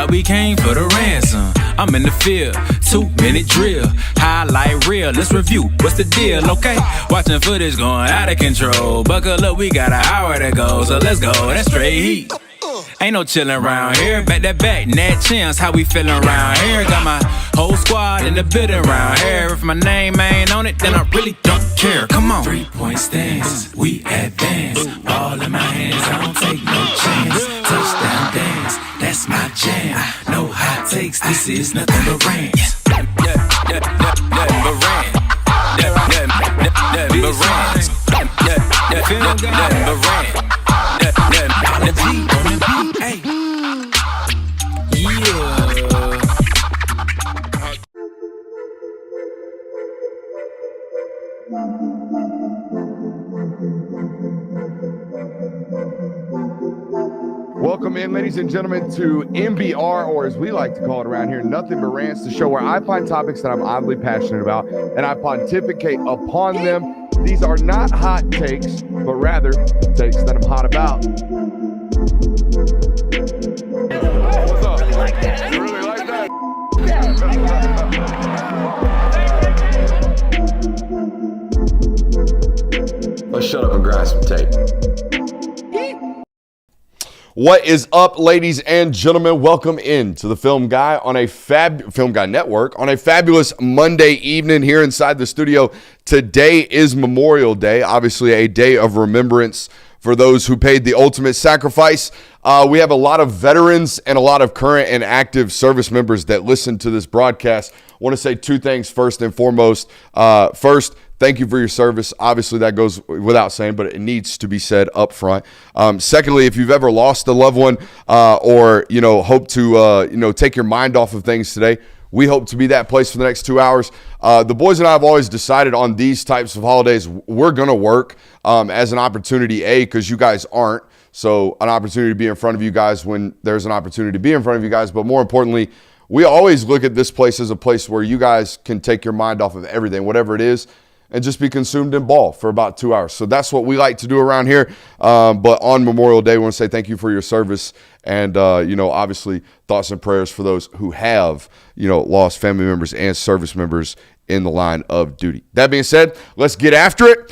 like we came for the ransom. I'm in the field, 2-minute drill, highlight reel. Let's review, what's the deal, okay? Watching footage going out of control. Buckle up, we got an hour to go, so let's go, that's straight heat. Ain't no chillin' around here, back to back, Nat Chimps, how we feelin' around here? Got my whole squad in the building around here. If my name ain't on it, then I really don't care, come on. 3-point stance, we advance, ball in my hands, I don't take no chance. Touchdown dance, that's my jam. No hot takes, this is nothing but rants. Nothing but rants. Nothing but rants. Nothing but rants. On the beat, hey. Yeah. Welcome in, ladies and gentlemen, to MBR, or as we like to call it around here, Nothing But Rants, the show where I find topics that I'm oddly passionate about and I pontificate upon them. These are not hot takes, but rather takes that I'm hot about. What's up? You like that? You really like that? Let's shut up and grind some tape. What is up, ladies and gentlemen? Welcome in to the Film Guy on a Film Guy Network on a fabulous Monday evening here inside the studio. Today is Memorial Day, obviously a day of remembrance for those who paid the ultimate sacrifice. We have a lot of veterans and a lot of current and active service members that listen to this broadcast. I want to say two things first and foremost. First, thank you for your service. Obviously, that goes without saying, but it needs to be said up front. Secondly, if you've ever lost a loved one or, hope to, take your mind off of things today, we hope to be that place for the next 2 hours. The boys and I have always decided on these types of holidays, we're going to work as an opportunity, because you guys aren't. So an opportunity to be in front of you guys when there's an opportunity to be in front of you guys. But more importantly, we always look at this place as a place where you guys can take your mind off of everything, whatever it is, and just be consumed in ball for about 2 hours. So that's what we like to do around here. But on Memorial Day, we want to say thank you for your service. And, obviously thoughts and prayers for those who have, lost family members and service members in the line of duty. That being said, let's get after it.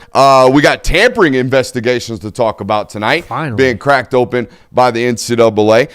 We got tampering investigations to talk about tonight. Finally. Being cracked open by the NCAA.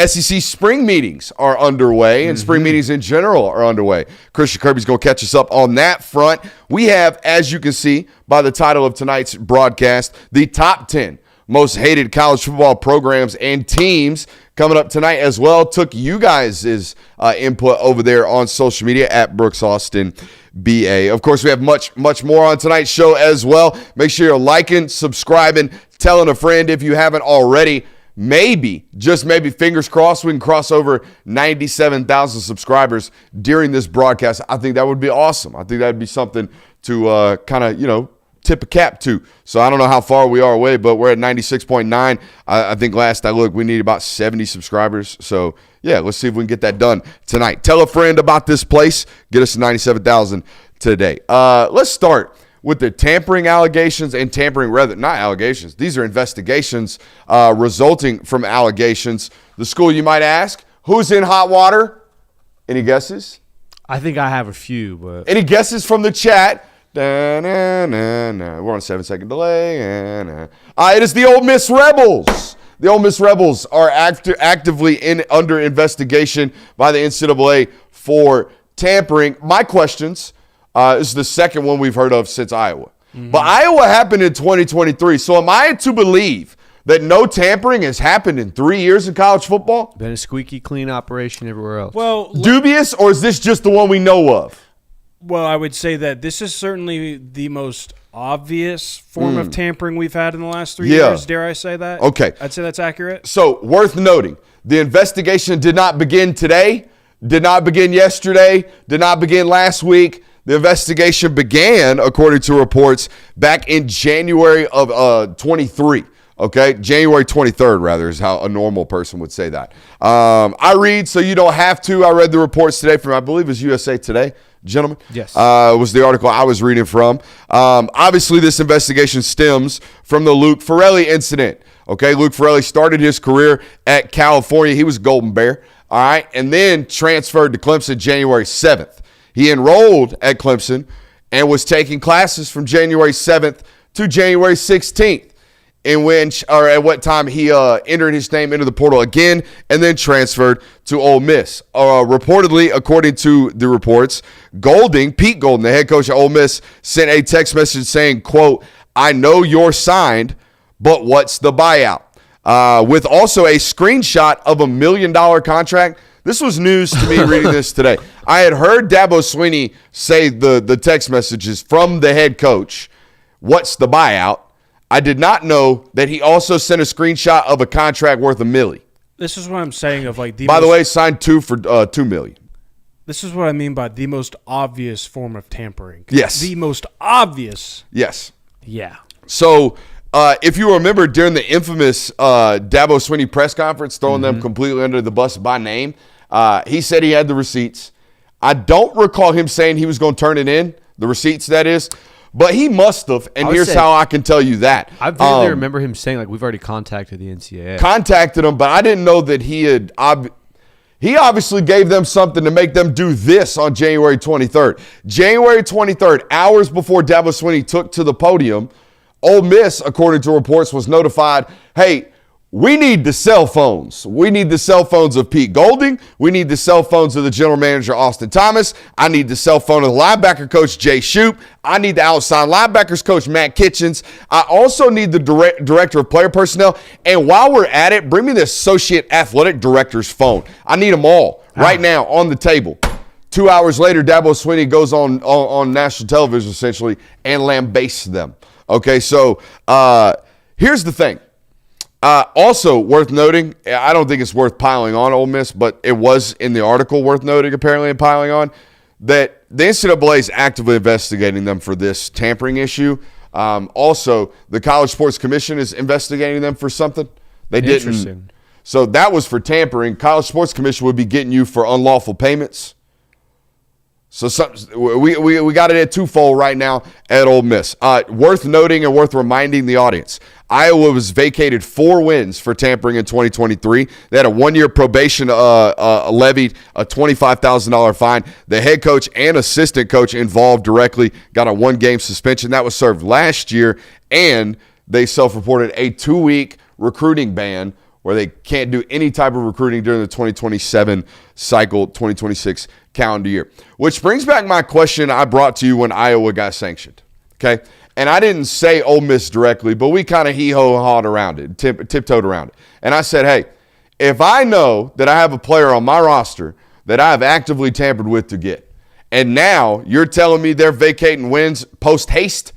SEC spring meetings are underway, and spring meetings in general are underway. Christian Kirby's going to catch us up on that front. We have, as you can see by the title of tonight's broadcast, the top 10 most hated college football programs and teams coming up tonight as well. Took you guys' input over there on social media at Brooks Austin BA. Of course, we have much more on tonight's show as well. Make sure you're liking, subscribing, telling a friend if you haven't already. Maybe, just maybe, fingers crossed, we can cross over 97,000 subscribers during this broadcast. I think that would be awesome. I think that would be something to kind of, tip a cap to. So I don't know how far we are away, but we're at 96.9. I think last I looked, we need about 70 subscribers. So yeah, let's see if we can get that done tonight. Tell a friend about this place. Get us to 97,000 today. Let's start with the tampering allegations and not allegations. These are investigations resulting from allegations. The school, you might ask, who's in hot water? Any guesses? I think I have a few, but any guesses from the chat? We're on a 7-second delay. It is the Ole Miss Rebels. The Ole Miss Rebels are actively under investigation by the NCAA for tampering. My questions, this is the second one we've heard of since Iowa. But Iowa happened in 2023. So am I to believe that no tampering has happened in 3 years in college football? Been a squeaky clean operation everywhere else. Well, dubious, or is this just the one we know of? Well, I would say that this is certainly the most obvious form of tampering we've had in the last 3 years. Dare I say that? Okay. I'd say that's accurate. So, worth noting, the investigation did not begin today, did not begin yesterday, did not begin last week. The investigation began, according to reports, back in January of 23. Okay, January 23rd, rather, is how a normal person would say that. I read, so you don't have to. I read the reports today from, I believe it was USA Today, gentlemen. Yes. Was the article I was reading from. Obviously, this investigation stems from the Luke Farrelly incident. Okay, Luke Farrelly started his career at California. He was a Golden Bear. All right, and then transferred to Clemson January 7th. He enrolled at Clemson and was taking classes from January 7th to January 16th. At what time he entered his name into the portal again and then transferred to Ole Miss. Reportedly, according to the reports, Pete Golding, the head coach of Ole Miss, sent a text message saying, quote, "I know you're signed, but what's the buyout?" With also a screenshot of $1 million contract. This was news to me reading this today. I had heard Dabo Swinney say the text messages from the head coach, "What's the buyout?" I did not know that he also sent a screenshot of a contract worth $1 million. This is what I'm saying of like By the way, signed two for $2 million. This is what I mean by the most obvious form of tampering. Yes. The most obvious. Yes. Yeah. So if you remember during the infamous Dabo Swinney press conference, throwing them completely under the bus by name, he said he had the receipts. I don't recall him saying he was going to turn it in, the receipts that is. But he must have, and here's how I can tell you that. I vividly remember him saying, like, we've already contacted the NCAA. Contacted him, but I didn't know that he had he obviously gave them something to make them do this on January 23rd. January 23rd, hours before Dabo Swinney took to the podium, Ole Miss, according to reports, was notified, hey, we need the cell phones. We need the cell phones of Pete Golding. We need the cell phones of the general manager, Austin Thomas. I need the cell phone of the linebacker coach, Jay Shoup. I need the outside linebackers coach, Matt Kitchens. I also need the director of player personnel. And while we're at it, bring me the associate athletic director's phone. I need them all right now on the table. 2 hours later, Dabo Swinney goes on national television, essentially, and lambastes them. Okay, so here's the thing. Also worth noting, I don't think it's worth piling on Ole Miss, but it was in the article worth noting, apparently, and piling on, that the NCAA is actively investigating them for this tampering issue. Also, the College Sports Commission is investigating them for something. They didn't. So that was for tampering. College Sports Commission would be getting you for unlawful payments. So we got it at twofold right now at Ole Miss. Worth noting and worth reminding the audience, Iowa was vacated 4 wins for tampering in 2023. They had a 1-year probation levied, a $25,000 fine. The head coach and assistant coach involved directly got a 1-game suspension. That was served last year, and they self-reported a 2-week recruiting ban where they can't do any type of recruiting during the 2027 cycle, 2026 calendar year. Which brings back my question I brought to you when Iowa got sanctioned, okay? And I didn't say Ole Miss directly, but we kind of hee-ho-hawed around it, tiptoed around it. And I said, hey, if I know that I have a player on my roster that I have actively tampered with to get, and now you're telling me they're vacating wins post-haste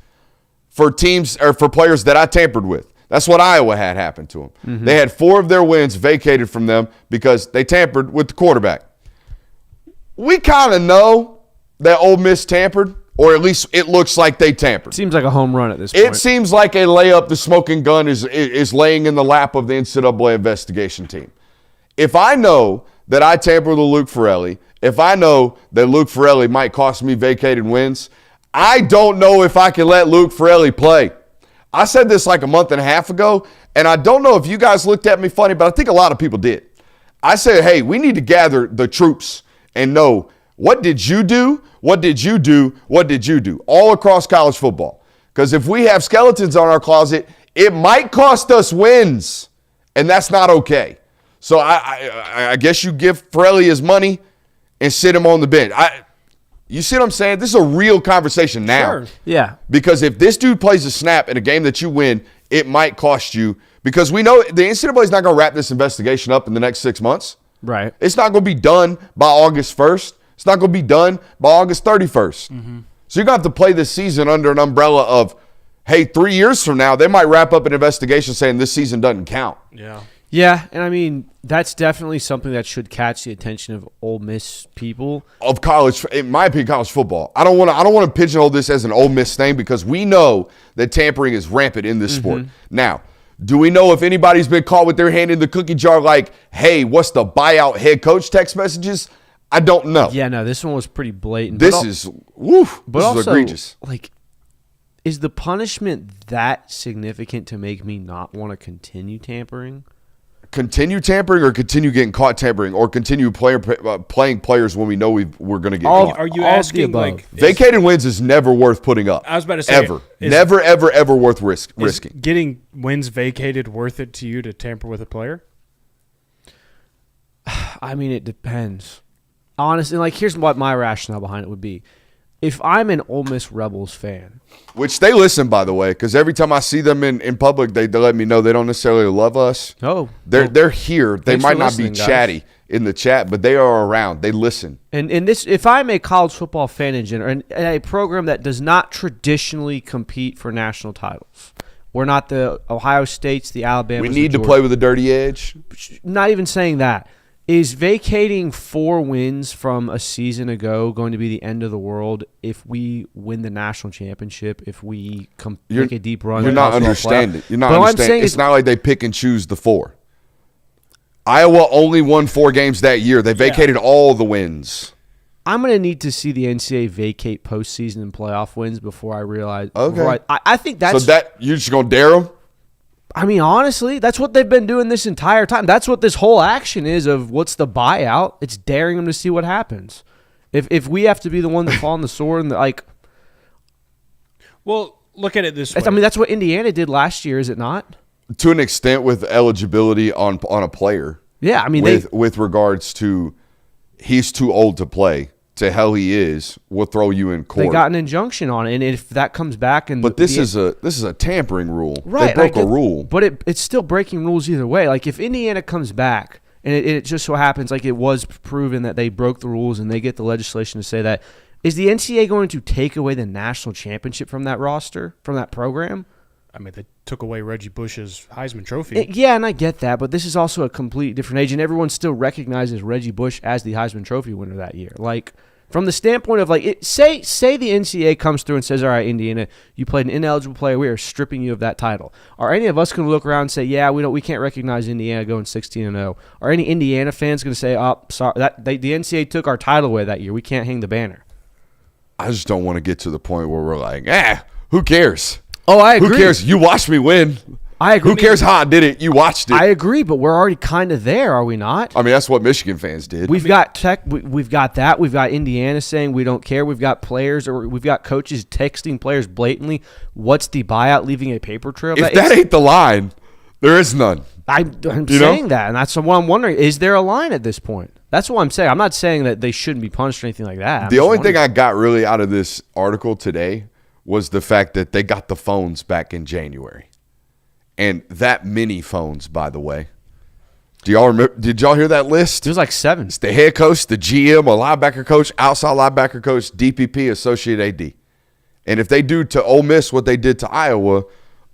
for teams or for players that I tampered with. That's what Iowa had happen to them. Mm-hmm. They had 4 of their wins vacated from them because they tampered with the quarterback. We kind of know that Ole Miss tampered, or at least it looks like they tampered. Seems like a home run at this point. It seems like a layup. The smoking gun is laying in the lap of the NCAA investigation team. If I know that I tampered with Luke Ferrelli, if I know that Luke Ferrelli might cost me vacated wins, I don't know if I can let Luke Ferrelli play. I said this like a month and a half ago, and I don't know if you guys looked at me funny, but I think a lot of people did. I said, hey, we need to gather the troops and know, what did you do? What did you do? What did you do? All across college football. Because if we have skeletons on our closet, it might cost us wins, and that's not okay. So I guess you give Ferrelli his money and sit him on the bench. You see what I'm saying? This is a real conversation now. Sure. Yeah. Because if this dude plays a snap in a game that you win, it might cost you. Because we know the NCAA is not going to wrap this investigation up in the next 6 months. Right. It's not going to be done by August 1st. It's not going to be done by August 31st. Mm-hmm. So you're going to have to play this season under an umbrella of, hey, 3 years from now, they might wrap up an investigation saying this season doesn't count. Yeah. Yeah, and I mean, that's definitely something that should catch the attention of Ole Miss people. Of college, in my opinion, college football. I don't want to pigeonhole this as an Ole Miss thing because we know that tampering is rampant in this sport. Now, do we know if anybody's been caught with their hand in the cookie jar like, hey, what's the buyout head coach text messages? I don't know. Yeah, no, this one was pretty blatant. This is egregious. Like, is the punishment that significant to make me not want to continue tampering? continue tampering or continue getting caught tampering or continue playing players when we know we're going to get caught? Are you asking like vacated wins is never worth putting up? I was about to say ever, never, ever worth risking. Getting wins vacated worth it to you to tamper with a player? I mean, it depends. Honestly, like here's what my rationale behind it would be. If I'm an Ole Miss Rebels fan, which they listen, by the way, because every time I see them in public, they let me know they don't necessarily love us. Oh, they're here. They might not be chatty guys. In the chat, but they are around. They listen. And this, if I'm a college football fan in general, and a program that does not traditionally compete for national titles, we're not the Ohio States, the Alabama. We need to play with a dirty edge. Not even saying that. Is vacating 4 wins from a season ago going to be the end of the world if we win the national championship, if we make a deep run? You're not understanding. You're not understanding. It's not like they pick and choose the 4. Iowa only won 4 games that year. They vacated all the wins. I'm going to need to see the NCAA vacate postseason and playoff wins before I realize. Okay. I think that's. So that you're just going to dare them? I mean, honestly, that's what they've been doing this entire time. That's what this whole action is of what's the buyout. It's daring them to see what happens. If we have to be the one that fall on the sword and well, look at it this way. I mean, that's what Indiana did last year, is it not? To an extent, with eligibility on a player. Yeah, I mean, with regards to he's too old to play. To hell he is. We'll throw you in court. They got an injunction on it, and if that comes back, but this is a tampering rule. Right, they broke a rule. But it's still breaking rules either way. Like if Indiana comes back, and it just so happens like it was proven that they broke the rules, and they get the legislation to say that, is the NCAA going to take away the national championship from that roster, from that program? I mean, they took away Reggie Bush's Heisman Trophy. Yeah, and I get that, but this is also a completely different age, and everyone still recognizes Reggie Bush as the Heisman Trophy winner that year. Like, from the standpoint of, say the NCAA comes through and says, all right, Indiana, you played an ineligible player. We are stripping you of that title. Are any of us going to look around and say, yeah, we can't recognize Indiana going 16-0? Are any Indiana fans going to say, oh, sorry, the NCAA took our title away that year. We can't hang the banner? I just don't want to get to the point where we're like, who cares? Oh, I agree. Who cares? You watched me win. I agree. Who cares how I did it? You watched it. I agree, but we're already kind of there, are we not? I mean, that's what Michigan fans did. We've got that. We've got Indiana saying we don't care. We've got players, or we've got coaches texting players blatantly, what's the buyout, leaving a paper trail? If that ain't the line, there is none. I'm saying that, and that's what I'm wondering. Is there a line at this point? That's what I'm saying. I'm not saying that they shouldn't be punished or anything like that. The only thing I got really out of this article today was the fact that they got the phones back in January. And that many phones, by the way. Do y'all remember? Did y'all hear that list? It was like 7. It's the head coach, the GM, a linebacker coach, outside linebacker coach, DPP, associate AD. And if they do to Ole Miss what they did to Iowa,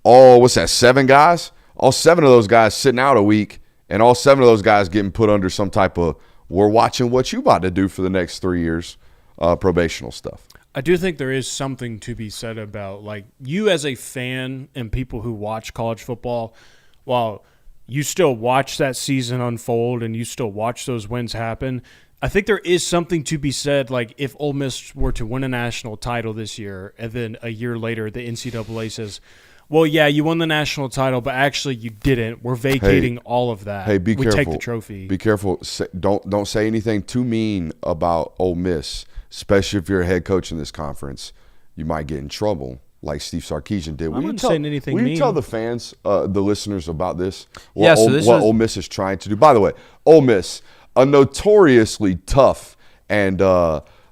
7 guys? All 7 of those guys sitting out a week, and all 7 of those guys getting put under some type of, we're watching what you about to do for the next 3 years, probational stuff. I do think there is something to be said about, like, you as a fan and people who watch college football, while you still watch that season unfold and you still watch those wins happen, I think there is something to be said, like, if Ole Miss were to win a national title this year and then a year later the NCAA says, well, yeah, you won the national title, but actually you didn't. We're vacating all of that. Hey, be careful. We take the trophy. Be careful. Don't say anything too mean about Ole Miss. Especially if you're a head coach in this conference, you might get in trouble like Steve Sarkisian did. I'm not saying anything mean. Will you tell the fans, the listeners about this? What Ole Miss is trying to do. By the way, Ole Miss, a notoriously tough and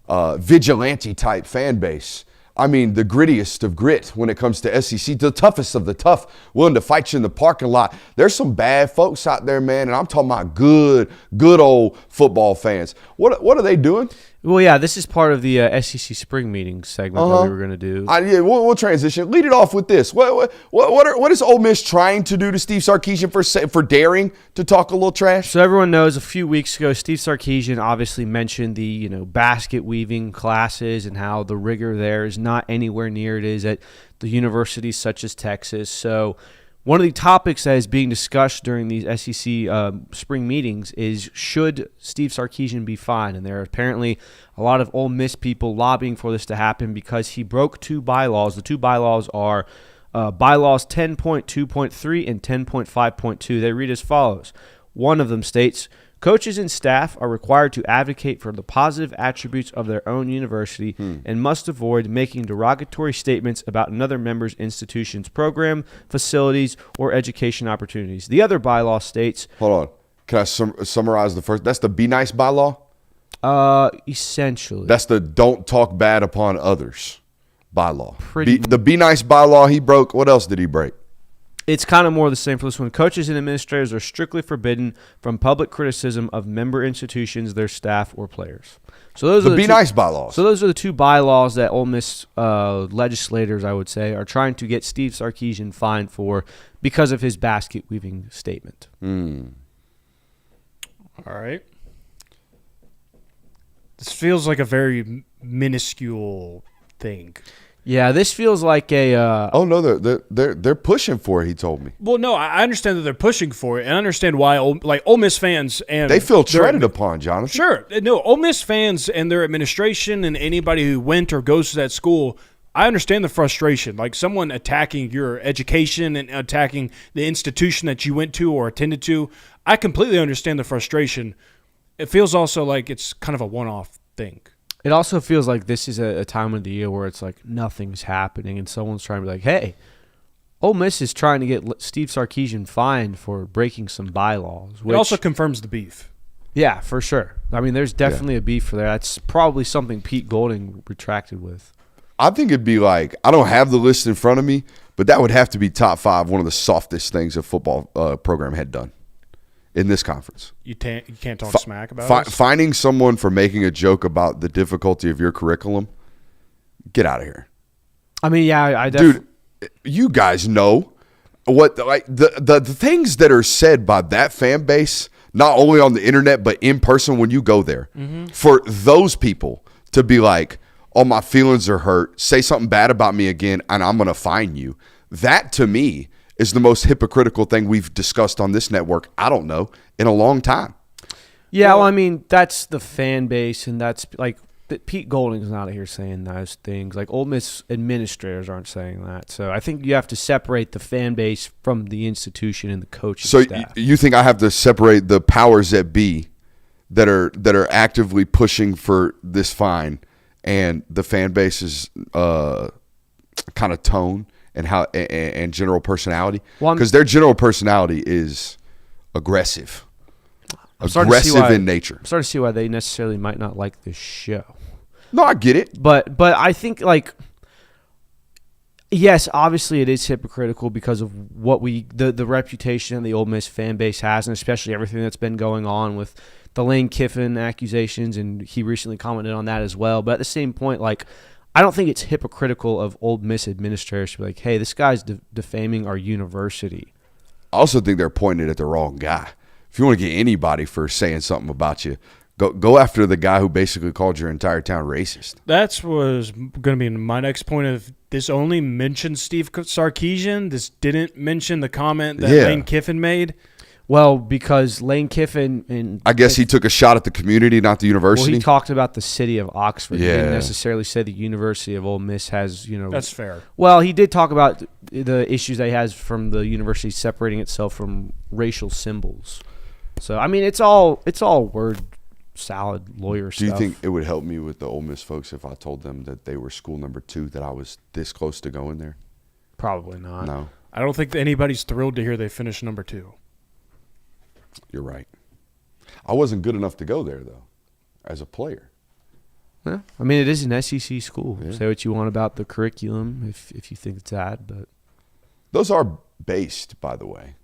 vigilante-type fan base. I mean, the grittiest of grit when it comes to SEC, the toughest of the tough, willing to fight you in the parking lot. There's some bad folks out there, man, and I'm talking about good old football fans. What are they doing? Well, yeah, this is part of the SEC spring meeting segment that we were going to do. We'll transition. Lead it off with this. What is Ole Miss trying to do to Steve Sarkisian for daring to talk a little trash? So everyone knows a few weeks ago, Steve Sarkisian obviously mentioned the basket weaving classes and how the rigor there is not anywhere near it is at the universities such as Texas. So one of the topics that is being discussed during these SEC spring meetings is, should Steve Sarkisian be fined? And there are apparently a lot of Ole Miss people lobbying for this to happen because he broke 2 bylaws. The 2 bylaws are bylaws 10.2.3 and 10.5.2. They read as follows. One of them states, coaches and staff are required to advocate for the positive attributes of their own university and must avoid making derogatory statements about another member's institution's program, facilities, or education opportunities. The other bylaw states... Hold on. Can I summarize the first? That's the Be Nice bylaw? Essentially. That's the Don't Talk Bad Upon Others bylaw. The Be Nice bylaw he broke. What else did he break? It's kind of more the same for this one. Coaches and administrators are strictly forbidden from public criticism of member institutions, their staff, or players. So those are the Be Nice bylaws. So those are the two bylaws that Ole Miss legislators, I would say, are trying to get Steve Sarkisian fined for because of his basket weaving statement. All right. This feels like a very minuscule thing. Yeah, this feels like a. Oh no, they're pushing for it. He told me. Well, no, I understand that they're pushing for it, and I understand why. Ole Miss fans and they feel treaded upon, Jonathan. Sure, no, Ole Miss fans and their administration and anybody who went or goes to that school. I understand the frustration, like someone attacking your education and attacking the institution that you went to or attended to. I completely understand the frustration. It feels also like it's kind of a one-off thing. It also feels like this is a time of the year where it's like nothing's happening and someone's trying to be like, hey, Ole Miss is trying to get Steve Sarkisian fined for breaking some bylaws. It also confirms the beef. Yeah, for sure. I mean, there's definitely a beef for there. That's probably something Pete Golding retracted with. I think it'd be like, I don't have the list in front of me, but that would have to be top 5, one of the softest things a football program had done in this conference. You can't talk smack about it? Finding someone for making a joke about the difficulty of your curriculum, get out of here. I mean, yeah, dude, you guys know what like the things that are said by that fan base, not only on the internet but in person when you go there. For those people to be like, oh, my feelings are hurt, say something bad about me again, and I'm going to fine you. That, to me, is the most hypocritical thing we've discussed on this network, I don't know, in a long time. Yeah, well, I mean, that's the fan base, and that's like Pete Golding's not here saying those things. Like Ole Miss administrators aren't saying that. So I think you have to separate the fan base from the institution and the coaching staff. So you think I have to separate the powers that be that are actively pushing for this fine and the fan base's kind of tone and general personality? Because their general personality is aggressive. Aggressive in nature. I'm starting to see why they necessarily might not like this show. No, I get it. But I think, like, yes, obviously it is hypocritical because of what the reputation the Ole Miss fan base has, and especially everything that's been going on with the Lane Kiffin accusations, and he recently commented on that as well. But at the same point, like, I don't think it's hypocritical of Ole Miss administrators to be like, hey, this guy's defaming our university. I also think they're pointing at the wrong guy. If you want to get anybody for saying something about you, go after the guy who basically called your entire town racist. That was going to be my next point. Of this only mentioned Steve Sarkisian. This didn't mention the comment that Lane Kiffin made. Well, because Lane Kiffin I guess he took a shot at the community, not the university. Well, he talked about the city of Oxford. Yeah. He didn't necessarily say the University of Ole Miss has, That's fair. Well, he did talk about the issues that he has from the university separating itself from racial symbols. So, I mean, it's all word salad lawyer stuff. Do you think it would help me with the Ole Miss folks if I told them that they were school number 2, that I was this close to going there? Probably not. No. I don't think anybody's thrilled to hear they finished number 2. You're right. I wasn't good enough to go there, though, as a player. Yeah. I mean, it is an SEC school. Yeah. Say what you want about the curriculum if you think it's that, but those are based, by the way.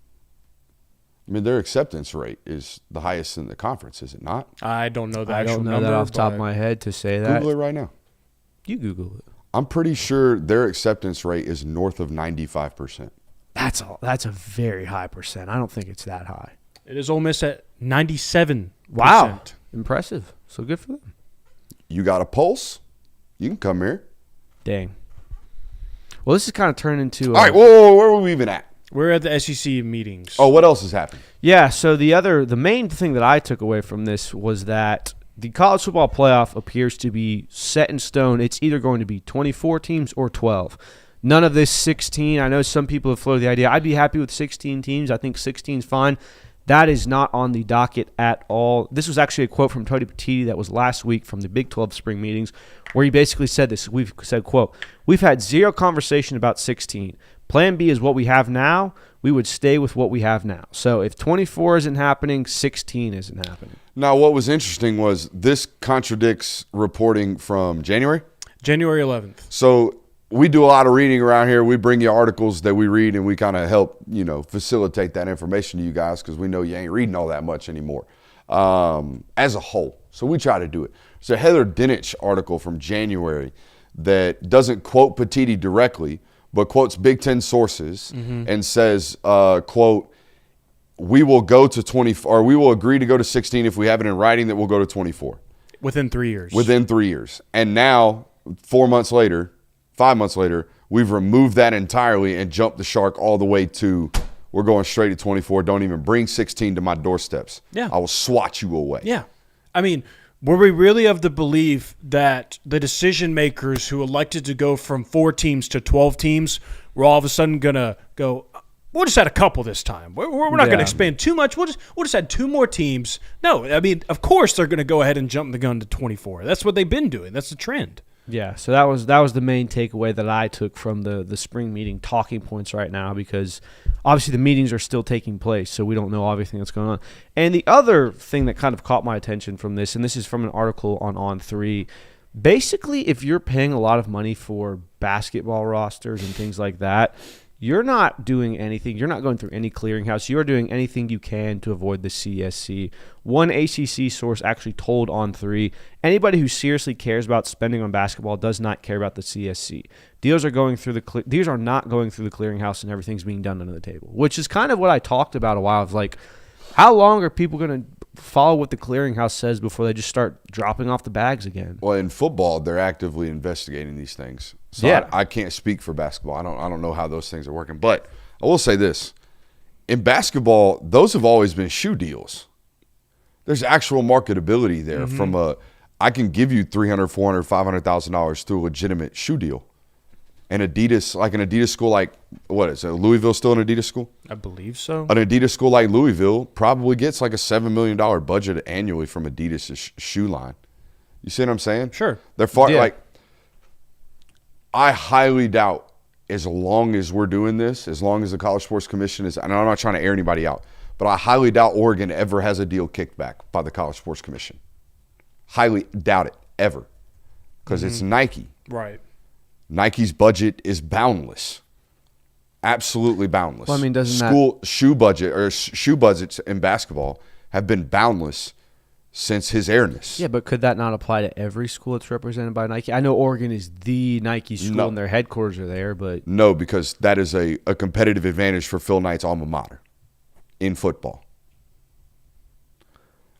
I mean, their acceptance rate is the highest in the conference, is it not? I don't know that. I don't know that off the top of my head to say that. Google it right now. You Google it. I'm pretty sure their acceptance rate is north of 95%. That's a very high percent. I don't think it's that high. It is Ole Miss at 97%. Wow. Impressive. So good for them. You got a pulse? You can come here. Dang. Well, this is kind of turned into... All right, whoa, where are we even at? We're at the SEC meetings. Oh, what else has happened? Yeah, so the main thing that I took away from this was that the college football playoff appears to be set in stone. It's either going to be 24 teams or 12. None of this 16. I know some people have floated the idea. I'd be happy with 16 teams. I think 16 is fine. That is not on the docket at all. This was actually a quote from Tony Petitti that was last week from the Big 12 spring meetings, where he basically said this. We've said, quote, "We've had zero conversation about 16. Plan B is what we have now. We would stay with what we have now." So if 24 isn't happening, 16 isn't happening. Now, what was interesting was this contradicts reporting from January 11th. So we do a lot of reading around here. We bring you articles that we read, and we kind of help, facilitate that information to you guys because we know you ain't reading all that much anymore as a whole. So we try to do it. It's a Heather Dinich article from January that doesn't quote Petitti directly, but quotes Big Ten sources and says, quote, "We will go to 20, or we will agree to go to 16 if we have it in writing that we'll go to 24 within 3 years." Within 3 years, and now 5 months later, we've removed that entirely and jumped the shark all the way to we're going straight to 24. Don't even bring 16 to my doorsteps. Yeah, I will swat you away. Yeah, I mean, were we really of the belief that the decision makers who elected to go from 4 teams to 12 teams were all of a sudden going to go, we'll just add a couple this time. We're not going to expand too much. We'll just add 2 more teams. No, I mean, of course they're going to go ahead and jump the gun to 24. That's what they've been doing. That's the trend. Yeah, so that was the main takeaway that I took from the spring meeting talking points right now, because obviously the meetings are still taking place, so we don't know everything that's going on. And the other thing that kind of caught my attention from this, and this is from an article on On3, basically if you're paying a lot of money for basketball rosters and things like that, you're not doing anything. You're not going through any clearinghouse. You're doing anything you can to avoid the CSC. One ACC source actually told On3, anybody who seriously cares about spending on basketball does not care about the CSC. Deals are not going through the clearinghouse, and everything's being done under the table, which is kind of what I talked about a while of, like, how long are people going to follow what the clearinghouse says before they just start dropping off the bags again? Well, in football, they're actively investigating these things. So yeah. I can't speak for basketball. I don't know how those things are working. But I will say this. In basketball, those have always been shoe deals. There's actual marketability there from I can give you $300,000, $400,000, $500,000 through a legitimate shoe deal. And Adidas, like an Adidas school like, what is it, Louisville still an Adidas school? I believe so. An Adidas school like Louisville probably gets like a $7 million budget annually from Adidas' shoe line. You see what I'm saying? Sure. They're far, like, I highly doubt, as long as we're doing this, as long as the College Sports Commission is, and I'm not trying to air anybody out, but I highly doubt Oregon ever has a deal kicked back by the College Sports Commission. Highly doubt it, ever. Because it's Nike. Right. Nike's budget is boundless. Absolutely boundless. Well, I mean, shoe budgets in basketball have been boundless since his airness. Yeah, but could that not apply to every school that's represented by Nike? I know Oregon is the Nike school and their headquarters are there, but no, because that is a competitive advantage for Phil Knight's alma mater in football.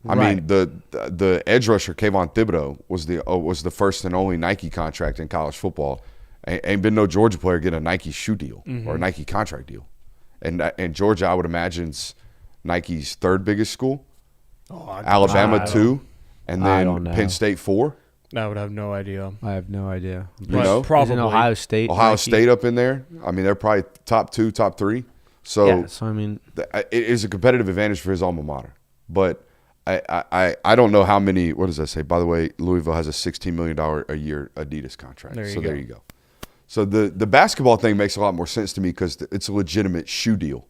I mean, the edge rusher Kayvon Thibodeau was the first and only Nike contract in college football. Ain't been no Georgia player get a Nike shoe deal or a Nike contract deal, and Georgia, I would imagine, is Nike's 3rd biggest school. Alabama 2, and then Penn State 4. I would have no idea. I have no idea. You know? Probably Ohio State. Ohio State up in there. I mean, they're probably top 2, top 3. So, yeah, so I mean, it is a competitive advantage for his alma mater. But I don't know how many. What does that say? By the way, Louisville has a $16 million a year Adidas contract. There you go. So the basketball thing makes a lot more sense to me because it's a legitimate shoe deal.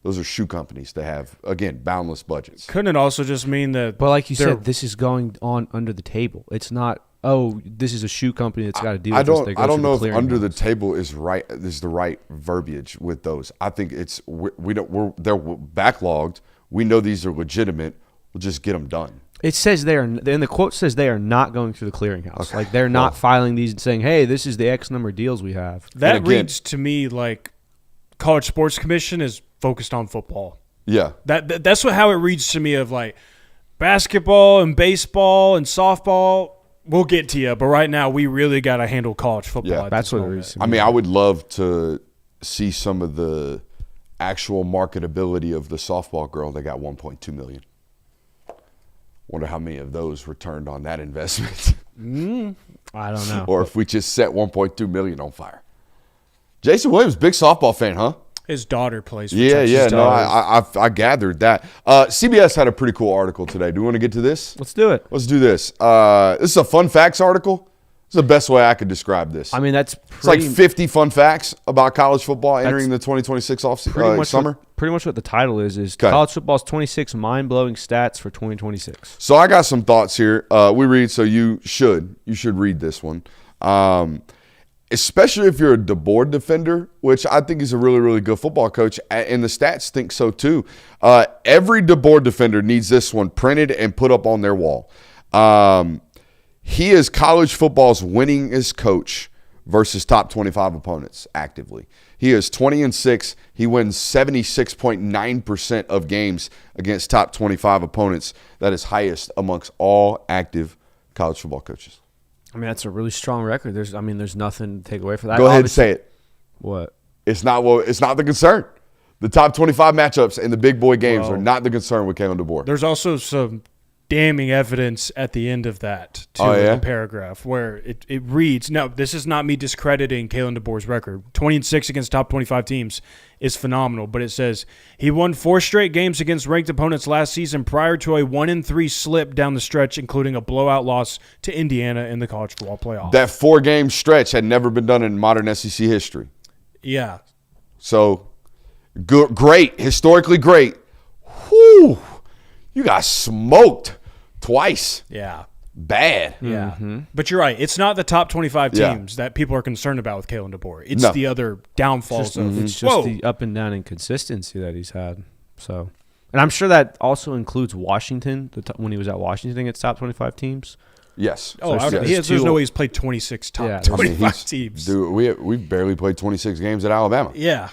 Those are shoe companies that have, again, boundless budgets. Couldn't it also just mean that? But like you said, this is going on under the table. It's not, this is a shoe company that's got to deal with this. I don't know if under the table is the right verbiage with those. I think they're backlogged. We know these are legitimate. We'll just get them done. It says and the quote says they are not going through the clearinghouse. Okay. Like they're not filing these and saying, hey, this is the X number of deals we have. That reads to me like College Sports Commission is focused on football. Yeah. That's how it reads to me of like basketball and baseball and softball. We'll get to you, but right now we really got to handle college football. Yeah, that's what it reads to me. I mean, I would love to see some of the actual marketability of the softball girl that got $1.2 million. Wonder how many of those returned on that investment. I don't know. Or if we just set $1.2 million on fire. Jason Williams, big softball fan, huh? His daughter plays for Yeah, Texas. yeah. No, Stars. I gathered that. CBS had a pretty cool article today. Do we want to get to this? Let's do it. Let's do this. This is a fun facts article. This is the best way I could describe this. I mean, It's like 50 fun facts about college football entering the 2026 summer. Pretty much what the title is College Football's 26 mind-blowing stats for 2026. So I got some thoughts here. We read, so you should read this one. Especially if you're a DeBoer defender, which I think is a really, really good football coach, and the stats think so too. Every DeBoer defender needs this one printed and put up on their wall. He is college football's winningest coach versus top 25 opponents actively. He is 20-6. He wins 76.9% of games against top 25 opponents. That is highest amongst all active college football coaches. I mean, that's a really strong record. There's nothing to take away from that. Go ahead and say it. What? It's not the concern. The top 25 matchups and the big boy games are not the concern with Kalen DeBoer. There's also some damning evidence at the end of that, too, in the paragraph, where it reads, no, this is not me discrediting Kalen DeBoer's record. 20-6 against top 25 teams is phenomenal, but it says he won 4 straight games against ranked opponents last season prior to a 1-3 slip down the stretch, including a blowout loss to Indiana in the college football playoff. That 4-game stretch had never been done in modern SEC history. Yeah. So, good, great, historically great. Whew, you got smoked twice. Yeah. Bad. Yeah. Mm-hmm. But you're right. It's not the top 25 teams that people are concerned about with Kalen DeBoer. It's the other downfalls of It's just the up and down inconsistency that he's had. So, and I'm sure that also includes Washington, when he was at Washington against top 25 teams. Yes. There's no way he's played 26 top 25 teams. Dude, we barely played 26 games at Alabama. Yeah.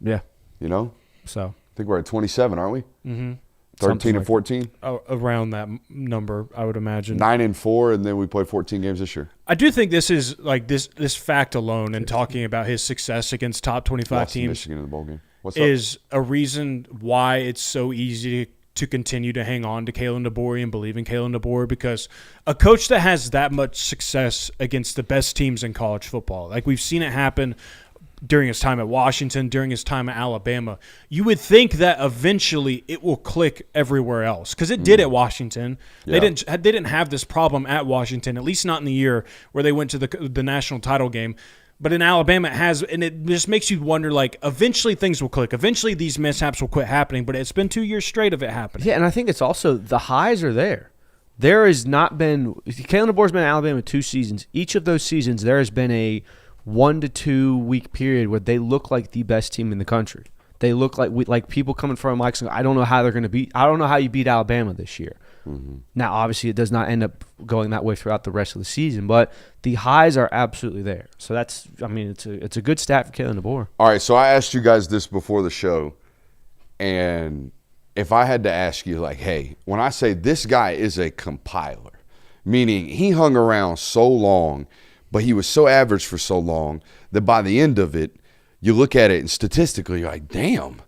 Yeah. You know? So. I think we're at 27, aren't we? Mm-hmm. 13 and 14? Around that number, I would imagine. 9 and 4, and then we played 14 games this year. I do think this is like this fact alone and talking about his success against top 25 teams Michigan in the bowl game. Is a reason why it's so easy to continue to hang on to Kalen DeBoer and believe in Kalen DeBoer, because a coach that has that much success against the best teams in college football, like we've seen it happen during his time at Washington, during his time at Alabama, you would think that eventually it will click everywhere else, because it did at Washington. Yeah. They didn't have this problem at Washington, at least not in the year where they went to the national title game. But in Alabama, it has, and it just makes you wonder, like, eventually things will click. Eventually these mishaps will quit happening, but it's been 2 years straight of it happening. Yeah, and I think it's also the highs are there. There has not been – Kalen DeBoer's been in Alabama 2 seasons. Each of those seasons there has been a 1 to 2 week period where they look like the best team in the country. They look like people coming from Mike's. I don't know how they're going to beat. I don't know how you beat Alabama this year. Mm-hmm. Now, obviously, it does not end up going that way throughout the rest of the season, but the highs are absolutely there. So it's a good stat for Kalen DeBoer. All right, so I asked you guys this before the show, and if I had to ask you, like, hey, when I say this guy is a compiler, meaning he hung around so long, but he was so average for so long that by the end of it, you look at it and statistically, you're like, damn,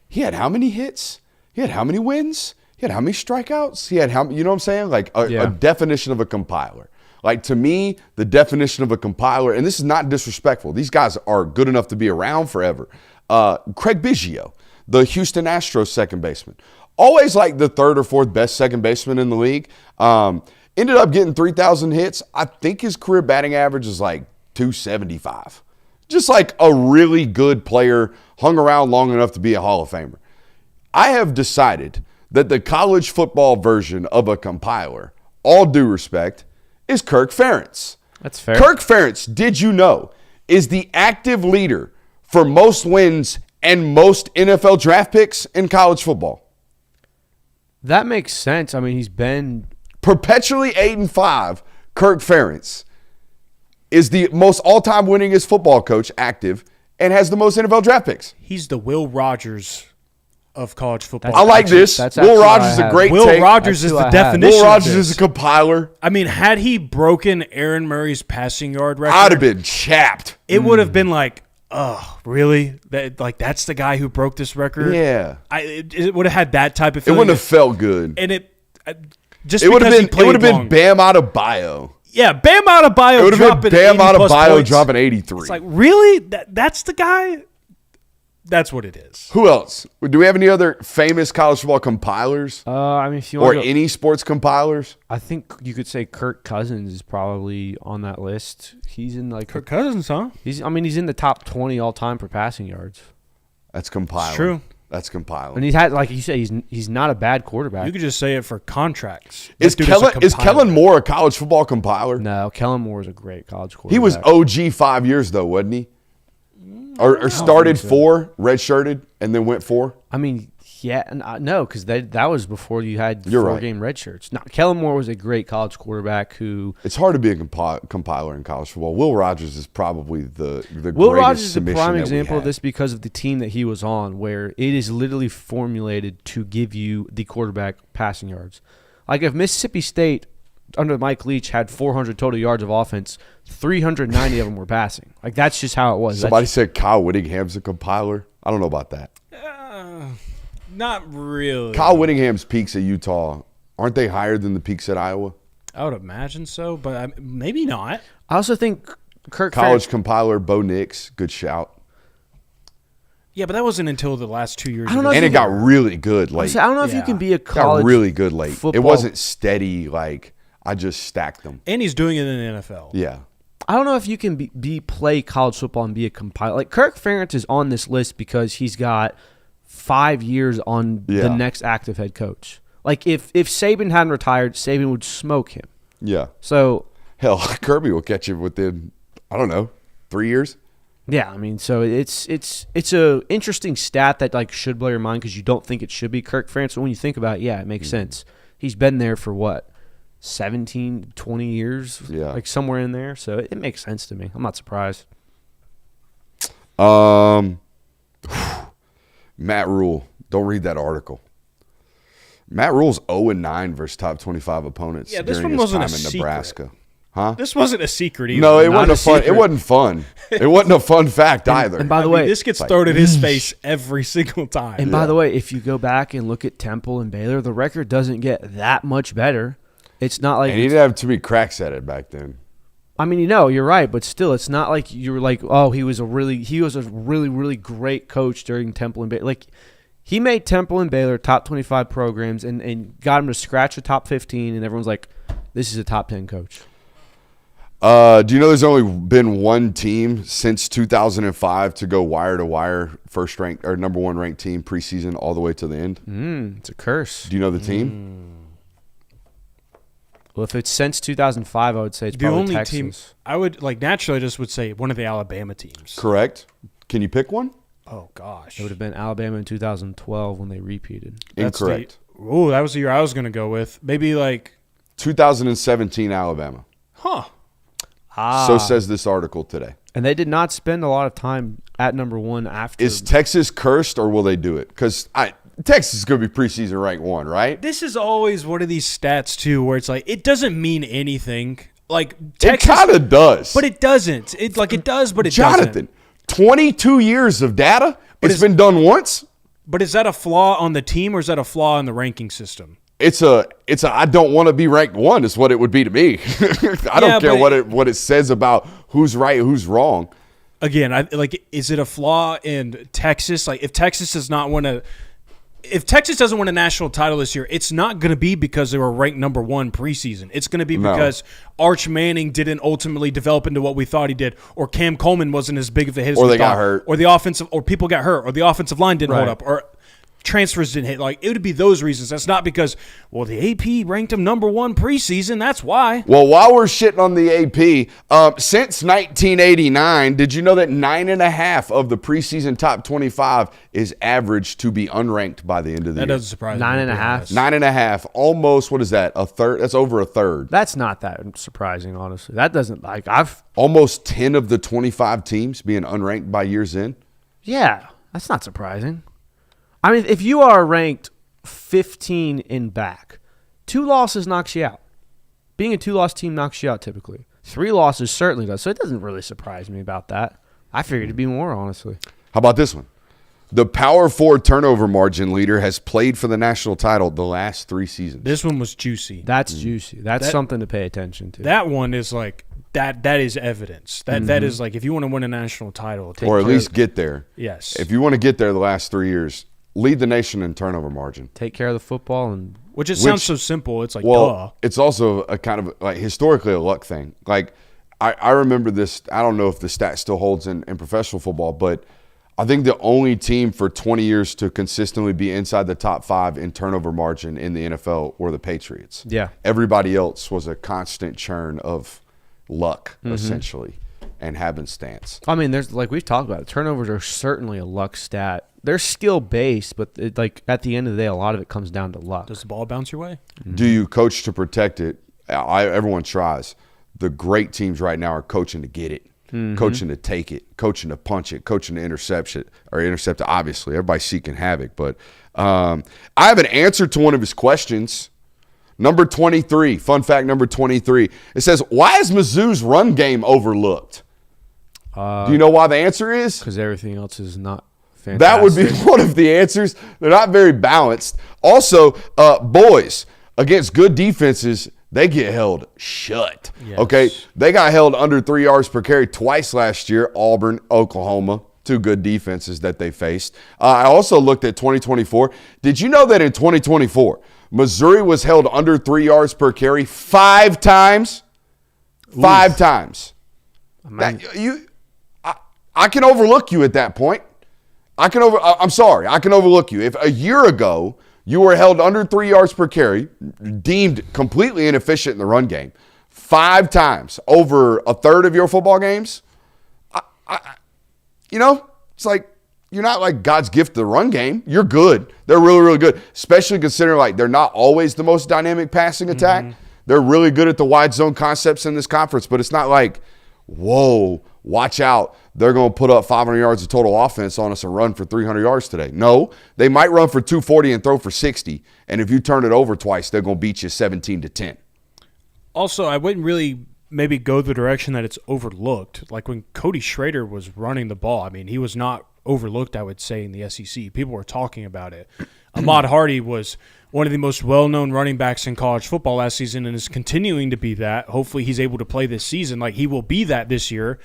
he had how many hits? He had how many wins? He had how many strikeouts? He had how, you know what I'm saying? Like a definition of a compiler. Like, to me, the definition of a compiler, and this is not disrespectful, these guys are good enough to be around forever. Craig Biggio, the Houston Astros second baseman, always like the third or fourth best second baseman in the league. Ended up getting 3,000 hits. I think his career batting average is like 275. Just like a really good player, hung around long enough to be a Hall of Famer. I have decided that the college football version of a compiler, all due respect, is Kirk Ferentz. That's fair. Kirk Ferentz, did you know, is the active leader for most wins and most NFL draft picks in college football. That makes sense. I mean, he's been perpetually 8-5. Kirk Ferentz is the most all-time winningest football coach active and has the most NFL draft picks. He's the Will Rogers of college football. I like this. Will Rogers is a great Will take. Rogers is the definition. Will Rogers is a compiler. I mean, had he broken Aaron Murray's passing yard record, I'd have been chapped. It would have been like, oh, really? That's the guy who broke this record? Yeah. It would have had that type of It feeling. wouldn't have felt good. And it would have been Bam Adebayo. Yeah, Bam Adebayo. It would have been Bam Adebayo dropping 83. It's like, really? That's the guy? That's what it is. Who else? Do we have any other famous college football compilers? I mean, if you Or want to, any sports compilers? I think you could say Kirk Cousins is probably on that list. He's in like Kirk Cousins, huh? he's in the top 20 all time for passing yards. That's compiling. It's true. That's compiling. And he's had, like you said, he's not a bad quarterback. You could just say it for contracts. Is This dude a Kellen compiler. Moore a college football compiler? No, Kellen Moore is a great college quarterback. He was OG 5 years though, wasn't he? Or started 4, redshirted, and then went 4? I mean, yeah, no, because that was before you had You're right. 4-game red shirts. No, Kellen Moore was a great college quarterback who. It's hard to be a compiler in college football. Will Rogers is probably the Will greatest Rogers is a submission prime that we example of had. this because of the team that he was on, where it is literally formulated to give you the quarterback passing yards. Like if Mississippi State under Mike Leach had 400 total yards of offense, 390 of them were passing. Like that's just how it was. Somebody said Kyle Whittingham's a compiler. I don't know about that. Not really. Kyle Whittingham's peaks at Utah, aren't they higher than the peaks at Iowa? I would imagine so, but maybe not. I also think Kirk College Ferentz, compiler, Bo Nix, good shout. Yeah, but that wasn't until the last 2 years. I don't know of And his it got career. really good late. I don't know if you Yeah. can be a Got college really good late. It football- wasn't steady like I just stacked them. And he's doing it in the NFL. Yeah. I don't know if you can play college football and be a compiler. Like Kirk Ferentz is on this list because he's got 5 years on the next active head coach. Like if Saban hadn't retired, Saban would smoke him. Yeah. So Hell, Kirby will catch you within, I don't know, 3 years. yeah, I mean, so it's a interesting stat that like should blow your mind because you don't think it should be Kirk Ferentz. But when you think about it, yeah, it makes sense. He's been there for what, 17, 20 years? Yeah. Like somewhere in there. So it makes sense to me. I'm not surprised. Matt Rule. Don't read that article. Matt Rule's 0-9 versus top 25 opponents Yeah, this during one his wasn't time a in secret. Nebraska. Huh? This wasn't a secret either. No, it Not wasn't a a fun. It secret. wasn't fun. It wasn't a fun fact either. And by the I mean, way, this gets thrown at his face every single time. And by the way, if you go back and look at Temple and Baylor, the record doesn't get that much better. It's not like and he didn't have too many cracks at it back then. I mean, you're right, but still, it's not like you were like, oh, he was a really great coach during Temple and Baylor. Like he made Temple and Baylor top 25 programs and got him to scratch the top 15, and everyone's like, this is a top 10 coach. Do you know there's only been one team since 2005 to go wire to wire, first ranked or number 1 ranked team preseason all the way to the end? It's a curse. Do you know the team? Well, if it's since 2005, I would say it's the probably only Texas. team I would like naturally I just would say one of the Alabama teams. Correct. Can you pick one? Oh gosh. It would have been Alabama in 2012 when they repeated. Incorrect. Oh, that was the year I was going to go with. Maybe like 2017 Alabama. So says this article today. And they did not spend a lot of time at number 1 after. Is Texas cursed or will they do it? Because Texas is going to be preseason ranked 1, right? This is always one of these stats too, where it's like it doesn't mean anything. Like Texas, it kind of does. but it doesn't. It does, but it Jonathan, doesn't. 22 years of data. It's it's- been done once. But is that a flaw on the team or is that a flaw in the ranking system? It's a I don't want to be ranked 1 is what it would be to me. I don't care what it says about who's right, who's wrong. Again, is it a flaw in Texas? Like if Texas doesn't win a national title this year, it's not going to be because they were ranked number 1 preseason. It's going to be because Arch Manning didn't ultimately develop into what we thought he did, or Cam Coleman wasn't as big of a hit as Or we they got thought, hurt. or people got hurt, or the offensive line didn't hold up, or transfers didn't hit. Like it would be those reasons. That's not because the AP ranked him number 1 preseason. That's why. Well, while we're shitting on the AP, since 1989, did you know that 9.5 of the preseason top 25 is averaged to be unranked by the end of the That year? doesn't surprise me. 9.5. 9.5, almost. What is that? A third? That's over a third. That's not that surprising, honestly. That doesn't Almost 10 of the 25 teams being unranked by year's end. Yeah, that's not surprising. I mean, if you are ranked 15 in back, 2 losses knocks you out. Being a 2-loss team knocks you out typically. 3 losses certainly does. So it doesn't really surprise me about that. I figured it'd be more, honestly. How about this one? The Power 4 turnover margin leader has played for the national title the last 3 seasons. This one was juicy. That's juicy. That's something to pay attention to. That one is like that is evidence. That is like, if you want to win a national title, or at least get there. Yes. If you want to get there the last 3 years, lead the nation in turnover margin. Take care of the football. And Which sounds so simple. It's like, duh. It's also a kind of like historically a luck thing. Like I remember this. I don't know if the stat still holds in professional football, but I think the only team for 20 years to consistently be inside the top 5 in turnover margin in the NFL were the Patriots. Yeah. Everybody else was a constant churn of luck, essentially, and happenstance. I mean, there's like we've talked about it. Turnovers are certainly a luck stat. They're skill based, but like at the end of the day, a lot of it comes down to luck. Does the ball bounce your way? Do you coach to protect it? Everyone tries. The great teams right now are coaching to get it. Coaching to take it, coaching to punch it, coaching to intercept it. Obviously, everybody's seeking havoc. But I have an answer to one of his questions. Number 23, fun fact number 23. It says, why is Mizzou's run game overlooked? Do you know why the answer is? Because everything else is not fantastic. That would be one of the answers. They're not very balanced. Also, boys, against good defenses, they get held shut. Yes. Okay? They got held under 3 yards per carry twice last year, Auburn, Oklahoma, 2 good defenses that they faced. I also looked at 2024. Did you know that in 2024, Missouri was held under 3 yards per carry 5 times? 5 times. I can overlook you at that point. I'm sorry. I can overlook you. If a year ago you were held under 3 yards per carry, deemed completely inefficient in the run game, 5 times over a third of your football games, it's like you're not like God's gift to the run game. You're good. They're really, really good, especially considering like they're not always the most dynamic passing attack. They're really good at the wide zone concepts in this conference, but it's not like, whoa, watch out. They're going to put up 500 yards of total offense on us and run for 300 yards today. No, they might run for 240 and throw for 60. And if you turn it over twice, they're going to beat you 17-10. Also, I wouldn't really maybe go the direction that it's overlooked. Like when Cody Schrader was running the ball, I mean, he was not overlooked, I would say, in the SEC. People were talking about it. Ahmad Hardy was one of the most well-known running backs in college football last season and is continuing to be that. Hopefully he's able to play this season. Like, he will be that this year.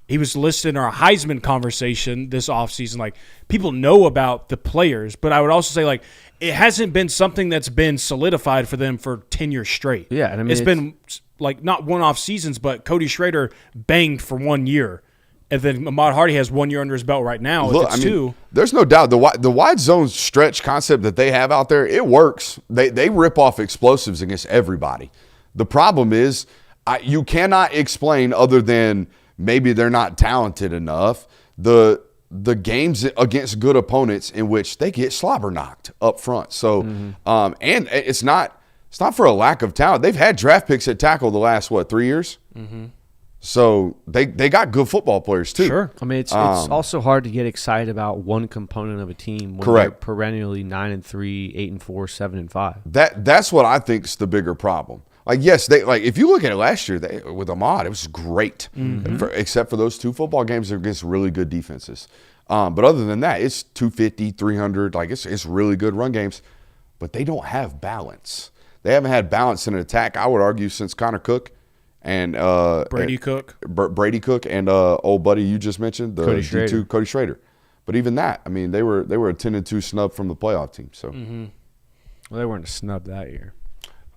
He was listed in our Heisman conversation this offseason. Like, people know about the players, but I would also say, like, it hasn't been something that's been solidified for them for 10 years straight. Yeah, and I mean, it's been, like, not one-off seasons, but Cody Schrader banged for 1 year. And then Ahmad Hardy has 1 year under his belt right now. Look, if it's 2. There's no doubt the wide zone stretch concept that they have out there, it works. They rip off explosives against everybody. The problem is you cannot explain, other than maybe they're not talented enough, the games against good opponents in which they get slobber knocked up front. So, and it's not for a lack of talent. They've had draft picks at tackle the last 3 years. So they got good football players too. Sure. I mean, it's also hard to get excited about one component of a team when Correct. they're perennially 9-3, 8-4, 7-5. That's what I think is the bigger problem. Like, yes, if you look at it last year with Ahmad, it was great, except for those 2 football games against really good defenses. But other than that, it's 250, 300. Like, it's really good run games, but they don't have balance. They haven't had balance in an attack, I would argue, since Connor Cook and Brady Cook. Brady Cook and old buddy you just mentioned, the Cody D2 Schrader. Cody Schrader. But even that, I mean, they were a 10-2 snub from the playoff team. So, Well, they weren't a snub that year.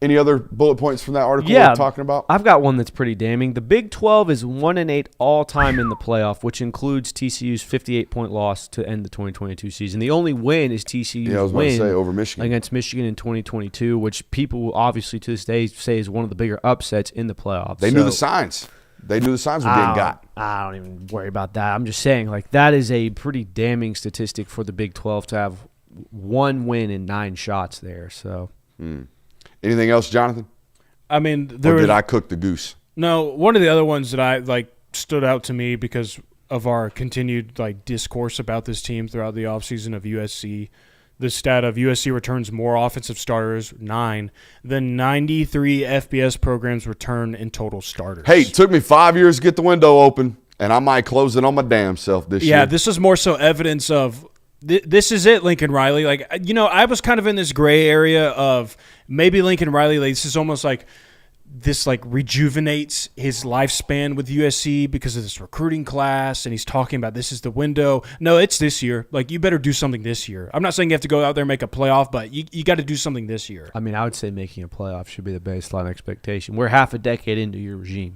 any other bullet points from that article Yeah, we're talking about? I've got one that's pretty damning. The Big 12 is 1-8 all time in the playoff, which includes TCU's 58-point loss to end the 2022 season. The only win is TCU's win over Michigan against Michigan in 2022, which people obviously to this day say is one of the bigger upsets in the playoffs. They knew the signs. They knew the signs were getting got. I don't even worry about that. I'm just saying, like, that is a pretty damning statistic for the Big 12 to have 1 win in 9 shots there. So. Anything else, Jonathan? I mean, Did I cook the goose? No, one of the other ones that I stood out to me because of our continued discourse about this team throughout the offseason of USC. The stat of USC returns more offensive starters, 9, than 93 FBS programs return in total starters. Hey, it took me 5 years to get the window open, and I might close it on my damn self this year. Yeah, this is more so evidence of this is it, Lincoln Riley. I was kind of in this gray area of maybe Lincoln Riley. This is almost like this like rejuvenates his lifespan with USC because of this recruiting class, and he's talking about this is the window. No, it's this year. Like, you better do something this year. I'm not saying you have to go out there and make a playoff, but you got to do something this year. I mean, I would say making a playoff should be the baseline expectation. We're half a decade into your regime.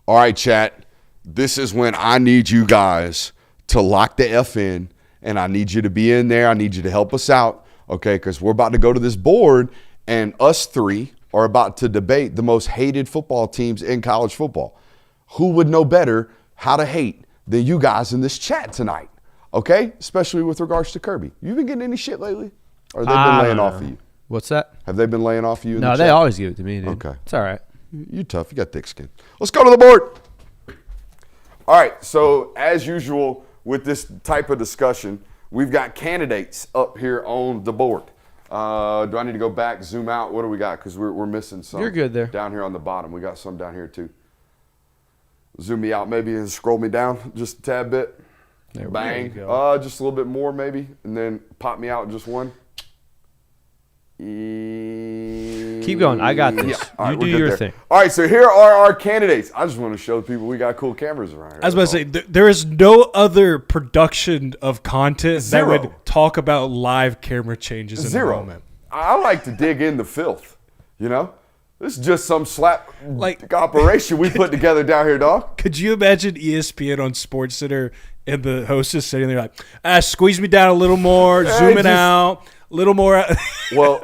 All right, chat. This is when I need you guys to lock the F in, and I need you to be in there. I need you to help us out, okay, because we're about to go to this board, and us three are about to debate the most hated football teams in college football. Who would know better how to hate than you guys in this chat tonight, okay? Especially with regards to Kirby. You been getting any shit lately? Or have they been laying off of you? What's that? Have they been laying off of you in the No, chat? they always give it to me, dude. Okay. It's all right. You tough. You got thick skin. Let's go to the board. All right, so as usual with this type of discussion, we've got candidates up here on the board. Do I need to go back, zoom out? What do we got? Because we're missing some. You're good there. Down here on the bottom. We got some down here too. Zoom me out maybe and scroll me down just a tad bit. There Bang. we go. Just a little bit more maybe. And then pop me out just one. Keep going. I got this. Yeah. All right, you we're do good your there. thing. All right, so here are our candidates. I just want to show people we got cool cameras around here. I was about to say, there is no other production of content Zero. that would talk about live camera changes in Zero. the moment. I like to dig in the filth, you know? This is just some slap Like- operation we put together down here, dog. Could you imagine ESPN on SportsCenter and the host is sitting there like, squeeze me down a little more, zoom it just- out, a little more. Well,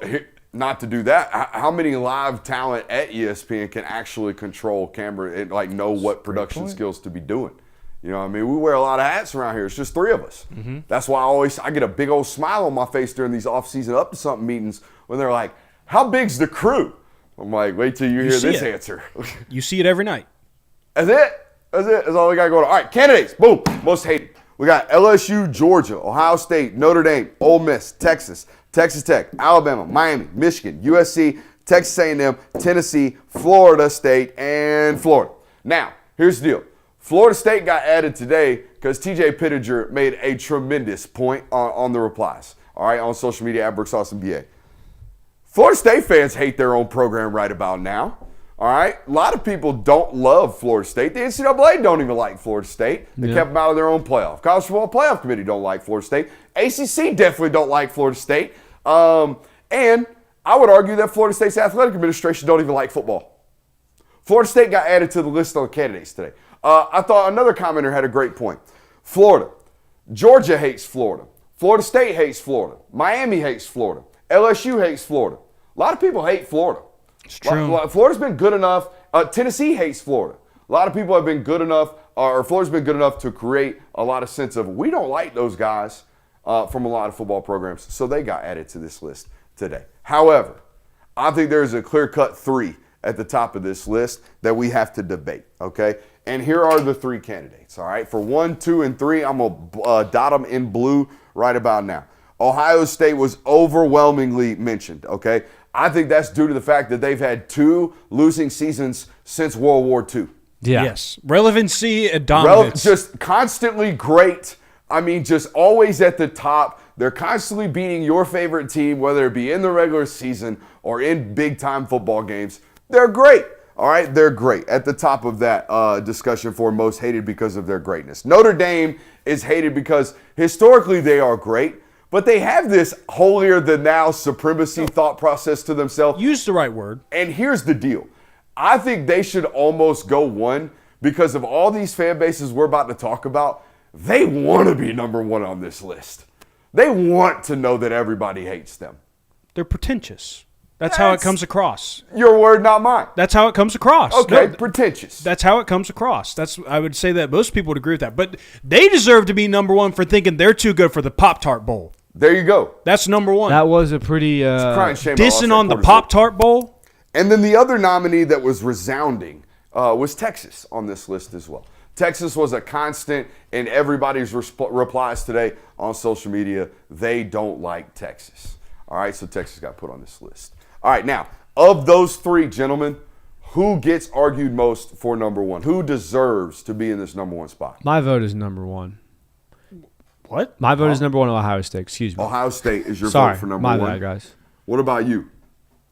not to do that, how many live talent at ESPN can actually control camera and like know what production skills to be doing? You know what I mean? We wear a lot of hats around here. It's just three of us. Mm-hmm. That's why I get a big old smile on my face during these off-season up to something meetings when they're like, how big's the crew? I'm like, wait till you hear see this it. answer. You see it every night. That's it. That's all we got going on. All right, candidates. Boom. Most hated. We got LSU, Georgia, Ohio State, Notre Dame, Ole Miss, Texas, Texas Tech, Alabama, Miami, Michigan, USC, Texas A&M, Tennessee, Florida State, and Florida. Now, here's the deal. Florida State got added today because TJ Pittenger made a tremendous point on the replies, all right, on social media at Brooks Austin BA. Florida State fans hate their own program right about now. All right, a lot of people don't love Florida State. The NCAA don't even like Florida State. They kept them out of their own playoff. College Football Playoff Committee don't like Florida State. ACC definitely don't like Florida State. And I would argue that Florida State's athletic administration don't even like football. Florida State got added to the list on candidates today. I thought another commenter had a great point. Florida. Georgia hates Florida. Florida State hates Florida. Miami hates Florida. LSU hates Florida. A lot of people hate Florida. It's true. Florida's been good enough. Tennessee hates Florida. A lot of people have been good enough, or Florida's been good enough to create a lot of sense of we don't like those guys from a lot of football programs, so they got added to this list today. However, I think there's a clear-cut three at the top of this list that we have to debate, okay? And here are the three candidates, all right? For 1, 2, and 3, I'm going to dot them in blue right about now. Ohio State was overwhelmingly mentioned, okay? I think that's due to the fact that they've had 2 losing seasons since World War II. Yeah. Yes. Relevancy and dominance. Just constantly great. I mean, just always at the top. They're constantly beating your favorite team, whether it be in the regular season or in big-time football games. They're great. All right, they're great. At the top of that discussion for most hated because of their greatness. Notre Dame is hated because historically they are great, but they have this holier-than-thou supremacy thought process to themselves. Use the right word. And here's the deal. I think they should almost go one because of all these fan bases we're about to talk about. They want to be number one on this list. They want to know that everybody hates them. They're pretentious. That's how it comes across. Your word, not mine. That's how it comes across. Okay, No, pretentious. that's how it comes across. I would say that most people would agree with that. But they deserve to be number one for thinking they're too good for the Pop-Tart Bowl. There you go. That's number one. That was a pretty Crying shame. Dissing on the Pop-Tart Bowl. And then the other nominee that was resounding was Texas on this list as well. Texas was a constant in everybody's replies today on social media. They don't like Texas. All right, so Texas got put on this list. All right, now, of those three gentlemen, who gets argued most for number one? Who deserves to be in this number one spot? My vote is number one. What? My vote is number one. Ohio State. Excuse me. Ohio State is your Sorry, vote for number my one. bad, guys. What about you?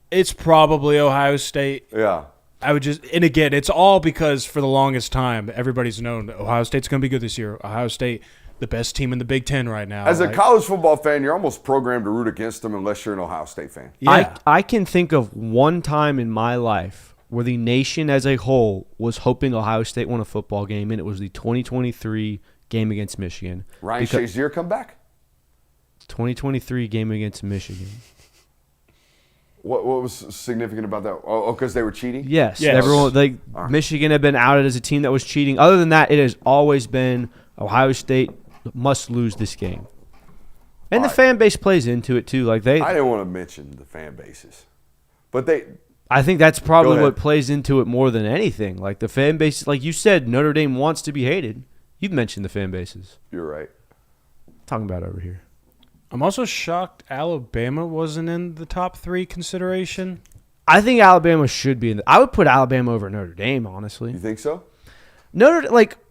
It's probably Ohio State. Yeah. I would just, and again, it's all because for the longest time, everybody's known Ohio State's going to be good this year. Ohio State, the best team in the Big Ten right now. As a college football fan, you're almost programmed to root against them unless you're an Ohio State fan. Yeah. I can think of one time in my life where the nation as a whole was hoping Ohio State won a football game, and it was the 2023 game against Michigan. Ryan Shazier come back? 2023 game against Michigan. What was significant about that? Oh, because they were cheating? Yes. Yes. Everyone, Michigan had been outed as a team that was cheating. Other than that, it has always been Ohio State must lose this game. And the fan base plays into it too. I didn't want to mention the fan bases. But I think that's probably what plays into it more than anything. Like the fan base, like you said, Notre Dame wants to be hated. You've mentioned the fan bases. You're right. Talking about over here. I'm also shocked Alabama wasn't in the top 3 consideration. I think Alabama should be in. I would put Alabama over Notre Dame, honestly. You think so?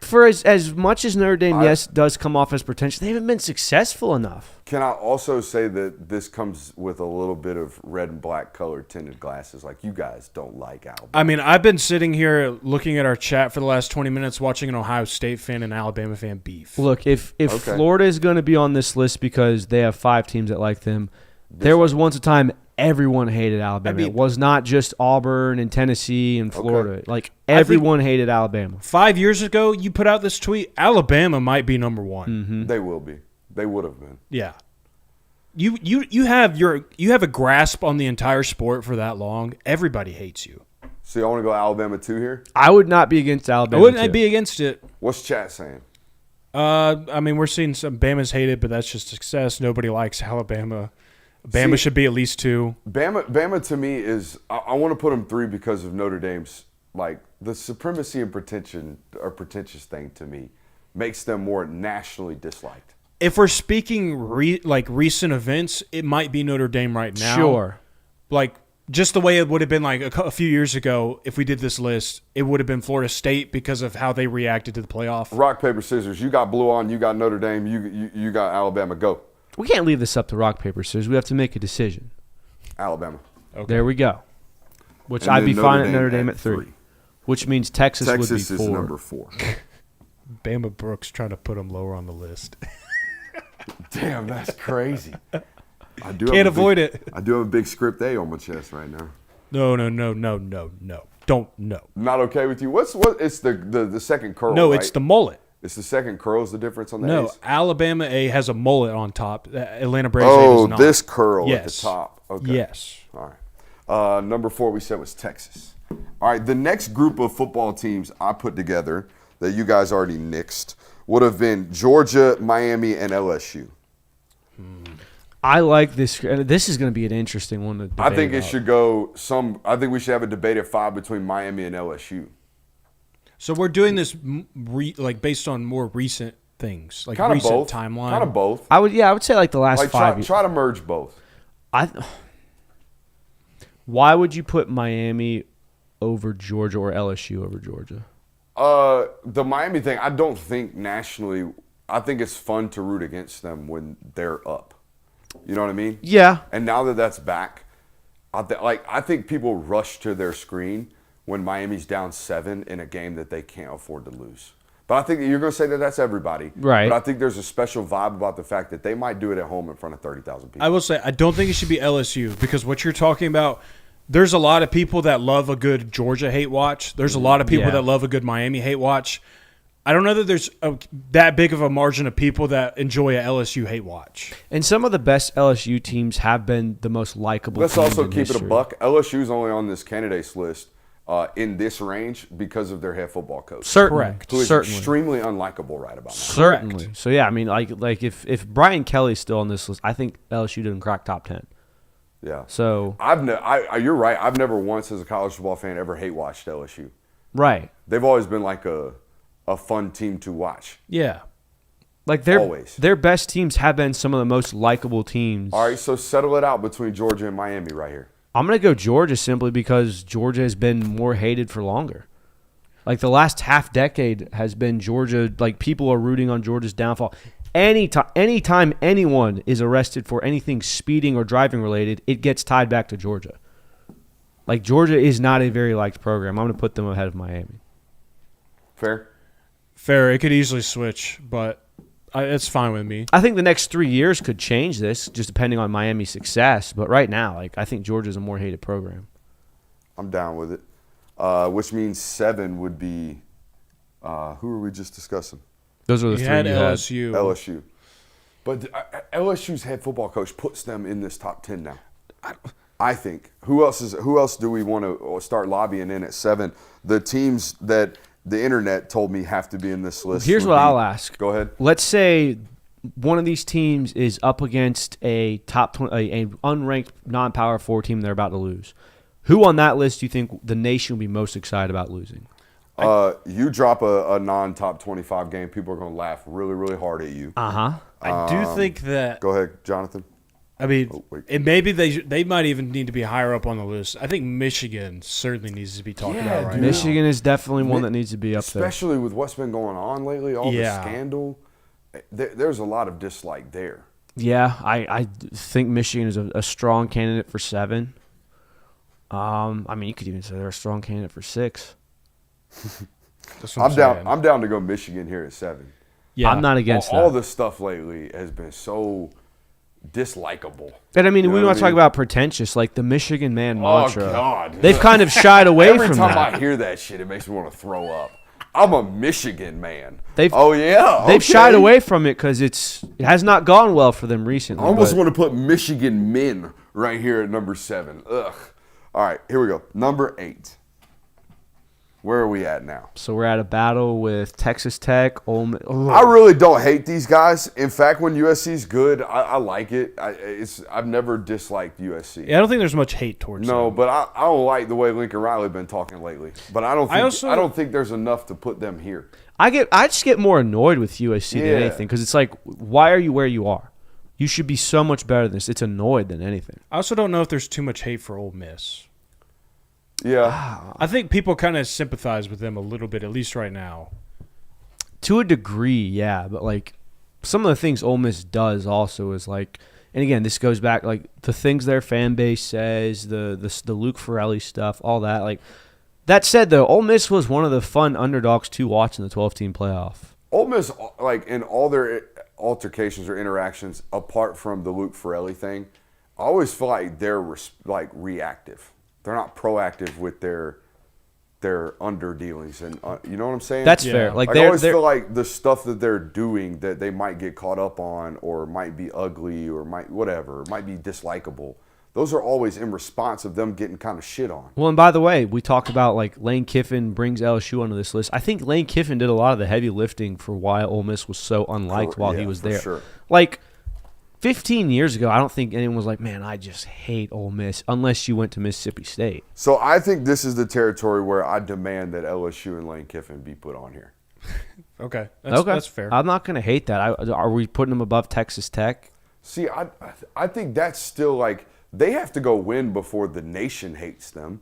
For as much as Notre Dame, does come off as pretentious, they haven't been successful enough. Can I also say that this comes with a little bit of red and black colored tinted glasses? Like, you guys don't like Alabama. I mean, I've been sitting here looking at our chat for the last 20 minutes watching an Ohio State fan and Alabama fan beef. Look, if Florida is going to be on this list because they have 5 teams that like them, there was once a time everyone hated Alabama. It was not just Auburn and Tennessee and Florida. Like, everyone hated Alabama. 5 years ago, you put out this tweet, Alabama might be number 1. Mm-hmm. They will be. They would have been. Yeah. You have a grasp on the entire sport for that long. Everybody hates you. So you want to go Alabama 2 here? I would not be against Alabama. I wouldn't be against it. What's chat saying? I mean, we're seeing some Bama's hated, but that's just success. Nobody likes Alabama. Bama should be at least 2. Bama to me is I want to put them 3 because of Notre Dame's, like, the supremacy and pretentious thing to me makes them more nationally disliked. If we're speaking recent events, it might be Notre Dame right now. Sure. Like, just the way it would have been like a few years ago, if we did this list, it would have been Florida State because of how they reacted to the playoff. Rock, paper, scissors. You got blue on. You got Notre Dame. You got Alabama. Go. We can't leave this up to rock, paper, scissors. We have to make a decision. Alabama. Okay. There we go. Which And I'd be then fine at Notre Dame at 3. Which means Texas would be 4. Texas is number 4. Bama Brooks trying to put them lower on the list. Damn, that's crazy. I Can't avoid it. I do have a big script A on my chest right now. No. Don't no. Not okay with you? What? It's the second curl. No, right? it's the mullet. It's the second curl is the difference on the No, A's? Alabama A has a mullet on top. Atlanta Braves A does not. This curl at the Yes. top. Okay. Yes. All right. Number 4 we said was Texas. All right. The next group of football teams I put together that you guys already nixed would have been Georgia, Miami, and LSU. I like this. This is going to be an interesting one to debate I think it about. should go I think we should have a debate at 5 between Miami and LSU. So we're doing this based on more recent things, like Kind of recent both. timeline. Kind of both. I would say like the last Like 5 years. try to merge both. Why would you put Miami over Georgia or LSU over Georgia? The Miami thing, I don't think nationally. I think it's fun to root against them when they're up. You know what I mean? Yeah. And now that that's back, I think people rush to their screen when Miami's down 7 in a game that they can't afford to lose. But I think you're going to say that that's everybody. Right. But I think there's a special vibe about the fact that they might do it at home in front of 30,000 people. I will say I don't think it should be LSU because what you're talking about, there's a lot of people that love a good Georgia hate watch. There's a lot of people that love a good Miami hate watch. I don't know that there's that big of a margin of people that enjoy a LSU hate watch. And some of the best LSU teams have been the most likable. Let's teams also in keep history. it a buck. LSU's only on this candidates list in this range because of their head football coach. Certainly. Correct. Who is Certainly. extremely unlikable right about now. Certainly. Correct. So, yeah, I mean, like if Brian Kelly's still on this list, I think LSU didn't crack top 10. Yeah. So, You're right. I've never once as a college football fan ever hate watched LSU. right. They've always been like a fun team to watch. Yeah. Like Always. their best teams have been some of the most likable teams. All right, so settle it out between Georgia and Miami right here. I'm going to go Georgia simply because Georgia has been more hated for longer. Like the last half decade has been Georgia, like people are rooting on Georgia's downfall. Anytime anyone is arrested for anything speeding or driving related, it gets tied back to Georgia. Like, Georgia is not a very liked program. I'm going to put them ahead of Miami. Fair? Fair. It could easily switch, but it's fine with me. I think the next 3 years could change this, just depending on Miami's success. But right now, I think Georgia's a more hated program. I'm down with it. Which means 7 would be who were we just discussing? Those are the You three had you had. LSU. LSU. But LSU's head football coach puts them in this top 10 now. I think. Who else do we want to start lobbying in at 7? The teams that the internet told me have to be in this list. Here's what I'll ask. Go ahead. Let's say one of these teams is up against a top 20, a unranked non-power 4 team they're about to lose. Who on that list do you think the nation will be most excited about losing? You drop a non-top 25 game, people are going to laugh really, really hard at you. Uh-huh. I do think that. Go ahead, Jonathan. I mean, and maybe they might even need to be higher up on the list. I think Michigan certainly needs to be talked about right now. Michigan is definitely one that needs to be up there. Especially with what's been going on lately, all the scandal. There's a lot of dislike there. Yeah, I think Michigan is a strong candidate for 7. I mean, you could even say they're a strong candidate for 6. I'm down to go Michigan here at 7. Yeah, I'm not against that. All the stuff lately has been so dislikable. And I mean, You know we what want I to talk mean? about pretentious, like the Michigan man mantra. Oh, God. They've kind of shied away Every from time that. I hear that shit, it makes me want to throw up. I'm a Michigan man. They've They've shied away from it because it has not gone well for them recently. I almost but- want to put Michigan men right here at number 7. Ugh. All right, here we go. Number 8. Where are we at now? So we're at a battle with Texas Tech, Ole Miss. I really don't hate these guys. In fact, when USC's good, I like it. I've never disliked USC. Yeah, I don't think there's much hate towards No, them. but I don't like the way Lincoln Riley been talking lately. But I don't think there's enough to put them here. I just get more annoyed with USC than Yeah. anything because it's like, why are you where you are? You should be so much better than this. It's annoyed than anything. I also don't know if there's too much hate for Ole Miss. Yeah. I think people kind of sympathize with them a little bit, at least right now. To a degree, yeah, but like some of the things Ole Miss does also is like, and again, this goes back like the things their fan base says, the Luke Ferrelli stuff, all that. Like that said, though, Ole Miss was one of the fun underdogs to watch in the 12-team playoff. Ole Miss, like in all their altercations or interactions, apart from the Luke Ferrelli thing, I always feel like they're like reactive. They're not proactive with their underdealings, and you know what I'm saying? That's fair. Like I always feel like the stuff that they're doing that they might get caught up on, or might be ugly, or might be dislikable. Those are always in response of them getting kind of shit on. Well, and by the way, we talked about like Lane Kiffin brings LSU onto this list. I think Lane Kiffin did a lot of the heavy lifting for why Ole Miss was so unliked while he was there. Sure. Like 15 years ago, I don't think anyone was like, man, I just hate Ole Miss, unless you went to Mississippi State. So I think this is the territory where I demand that LSU and Lane Kiffin be put on here. Okay. That's fair. I'm not going to hate that. Are we putting them above Texas Tech? See, I think that's still like they have to go win before the nation hates them.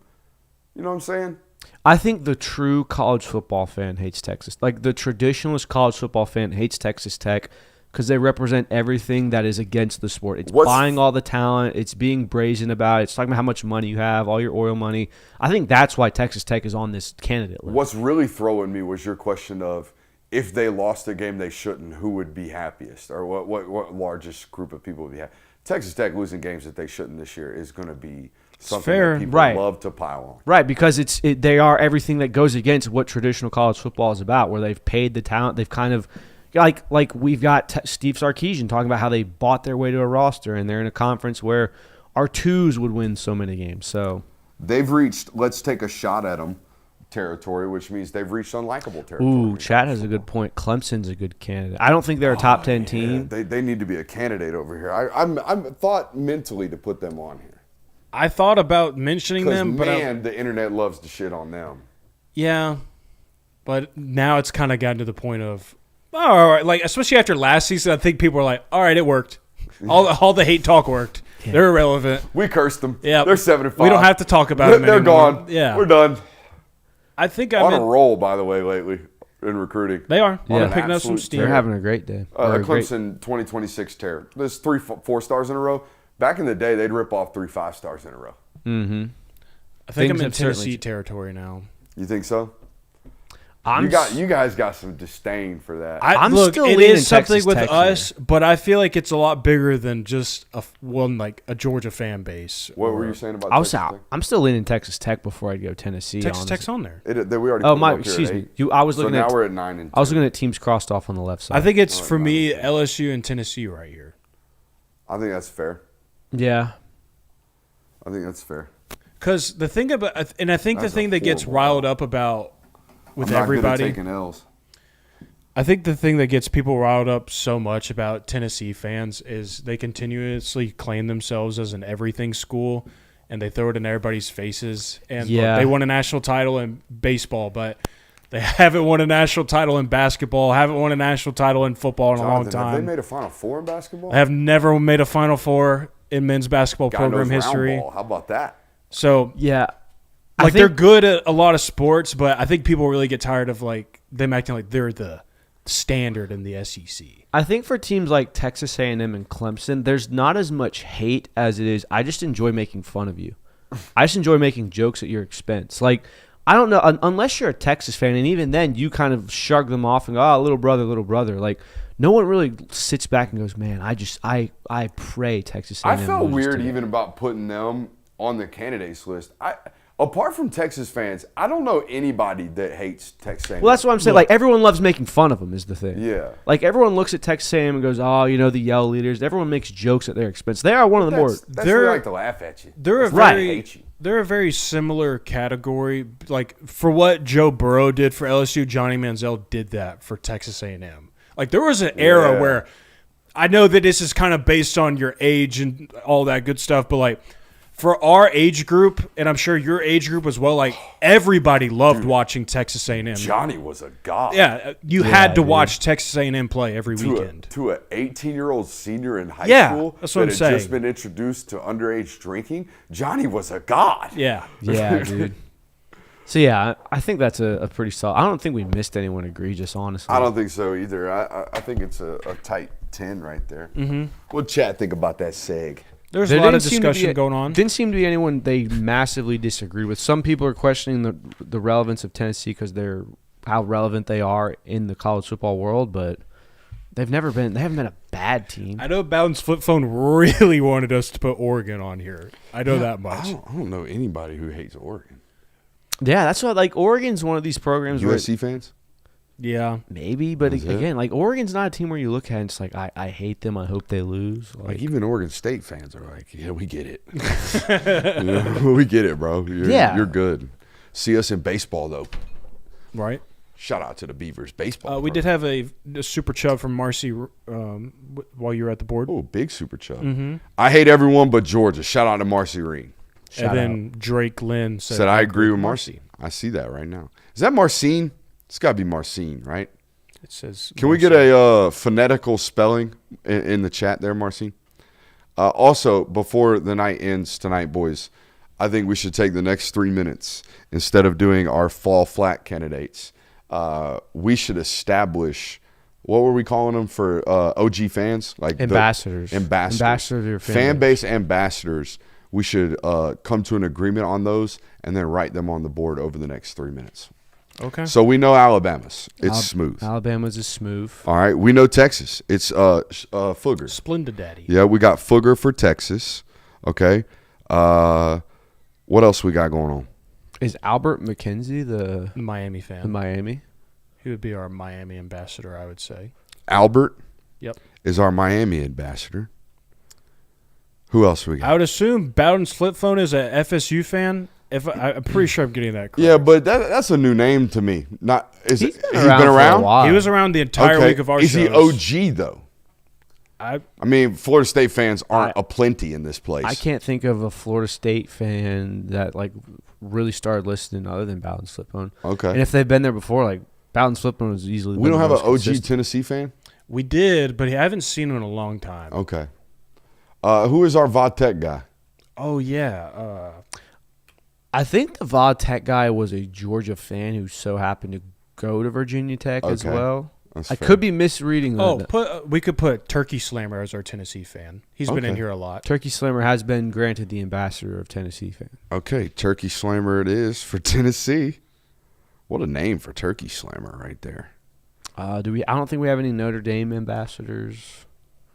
You know what I'm saying? I think the true college football fan hates Texas. Like the traditionalist college football fan hates Texas Tech because they represent everything that is against the sport. It's buying all the talent. It's being brazen about it. It's talking about how much money you have, all your oil money. I think that's why Texas Tech is on this candidate list. What's really throwing me was your question of if they lost a game they shouldn't, who would be happiest, or what largest group of people would be happy? Texas Tech losing games that they shouldn't this year is going to be something that people love to pile on. Right, because they are everything that goes against what traditional college football is about, where they've paid the talent. They've kind of like we've got Steve Sarkisian talking about how they bought their way to a roster, and they're in a conference where our twos would win so many games. So they've reached let's take a shot at them territory, which means they've reached unlikable territory. Ooh, Chad has a good point. Clemson's a good candidate. I don't think they're a top 10 team. They need to be a candidate over here. I'm thought mentally to put them on here. I thought about mentioning them, but the internet loves to shit on them. Yeah, but now it's kind of gotten to the point of, all right, like especially after last season, I think people are like, all right, it worked. All the hate talk worked. Yeah. They're irrelevant. We cursed them. Yeah, they're 7-5. We don't have to talk about them They're anymore. gone. Yeah, we're done. I think on a roll, by the way, lately in recruiting. They are. Yeah. They're picking up some steam. They're having a great day. Clemson 2026 tear. There's 3 4 stars in a row. Back in the day, they'd rip off 3 5 stars in a row. Mm-hmm. I think I'm in have certainly- Tennessee territory now. You think so? I'm You guys got some disdain for that. I'm look, still it leaning is something Texas with Tech us, here. but I feel like it's a lot bigger than just a Georgia fan base. What were you saying about I was Texas out. Tech? I'm still leaning Texas Tech before I'd go Tennessee. Texas honestly. Tech's on there. We already Oh put my, them up here at excuse me. 8. I was So looking now at. we're at 9 and 10. I was looking at teams crossed off on the left side. I think it's for me LSU and Tennessee right here. I think that's fair. Yeah. I think that's fair. Because the thing about, and I think That's the thing a that gets horrible riled up about with I'm not everybody. good at taking L's. I think the thing that gets people riled up so much about Tennessee fans is they continuously claim themselves as an everything school, and they throw it in everybody's faces. And look, Yeah. they won a national title in baseball, but they haven't won a national title in basketball, haven't won a national title in football in a long Jonathan, have they time. made a Final Four in basketball? I have never made a Final Four in men's basketball God program knows round history. ball. How about that? So Yeah. like they're good at a lot of sports, but I think people really get tired of like them acting like they're the standard in the SEC. I think for teams like Texas A&M and Clemson, there's not as much hate as it is. I just enjoy making fun of you. I just enjoy making jokes at your expense. Like, I don't know, unless you're a Texas fan, and even then you kind of shrug them off and go, oh, little brother, little brother. Like, no one really sits back and goes, man, I pray Texas A&M I felt loses weird today." even about putting them on the candidates list. Apart from Texas fans, I don't know anybody that hates Texas A&M. Well, that's what I'm saying. Like, everyone loves making fun of them is the thing. Yeah. Like, everyone looks at Texas A&M and goes, oh, you know, the yell leaders. Everyone makes jokes at their expense. They are one of the more – That's they're- where I like to laugh at you. They're a That's why I very hate you. they're a very similar category. Like for what Joe Burrow did for LSU, Johnny Manziel did that for Texas A&M. Like there was an era Yeah. where I know that this is kind of based on your age and all that good stuff, but like for our age group, and I'm sure your age group as well, like everybody loved watching Texas A&M. Johnny was a god. Yeah, you had to watch Texas A&M play every weekend. To an 18-year-old senior in high Yeah, school that's what I'm that had just saying. been introduced to underage drinking, Johnny was a god. Yeah. Yeah, dude. So, yeah, I think that's a pretty solid – I don't think we missed anyone egregious, honestly. I don't think so either. I think it's a tight 10 right there. Mm-hmm. What'd Chad think about that seg? There's There a lot of didn't seem to be discussion going on. Didn't seem to be anyone they massively disagreed with. Some people are questioning the relevance of Tennessee because they're how relevant they are in the college football world, but they haven't been a bad team. I know Bounce Flip Phone really wanted us to put Oregon on here. I know that I much. don't know anybody who hates Oregon. Yeah, that's what like Oregon's one of these programs where USC fans? Yeah. maybe, but Is it? again, like Oregon's not a team where you look at it and it's like I hate them. I hope they lose. Like even Oregon State fans are like, yeah, we get it. You know, we get it, bro. You're good. See us in baseball though. Right. Shout out to the Beavers baseball. We did have a super chub from Marcy while you were at the board. Oh, big super chub. I hate everyone but Georgia. Shout out to Marcy Reen. And then Drake Lynn Said I agree with Marcy. I see that right now. Is that Marcine? It's got to be Marcine, right? It says. Can we get a phonetical spelling in the chat there, Marcine? Also, before the night ends tonight, boys, I think we should take the next 3 minutes instead of doing our fall flat candidates. We should establish what were we calling them for OG fans, like Ambassadors. Ambassadors Ambassador fan base ambassadors. We should come to an agreement on those and then write them on the board over the next 3 minutes. Okay. So we know Alabama's. It's smooth. Alabama's is smooth. All right. We know Texas. It's Fooger. Splendid Daddy. Yeah, we got Fooger for Texas. Okay. What else we got going on? Is Albert McKenzie the Miami fan. Miami? He would be our Miami ambassador, I would say. Albert Yep. is our Miami ambassador. Who else we got? I would assume Bowden's Flip Phone is a FSU fan. I'm pretty sure I'm getting that correct. Yeah, but that's a new name to me. Not is He's it? been He's around been for a around. while. He was around the entire Okay. week of our is shows. he OG though? I I mean, Florida State fans aren't aplenty in this place. I can't think of a Florida State fan that like really started listening other than Bowden's Flip Phone. Okay. And if they've been there before, like Bowden's Flip Phone was easily. We been don't the have an most OG consistent. Tennessee fan. We did, but I haven't seen him in a long time. Okay. Who is our Vodtech guy? Oh yeah. I think the VOD Tech guy was a Georgia fan who so happened to go to Virginia Tech as Okay. well. That's I fair. could be misreading. We could put Turkey Slammer as our Tennessee fan. He's been in here a lot. Turkey Slammer has been granted the ambassador of Tennessee fan. Okay, Turkey Slammer it is for Tennessee. What a name for Turkey Slammer right there. I don't think we have any Notre Dame ambassadors.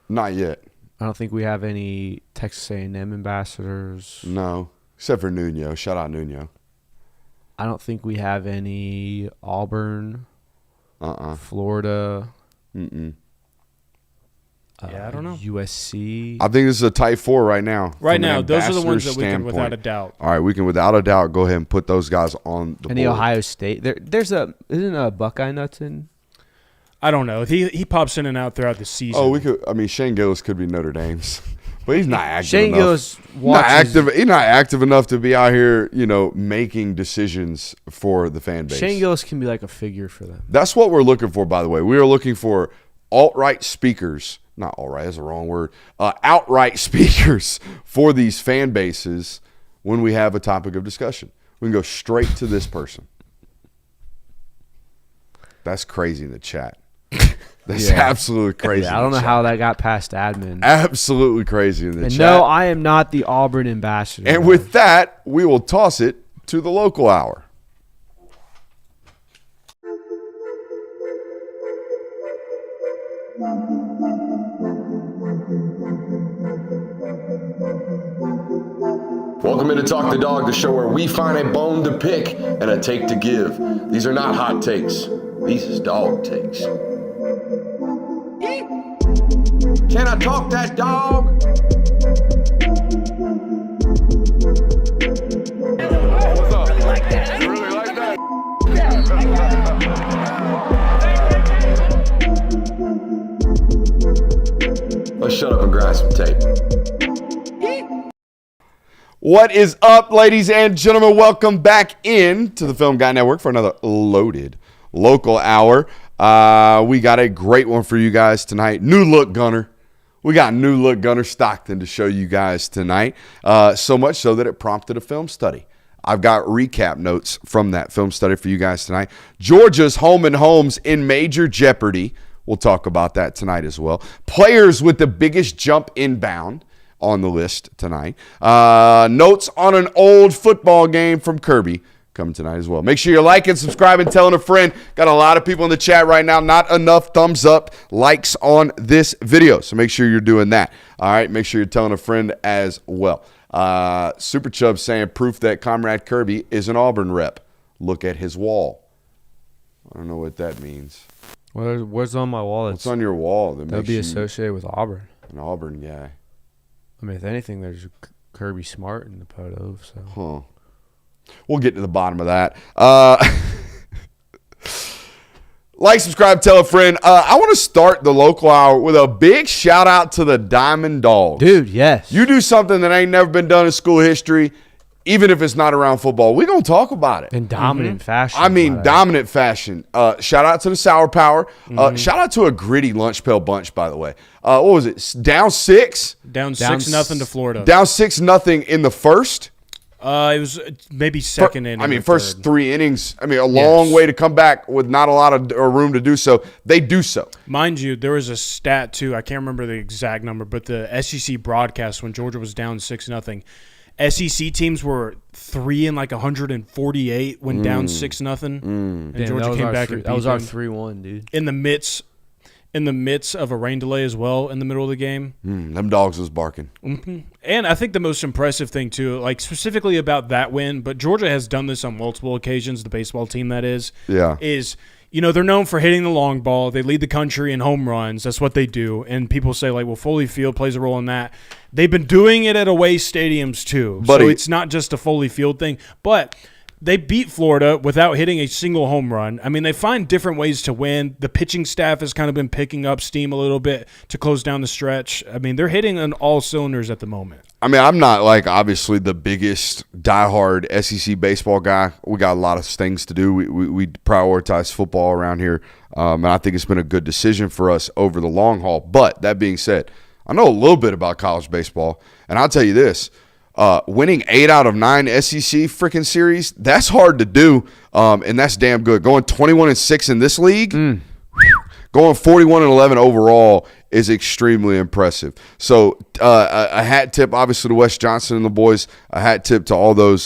Not yet. I don't think we have any Texas A&M ambassadors. No, except for Nuno. Shout out Nuno. I don't think we have any Auburn, Florida. Mm-mm. Yeah, I don't know. USC. I think this is a tight 4 right now. Right from an now, those are the ones that we can, standpoint. without a doubt. All right, we can without a doubt go ahead and put those guys on the And board. the Ohio State. Isn't a Buckeye Nuts in? I don't know. He pops in and out throughout the season. Oh, we could. I mean, Shane Gillis could be Notre Dame's, but he's not active Shane enough. Gillis He's not active enough to be out here, making decisions for the fan base. Shane Gillis can be like a figure for them. That's what we're looking for, by the way. We are looking for alt-right speakers. Not alt-right, that's the wrong word. Outright speakers for these fan bases when we have a topic of discussion. We can go straight to this person. That's crazy in the chat. That's absolutely crazy. Yeah, I don't know how that got past admin. Absolutely crazy in the And chat. no, I am not the Auburn ambassador. And with that, we will toss it to the local hour. Welcome into Talk the Dog, the show where we find a bone to pick and a take to give. These are not hot takes. These is dog takes. Can I talk that dog? What's up? You really like that? Let's shut up and grind some tape. What is up, ladies and gentlemen? Welcome back in to the Film Guy Network for another loaded local hour. We got a great one for you guys tonight. New look Gunner. We got new look Gunner Stockton to show you guys tonight. So much so that it prompted a film study. I've got recap notes from that film study for you guys tonight. Georgia's home and homes in major jeopardy. We'll talk about that tonight as well. Players with the biggest jump inbound on the list tonight. Notes on an old football game from Kirby coming tonight as well. Make sure you like and subscribe and telling a friend. Got a lot of people in the chat right now. Not enough thumbs up, likes on this video. So make sure you're doing that. All right. Make sure you're telling a friend as well. Super Chubb saying proof that Comrade Kirby is an Auburn rep. Look at his wall. I don't know what that means. What's on my wall? What's on your wall that That'd makes be you associated with Auburn. an Auburn guy? I mean, if anything, there's Kirby Smart in the photo. So. Huh. We'll get to the bottom of that. Like, subscribe, tell a friend. I want to start the local hour with a big shout out to the Diamond Dogs. Dude, yes. You do something that ain't never been done in school history, even if it's not around football. We're going to talk about it. In dominant fashion. I mean, dominant fashion. Shout out to the Sour Power. Shout out to a gritty lunch pail bunch, by the way. What was it? Down 6? Down 6-0 to Florida. Down 6-0 in the first? It was maybe second inning. I mean, or first third. 3 innings. I mean, a long way to come back with not a lot of room to do so. They do so. Mind you, there was a stat, too. I can't remember the exact number, but the SEC broadcast when Georgia was down 6-0, SEC teams were 148 when down 6-0, and Damn, Georgia came back and beat that was our them 3-1, dude. in the midst of a rain delay as well in the middle of the game. Them dogs was barking. And I think the most impressive thing, too, like specifically about that win, but Georgia has done this on multiple occasions, the baseball team that is, they're known for hitting the long ball. They lead the country in home runs. That's what they do. And people say, like, well, Foley Field plays a role in that. They've been doing it at away stadiums, too. Buddy. So it's not just a Foley Field thing. But they beat Florida without hitting a single home run. I mean, they find different ways to win. The pitching staff has kind of been picking up steam a little bit to close down the stretch. I mean, they're hitting on all cylinders at the moment. I mean, I'm not, obviously the biggest diehard SEC baseball guy. We got a lot of things to do. We prioritize football around here, and I think it's been a good decision for us over the long haul. But that being said, I know a little bit about college baseball, and I'll tell you this. Winning 8 out of 9 SEC freaking series, that's hard to do, and that's damn good. Going 21-6 in this league, Going 41-11 overall is extremely impressive. So a hat tip, obviously, to Wes Johnson and the boys. A hat tip to all those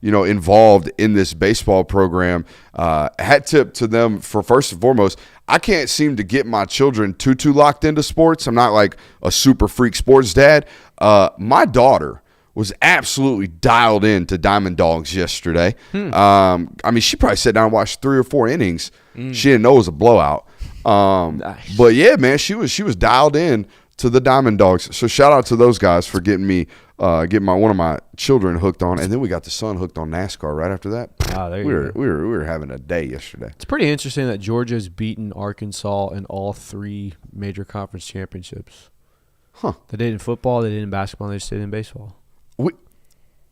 involved in this baseball program. Hat tip to them for, first and foremost, I can't seem to get my children too locked into sports. I'm not like a super freak sports dad. My daughter was absolutely dialed in to Diamond Dogs yesterday. I mean, she probably sat down and watched 3 or 4 innings. She didn't know it was a blowout. Nice. But yeah, man, she was dialed in to the Diamond Dogs. So shout out to those guys for getting me one of my children hooked on, and then we got the son hooked on NASCAR right after that. There we were having a day yesterday. It's pretty interesting that Georgia's beaten Arkansas in all 3 major conference championships. Huh. They did in football, they did in basketball, and they just did in baseball.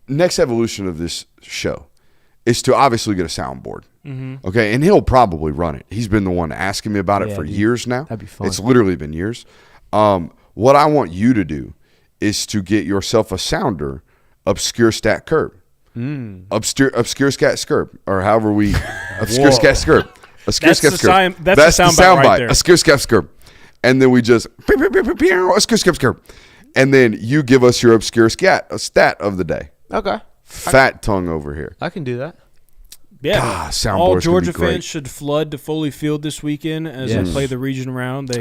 Next evolution of this show is to obviously get a soundboard. Okay, and he'll probably run it. He's been the one asking me about it for years now. That'd be fun. It's literally been years. What I want you to do is to get yourself a sounder, Obscure Stat Curb. Obscure Scat Skirb, or however we Obscure Scat Skirb. Obscure Scat Skirb. That's the soundbite right there. Obscure Scat Skirb. And then we just Obscure Scat Skirb. And then you give us your obscure stat of the day. Okay. Fat tongue over here. I can do that. Yeah, soundboard's all gonna Georgia be great. fans should flood to Foley Field this weekend as they play the region round.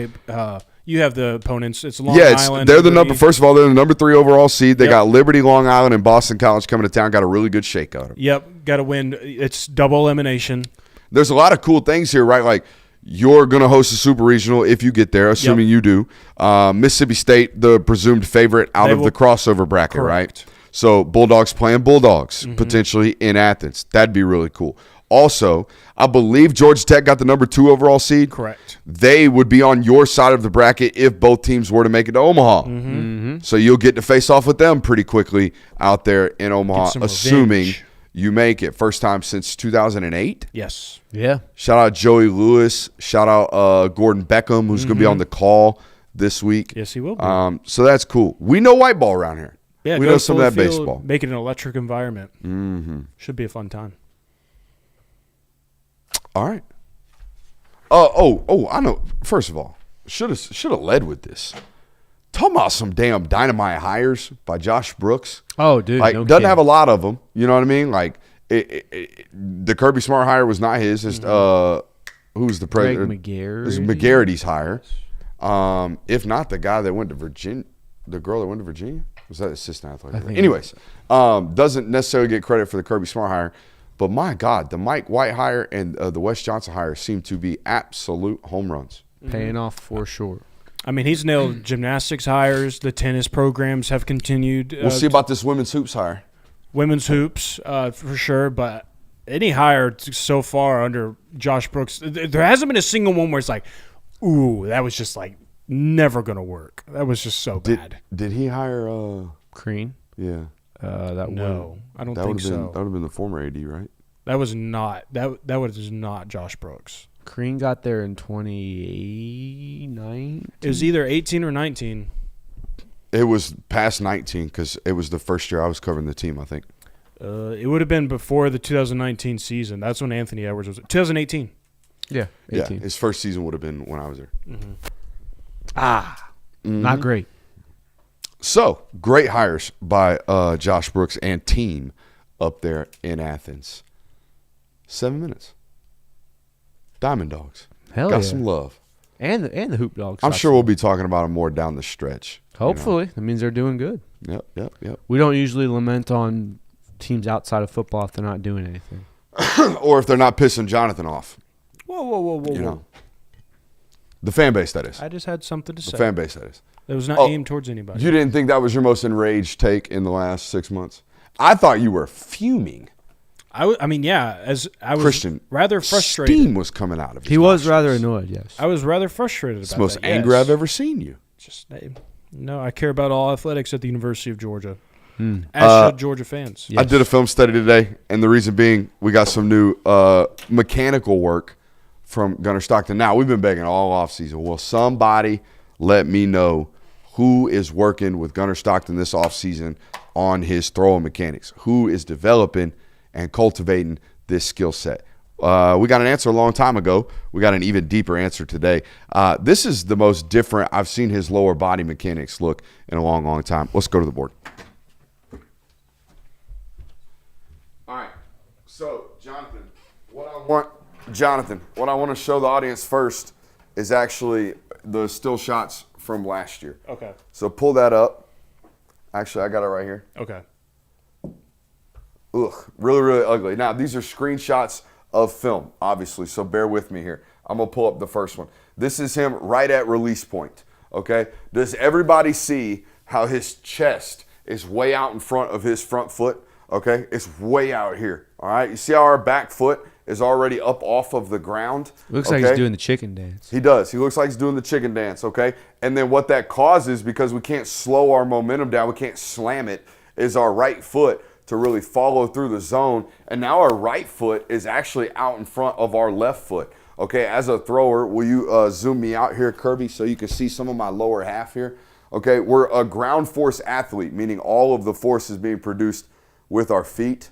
You have the opponents. It's Long Island. They're the number. First of all, they're the number 3 overall seed. They got Liberty, Long Island, and Boston College coming to town. Got a really good shake out of them. Yep, got to win. It's double elimination. There's a lot of cool things here, right? Like you're going to host a super regional if you get there, assuming you do. Mississippi State, the presumed favorite out of the crossover bracket, right? So Bulldogs playing Bulldogs potentially in Athens. That'd be really cool. Also, I believe Georgia Tech got the number 2 overall seed. Correct. They would be on your side of the bracket if both teams were to make it to Omaha. So you'll get to face off with them pretty quickly out there in Omaha, assuming you make it. First time since 2008. Yes. Yeah. Shout out Joey Lewis. Shout out Gordon Beckham, who's going to be on the call this week. Yes, he will be. So that's cool. We know white ball around here. Yeah, we know some of that baseball. Make it an electric environment. Should be a fun time. All right. I know. First of all, should have led with this. Talking about some damn dynamite hires by Josh Brooks. Oh, dude, like no doesn't kidding. have a lot of them. You know what I mean? Like the Kirby Smart hire was not his. It's, who's the president? Greg McGarity. It's McGarity's hire. If not the guy that went to Virginia, the girl that went to Virginia. Was that assistant athletic? Anyways, doesn't necessarily get credit for the Kirby Smart hire. But my God, the Mike White hire and the Wes Johnson hire seem to be absolute home runs. Paying off for sure. I mean, he's nailed gymnastics hires. The tennis programs have continued. We'll see about this women's hoops hire. Women's hoops, for sure. But any hire so far under Josh Brooks, there hasn't been a single one where it's like, ooh, that was just like never going to work. That was just so bad. Did he hire Crean? Yeah. I don't think so. That would have been the former AD, right? That was not Josh Brooks. Crean got there in 2019. It was either 18 or 19. It was past 19 because it was the first year I was covering the team, I think. It would have been before the 2019 season. That's when Anthony Edwards was. 2018. Yeah, 18. Yeah, his first season would have been when I was there. Not great. So, great hires by Josh Brooks and team up there in Athens. 7 minutes. Diamond Dogs. Got some love. And the Hoop Dogs. I'm sure we'll be talking about them more down the stretch. Hopefully. That means they're doing good. Yep. We don't usually lament on teams outside of football if they're not doing anything. Or if they're not pissing Jonathan off. Whoa. You know. The fan base, that is. I just had something to say. The fan base, that is. That was not aimed towards anybody. You didn't think that was your most enraged take in the last 6 months? I thought you were fuming. I mean, yeah. As I was Christian, rather frustrated. Steam was coming out of his He was nostrils. rather annoyed, yes. I was rather frustrated It's about the most that. angry I've ever seen you. No, I care about all athletics at the University of Georgia. As should Georgia fans. I did a film study today, and the reason being we got some new mechanical work from Gunnar Stockton. Now, we've been begging all offseason. Will somebody let me know who is working with Gunnar Stockton this offseason on his throwing mechanics? Who is developing and cultivating this skill set? We got an answer a long time ago. We got an even deeper answer today. This is the most different I've seen his lower body mechanics look in a long, long time. Let's go to the board. All right. So, Jonathan, what I want to show the audience first is actually the still shots from last year. Okay. So pull that up. Actually, I got it right here. Okay. Ugh, really, really ugly. Now, these are screenshots of film, obviously, so bear with me here. I'm going to pull up the first one. This is him right at release point, okay? Does everybody see how his chest is way out in front of his front foot, okay? It's way out here, all right? You see how our back foot is already up off of the ground? Looks like he's doing the chicken dance. He does. He looks like he's doing the chicken dance, okay? And then what that causes, because we can't slow our momentum down, we can't slam it, is our right foot to really follow through the zone. And now our right foot is actually out in front of our left foot. Okay, as a thrower, will you zoom me out here, Kirby, so you can see some of my lower half here? Okay, we're a ground force athlete, meaning all of the force is being produced with our feet.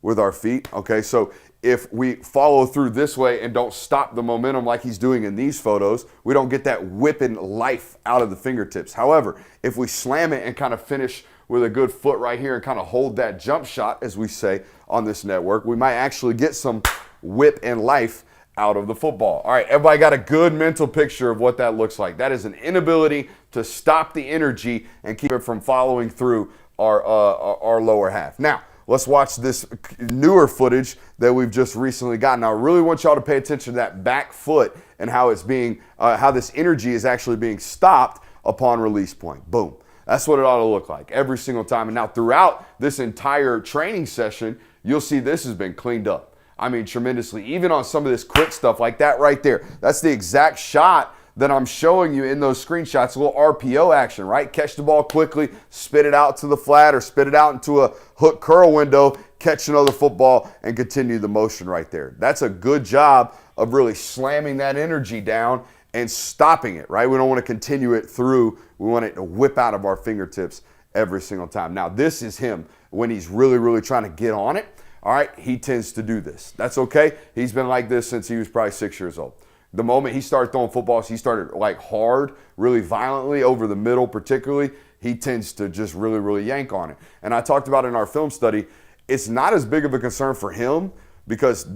Okay, so if we follow through this way and don't stop the momentum like he's doing in these photos, we don't get that whipping life out of the fingertips. However, if we slam it and kind of finish with a good foot right here and kind of hold that jump shot, as we say on this network, we might actually get some whip and life out of the football. All right, everybody got a good mental picture of what that looks like. That is an inability to stop the energy and keep it from following through our lower half. Now, let's watch this newer footage that we've just recently gotten. Now, I really want y'all to pay attention to that back foot and how it's being, how this energy is actually being stopped upon release point. Boom. That's what it ought to look like every single time. And now throughout this entire training session, you'll see this has been cleaned up. I mean, tremendously. Even on some of this quick stuff like that right there. That's the exact shot that I'm showing you in those screenshots. A little RPO action, right? Catch the ball quickly, spit it out to the flat or spit it out into a hook curl window, catch another football, and continue the motion right there. That's a good job of really slamming that energy down and stopping it, right? We don't want to continue it through. We want it to whip out of our fingertips every single time. Now, this is him when he's really, really trying to get on it. All right, he tends to do this. That's okay. He's been like this since he was probably 6 years old. The moment he started throwing footballs, he started like hard, really violently over the middle particularly. He tends to just really, really yank on it. And I talked about it in our film study. It's not as big of a concern for him because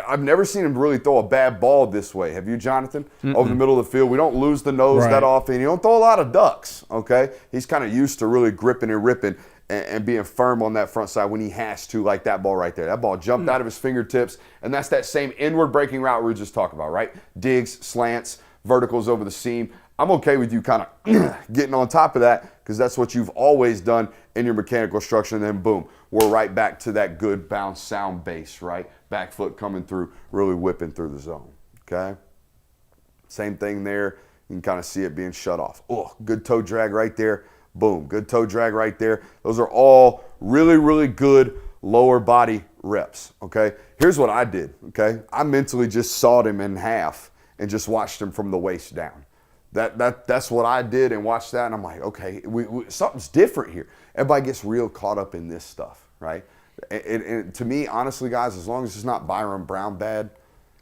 I've never seen him really throw a bad ball this way. Have you, Jonathan? Over the middle of the field. We don't lose the nose that often. You don't throw a lot of ducks, okay? He's kind of used to really gripping and ripping and being firm on that front side when he has to, like that ball right there. That ball jumped out of his fingertips, and that's that same inward breaking route we were just talking about, right? Digs, slants, verticals over the seam. I'm okay with you kind of getting on top of that because that's what you've always done in your mechanical structure, and then boom, we're right back to that good bounce sound base, right? Back foot coming through, really whipping through the zone, okay? Same thing there. You can kind of see it being shut off. Oh, good toe drag right there. Boom, good toe drag right there. Those are all really, really good lower body reps, okay? Here's what I did, okay? I mentally just sawed him in half and just watched him from the waist down. That's what I did and watched that, and I'm like, okay, something's different here. Everybody gets real caught up in this stuff, right? And to me, honestly, guys, as long as it's not Byron Brown bad,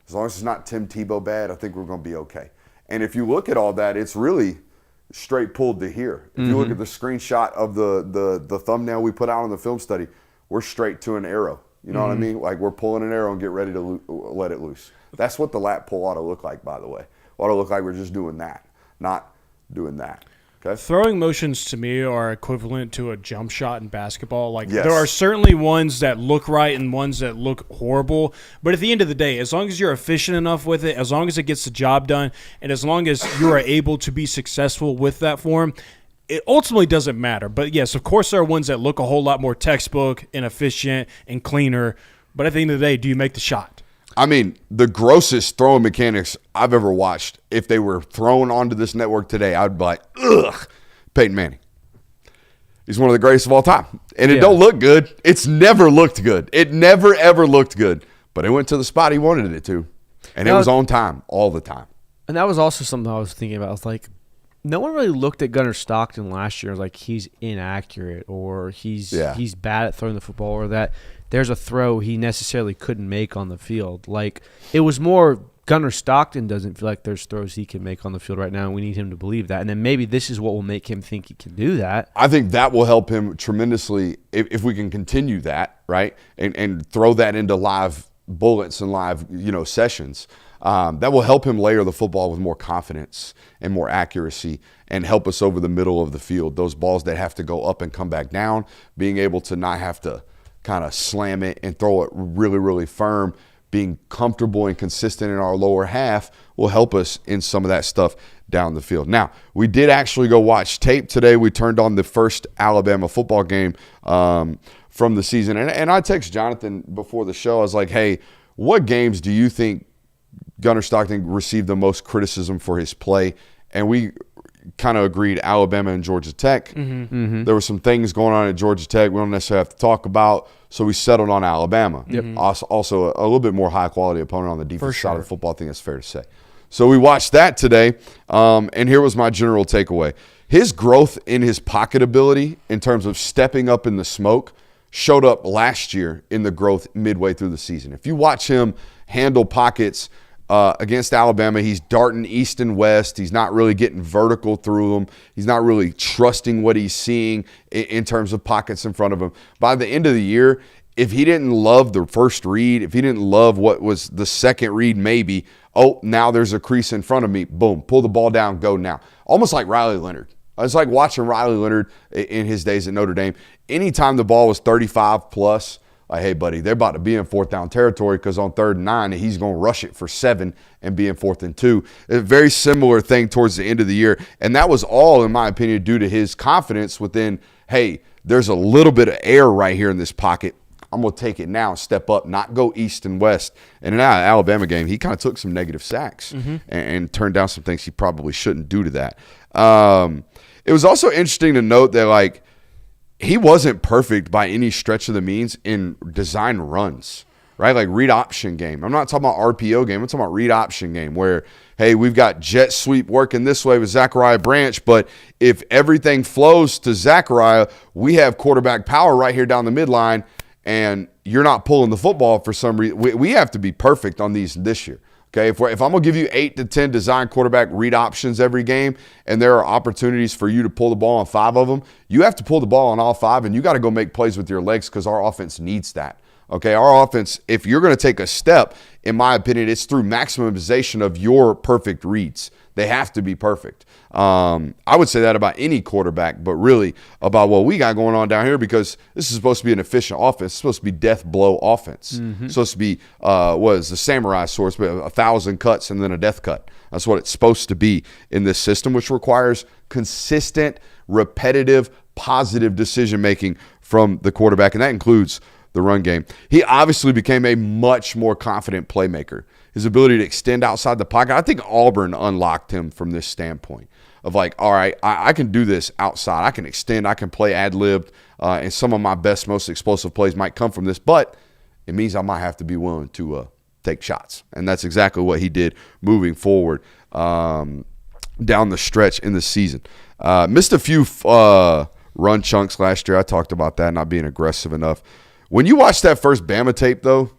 as long as it's not Tim Tebow bad, I think we're going to be okay. And if you look at all that, it's really straight pulled to here. If you look at the screenshot of the thumbnail we put out on the film study, we're straight to an arrow. You know what I mean? Like we're pulling an arrow and get ready to let it loose. That's what the lat pull ought to look like, by the way. Ought to look like we're just doing that, not doing that. Okay. Throwing motions to me are equivalent to a jump shot in basketball. Like Yes. there are certainly ones that look right and ones that look horrible. But at the end of the day, as long as you're efficient enough with it, as long as it gets the job done, and as long as you are able to be successful with that form, it ultimately doesn't matter. But yes, of course there are ones that look a whole lot more textbook and efficient and cleaner. But at the end of the day, do you make the shot? I mean, the grossest throwing mechanics I've ever watched, if they were thrown onto this network today, I'd be like, ugh, Peyton Manning. He's one of the greatest of all time. And it don't look good. It's never looked good. It never, ever looked good. But it went to the spot he wanted it to. And it was on time all the time. And that was also something I was thinking about. I was like, no one really looked at Gunnar Stockton last year and was like, he's inaccurate or he's bad at throwing the football or that there's a throw he necessarily couldn't make on the field. Like, it was more Gunnar Stockton doesn't feel like there's throws he can make on the field right now, and we need him to believe that. And then maybe this is what will make him think he can do that. I think that will help him tremendously if we can continue that, right, and throw that into live bullets and live, sessions. That will help him layer the football with more confidence and more accuracy and help us over the middle of the field. Those balls that have to go up and come back down, being able to not have to kind of slam it and throw it really, really firm, being comfortable and consistent in our lower half will help us in some of that stuff down the field. Now, we did actually go watch tape today. We turned on the first Alabama football game from the season. And I texted Jonathan before the show. I was like, hey, what games do you think Gunnar Stockton received the most criticism for his play? And we kind of agreed Alabama and Georgia Tech. Mm-hmm. There were some things going on at Georgia Tech we don't necessarily have to talk about, so we settled on Alabama. Yep. Also a little bit more high-quality opponent on the defensive side of the football. I think that's fair to say. So we watched that today, and here was my general takeaway. His growth in his pocket ability in terms of stepping up in the smoke showed up last year in the growth midway through the season. If you watch him handle pockets against Alabama, he's darting east and west. He's not really getting vertical through them. He's not really trusting what he's seeing in terms of pockets in front of him. By the end of the year, if he didn't love the first read, if he didn't love what was the second read maybe, now there's a crease in front of me. Boom, pull the ball down, go now. Almost like Riley Leonard. It's like watching Riley Leonard in his days at Notre Dame. Anytime the ball was 35 plus, like, hey, buddy, they're about to be in fourth down territory because on 3rd and 9, he's going to rush it for 7 and be in 4th and 2. A very similar thing towards the end of the year. And that was all, in my opinion, due to his confidence within, hey, there's a little bit of air right here in this pocket. I'm going to take it now and step up, not go east and west. And in that Alabama game, he kind of took some negative sacks and turned down some things he probably shouldn't do to that. It was also interesting to note that, like, he wasn't perfect by any stretch of the means in design runs, right? Like read option game. I'm not talking about RPO game. I'm talking about read option game where, hey, we've got jet sweep working this way with Zachariah Branch, but if everything flows to Zachariah, we have quarterback power right here down the midline, and you're not pulling the football for some reason. We have to be perfect on these this year. Okay, if I'm going to give you 8 to 10 design quarterback read options every game and there are opportunities for you to pull the ball on 5 of them, you have to pull the ball on all 5 and you got to go make plays with your legs because our offense needs that. Okay, our offense, if you're going to take a step, in my opinion, it's through maximization of your perfect reads. They have to be perfect. I would say that about any quarterback, but really about what we got going on down here because this is supposed to be an efficient offense. It's supposed to be death blow offense. It's supposed to be, what is the samurai sword? It's 1,000 cuts and then a death cut. That's what it's supposed to be in this system, which requires consistent, repetitive, positive decision-making from the quarterback, and that includes the run game. He obviously became a much more confident playmaker. His ability to extend outside the pocket, I think Auburn unlocked him from this standpoint of like, all right, I can do this outside. I can extend. I can play ad-libbed, and some of my best, most explosive plays might come from this, but it means I might have to be willing to take shots, and that's exactly what he did moving forward down the stretch in the season. Missed a few run chunks last year. I talked about that, not being aggressive enough. When you watch that first Bama tape, though,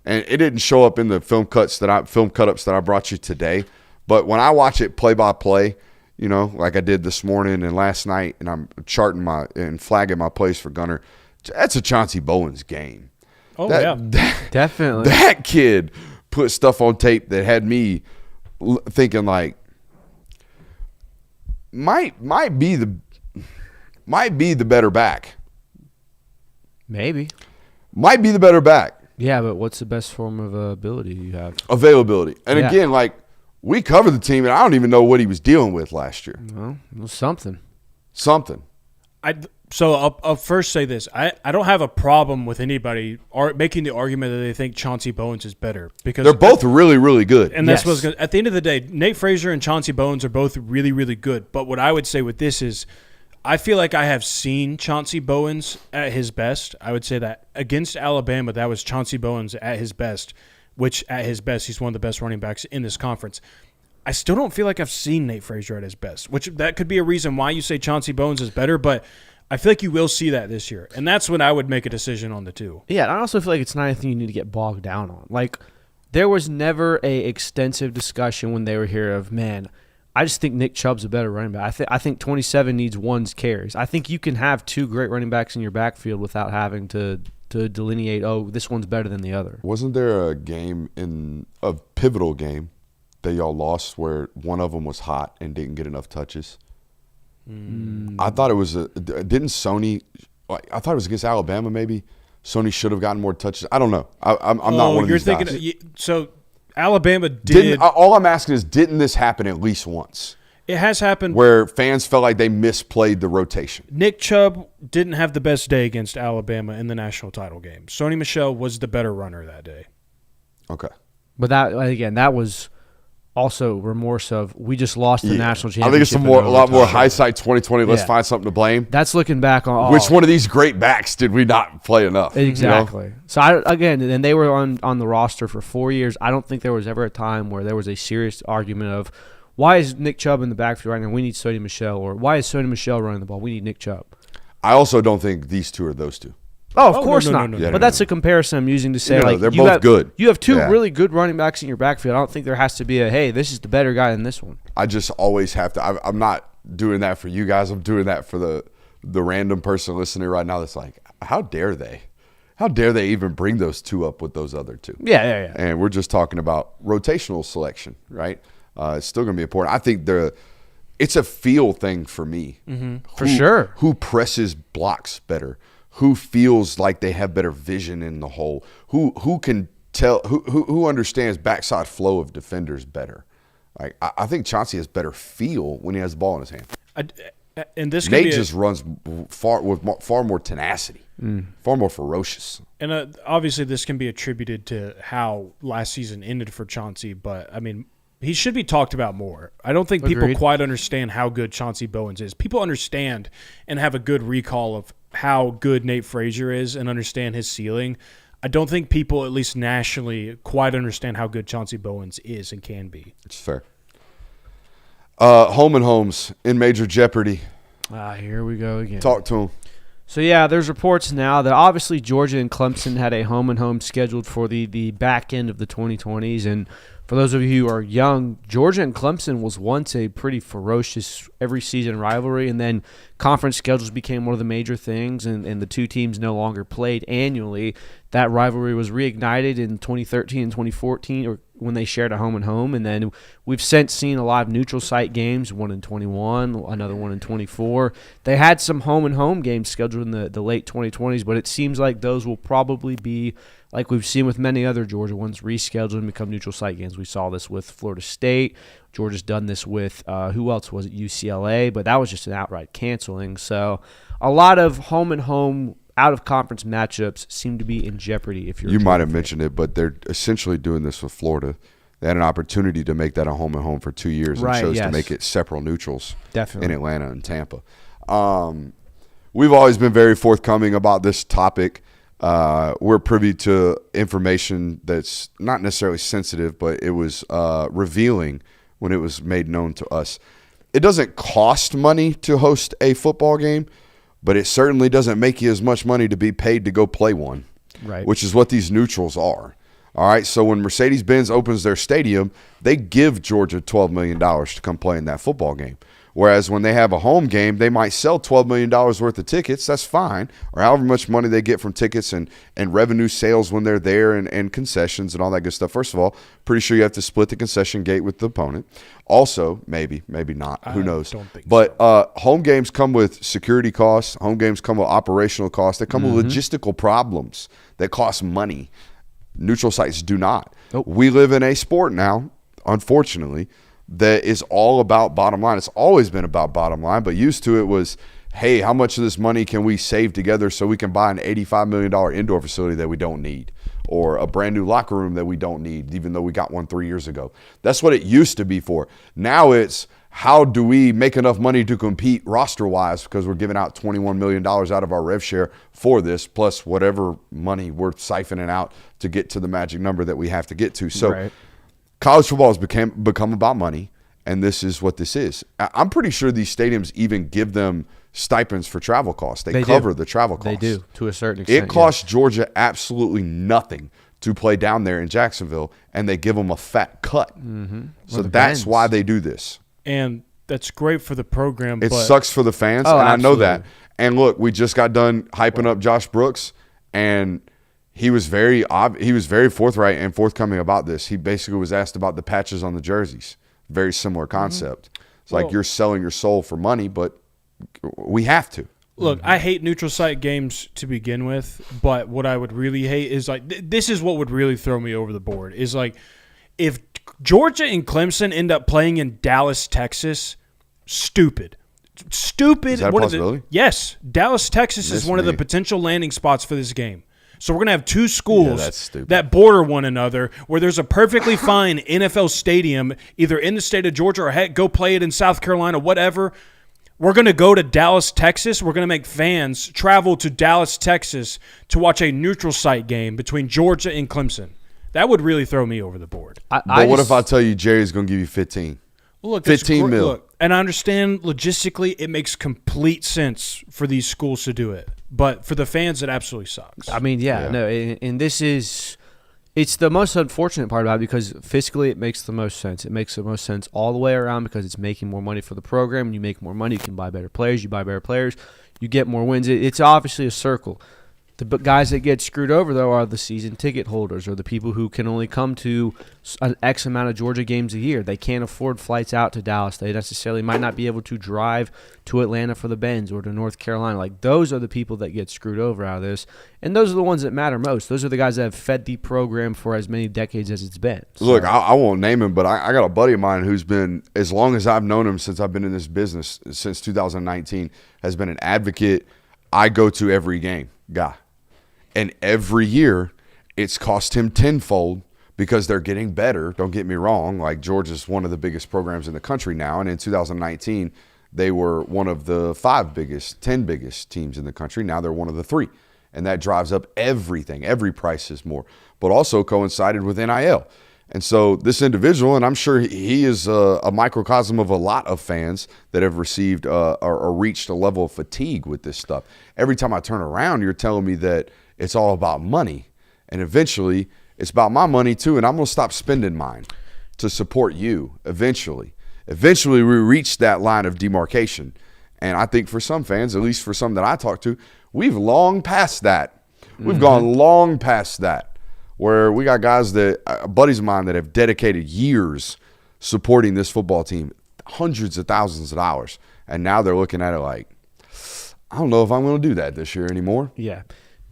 and it didn't show up in the film cut-ups that I brought you today, but when I watch it play by play, you know, like I did this morning and last night, and I'm charting and flagging my plays for Gunnar, that's a Chauncey Bowens game. Oh, definitely. That kid put stuff on tape that had me thinking like, might be the better back. Maybe. Might be the better back. Yeah, but what's the best form of ability you have? Availability. And again, like, we covered the team, and I don't even know what he was dealing with last year. Well, it was something. So I'll first say this. I don't have a problem with anybody making the argument that they think Chauncey Bowens is better. Because they're both really, really good. And that's what's going to – at the end of the day, Nate Frazier and Chauncey Bowens are both really, really good. But what I would say with this is I feel like I have seen Chauncey Bowens at his best. I would say that against Alabama, that was Chauncey Bowens at his best, which at his best, he's one of the best running backs in this conference. I still don't feel like I've seen Nate Frazier at his best, which that could be a reason why you say Chauncey Bowens is better, but I feel like you will see that this year, and that's when I would make a decision on the two. Yeah, and I also feel like it's not anything you need to get bogged down on. Like, there was never a extensive discussion when they were here of, man, I just think Nick Chubb's a better running back. I think 27 needs one's carries. I think you can have two great running backs in your backfield without having to delineate, oh, this one's better than the other. Wasn't there a pivotal game that y'all lost where one of them was hot and didn't get enough touches? I thought it was didn't Sony? I thought it was against Alabama. Maybe Sony should have gotten more touches. I don't know. I'm not one of these guys. So Alabama did. All I'm asking is, didn't this happen at least once? It has happened where fans felt like they misplayed the rotation. Nick Chubb didn't have the best day against Alabama in the national title game. Sony Michel was the better runner that day. Okay, but that was also remorse of, we just lost the national championship. I think it's a lot more hindsight 2020. Let's find something to blame. That's looking back on which one of these great backs did we not play enough? Exactly. You know? So and they were on the roster for 4 years. I don't think there was ever a time where there was a serious argument of, why is Nick Chubb in the backfield right now? We need Sony Michel. Or why is Sony Michel running the ball? We need Nick Chubb. I also don't think these two are those two. Oh, of course not. No. But that's a comparison I'm using to say, they're both good. You have two really good running backs in your backfield. I don't think there has to be hey, this is the better guy than this one. I just always have to. I'm not doing that for you guys. I'm doing that for the random person listening right now that's like, how dare they? How dare they even bring those two up with those other two? Yeah. And we're just talking about rotational selection, right? It's still going to be important. I think it's a feel thing for me. Mm-hmm. For sure. Who presses blocks better? Who feels like they have better vision in the hole? Who can tell? Who understands backside flow of defenders better? Like I think Chauncey has better feel when he has the ball in his hand. And this Nate just runs far more tenacity, far more ferocious. And obviously, this can be attributed to how last season ended for Chauncey. But I mean, he should be talked about more. I don't think people quite understand how good Chauncey Bowens is. People understand and have a good recall of how good Nate Frazier is and understand his ceiling. I don't think people, at least nationally, quite understand how good Chauncey Bowens is and can be. It's fair. Home and Homes in major jeopardy. Here we go again. Talk to him. So, yeah, there's reports now that obviously Georgia and Clemson had a home and home scheduled for the back end of the 2020s. And for those of you who are young, Georgia and Clemson was once a pretty ferocious every season rivalry, and then conference schedules became one of the major things, and the two teams no longer played annually. That rivalry was reignited in 2013 and 2014, or when they shared a home and home, and then we've since seen a lot of neutral site games, one in 21, another one in 24. They had some home and home games scheduled in the late 2020s, but it seems like those will probably be, like we've seen with many other Georgia ones, rescheduled and become neutral site games. We saw this with Florida State. Georgia's done this with, who else was it, UCLA, but that was just an outright canceling. So a lot of home and home out-of-conference matchups seem to be in jeopardy. If you might have mentioned it, but they're essentially doing this with Florida. They had an opportunity to make that a home and home for 2 years and chose to make it separate neutrals in Atlanta and Tampa. We've always been very forthcoming about this topic. We're privy to information that's not necessarily sensitive, but it was revealing when it was made known to us. It doesn't cost money to host a football game, but it certainly doesn't make you as much money to be paid to go play one, right? Which is what these neutrals are. All right, so when Mercedes-Benz opens their stadium, they give Georgia $12 million to come play in that football game. Whereas when they have a home game, they might sell $12 million worth of tickets. That's fine. Or however much money they get from tickets and revenue sales when they're there and concessions and all that good stuff. First of all, pretty sure you have to split the concession gate with the opponent. Also, maybe not. Who knows? Don't think but home games come with security costs. Home games come with operational costs. They come with logistical problems that cost money. Neutral sites do not. Nope. We live in a sport now, unfortunately, that is all about bottom line. It's always been about bottom line, but used to it was, hey, how much of this money can we save together so we can buy an $85 million indoor facility that we don't need, or a brand new locker room that we don't need, even though we got one 3 years ago. That's what it used to be for. Now it's, how do we make enough money to compete roster-wise, because we're giving out $21 million out of our rev share for this, plus whatever money we're siphoning out to get to the magic number that we have to get to. So college football has become about money, and this is what this is. I'm pretty sure these stadiums even give them stipends for travel costs. They cover the travel costs. They do, to a certain extent. It costs Georgia absolutely nothing to play down there in Jacksonville, and they give them a fat cut. Mm-hmm. So that's why they do this. And that's great for the program. It but sucks for the fans, Oh, and I know absolutely. that. And look, we just got done hyping up Josh Brooks, and he was very forthright and forthcoming about this. He basically was asked about the patches on the jerseys. Very similar concept. It's like you're selling your soul for money, but we have to. Look, I hate neutral site games to begin with, but what I would really hate is this is what would really throw me over the board is if Georgia and Clemson end up playing in Dallas, Texas, stupid. Is that a possibility? Yes. Dallas, Texas is one of the potential landing spots for this game. So we're going to have two schools that border one another where there's a perfectly fine NFL stadium either in the state of Georgia or heck, go play it in South Carolina, whatever. We're going to go to Dallas, Texas. We're going to make fans travel to Dallas, Texas to watch a neutral site game between Georgia and Clemson. That would really throw me over the board. But what if I tell you Jerry's going to give you 15? Well, look, 15 mil. Look, and I understand logistically it makes complete sense for these schools to do it. But for the fans, it absolutely sucks. I mean, no, and this is – it's the most unfortunate part about it because fiscally it makes the most sense. It makes the most sense all the way around because it's making more money for the program. When you make more money, you can buy better players. You buy better players, you get more wins. It's obviously a circle. The guys that get screwed over, though, are the season ticket holders or the people who can only come to an X amount of Georgia games a year. They can't afford flights out to Dallas. They necessarily might not be able to drive to Atlanta for the Benz or to North Carolina. Like, those are the people that get screwed over out of this. And those are the ones that matter most. Those are the guys that have fed the program for as many decades as it's been. So, look, I won't name him, but I got a buddy of mine who's been, as long as I've known him since I've been in this business, since 2019, has been an advocate. I go to every game guy. And every year, it's cost him tenfold because they're getting better. Don't get me wrong. Like, Georgia's one of the biggest programs in the country now. And in 2019, they were one of the 10 biggest teams in the country. Now they're one of the 3. And that drives up everything. Every price is more. But also coincided with NIL. And so this individual, and I'm sure he is a microcosm of a lot of fans that have received or reached a level of fatigue with this stuff. Every time I turn around, you're telling me that it's all about money. And eventually, it's about my money too, and I'm going to stop spending mine to support you eventually. Eventually, we reach that line of demarcation. And I think for some fans, at least for some that I talk to, we've long passed that. We've gone long past that, where we got guys buddies of mine that have dedicated years supporting this football team, hundreds of thousands of dollars. And now they're looking at it like, I don't know if I'm going to do that this year anymore. Yeah.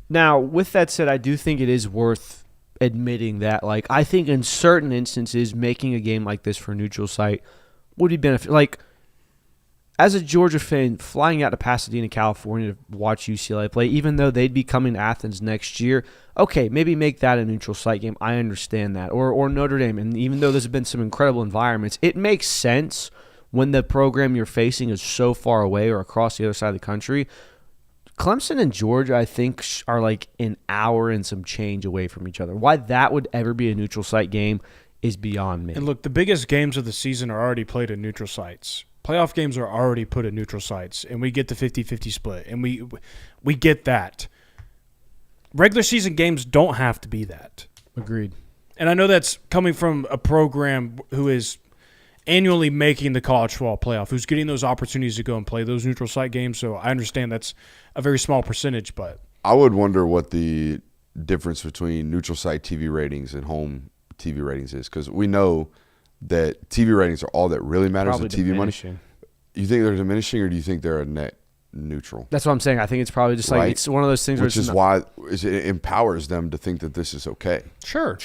Now, with that said, I do think it is worth admitting that, like, I think in certain instances, making a game like this for a neutral site would be beneficial. Like, as a Georgia fan, flying out to Pasadena, California to watch UCLA play, even though they'd be coming to Athens next year, okay, maybe make that a neutral site game. I understand that. Or Notre Dame. And even though there's been some incredible environments, it makes sense when the program you're facing is so far away or across the other side of the country. Clemson and Georgia, I think, are like an hour and some change away from each other. Why that would ever be a neutral site game is beyond me. And look, the biggest games of the season are already played at neutral sites. Playoff games are already put at neutral sites, and we get the 50-50 split, and we get that. Regular season games don't have to be that. Agreed. And I know that's coming from a program who is annually making the college football playoff, who's getting those opportunities to go and play those neutral site games. So I understand that's a very small percentage, but I would wonder what the difference between neutral site TV ratings and home TV ratings is, because we know that TV ratings are all that really matters to TV diminishing. money. You think they're diminishing, or do you think they're a net neutral? That's what I'm saying. I think it's probably just like Right. it's one of those things Which where is why it empowers them to think that this is okay. Sure.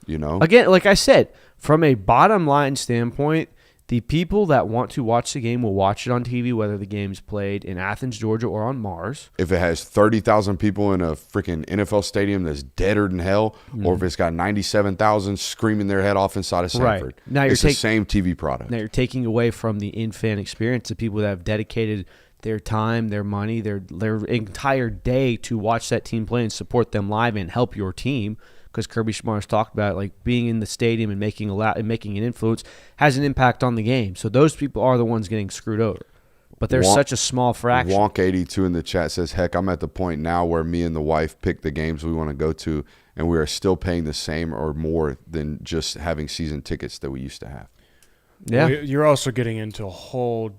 You know? Again, like I said, from a bottom line standpoint, the people that want to watch the game will watch it on TV, whether the game's played in Athens, Georgia, or on Mars. If it has 30,000 people in a freaking NFL stadium that's deader than hell, or if it's got 97,000 screaming their head off inside of Sanford, Right. Now it's the same TV product. Now you're taking away from the in-fan experience, the people that have dedicated their time, their money, their entire day to watch that team play and support them live and help your team. because Kirby Smart's talked about it, like being in the stadium and making an influence has an impact on the game. So those people are the ones getting screwed over. But there's such a small fraction. Wonk82 in the chat says, heck, I'm at the point now where me and the wife pick the games we want to go to, and we are still paying the same or more than just having season tickets that we used to have. Yeah. Well, you're also getting into a whole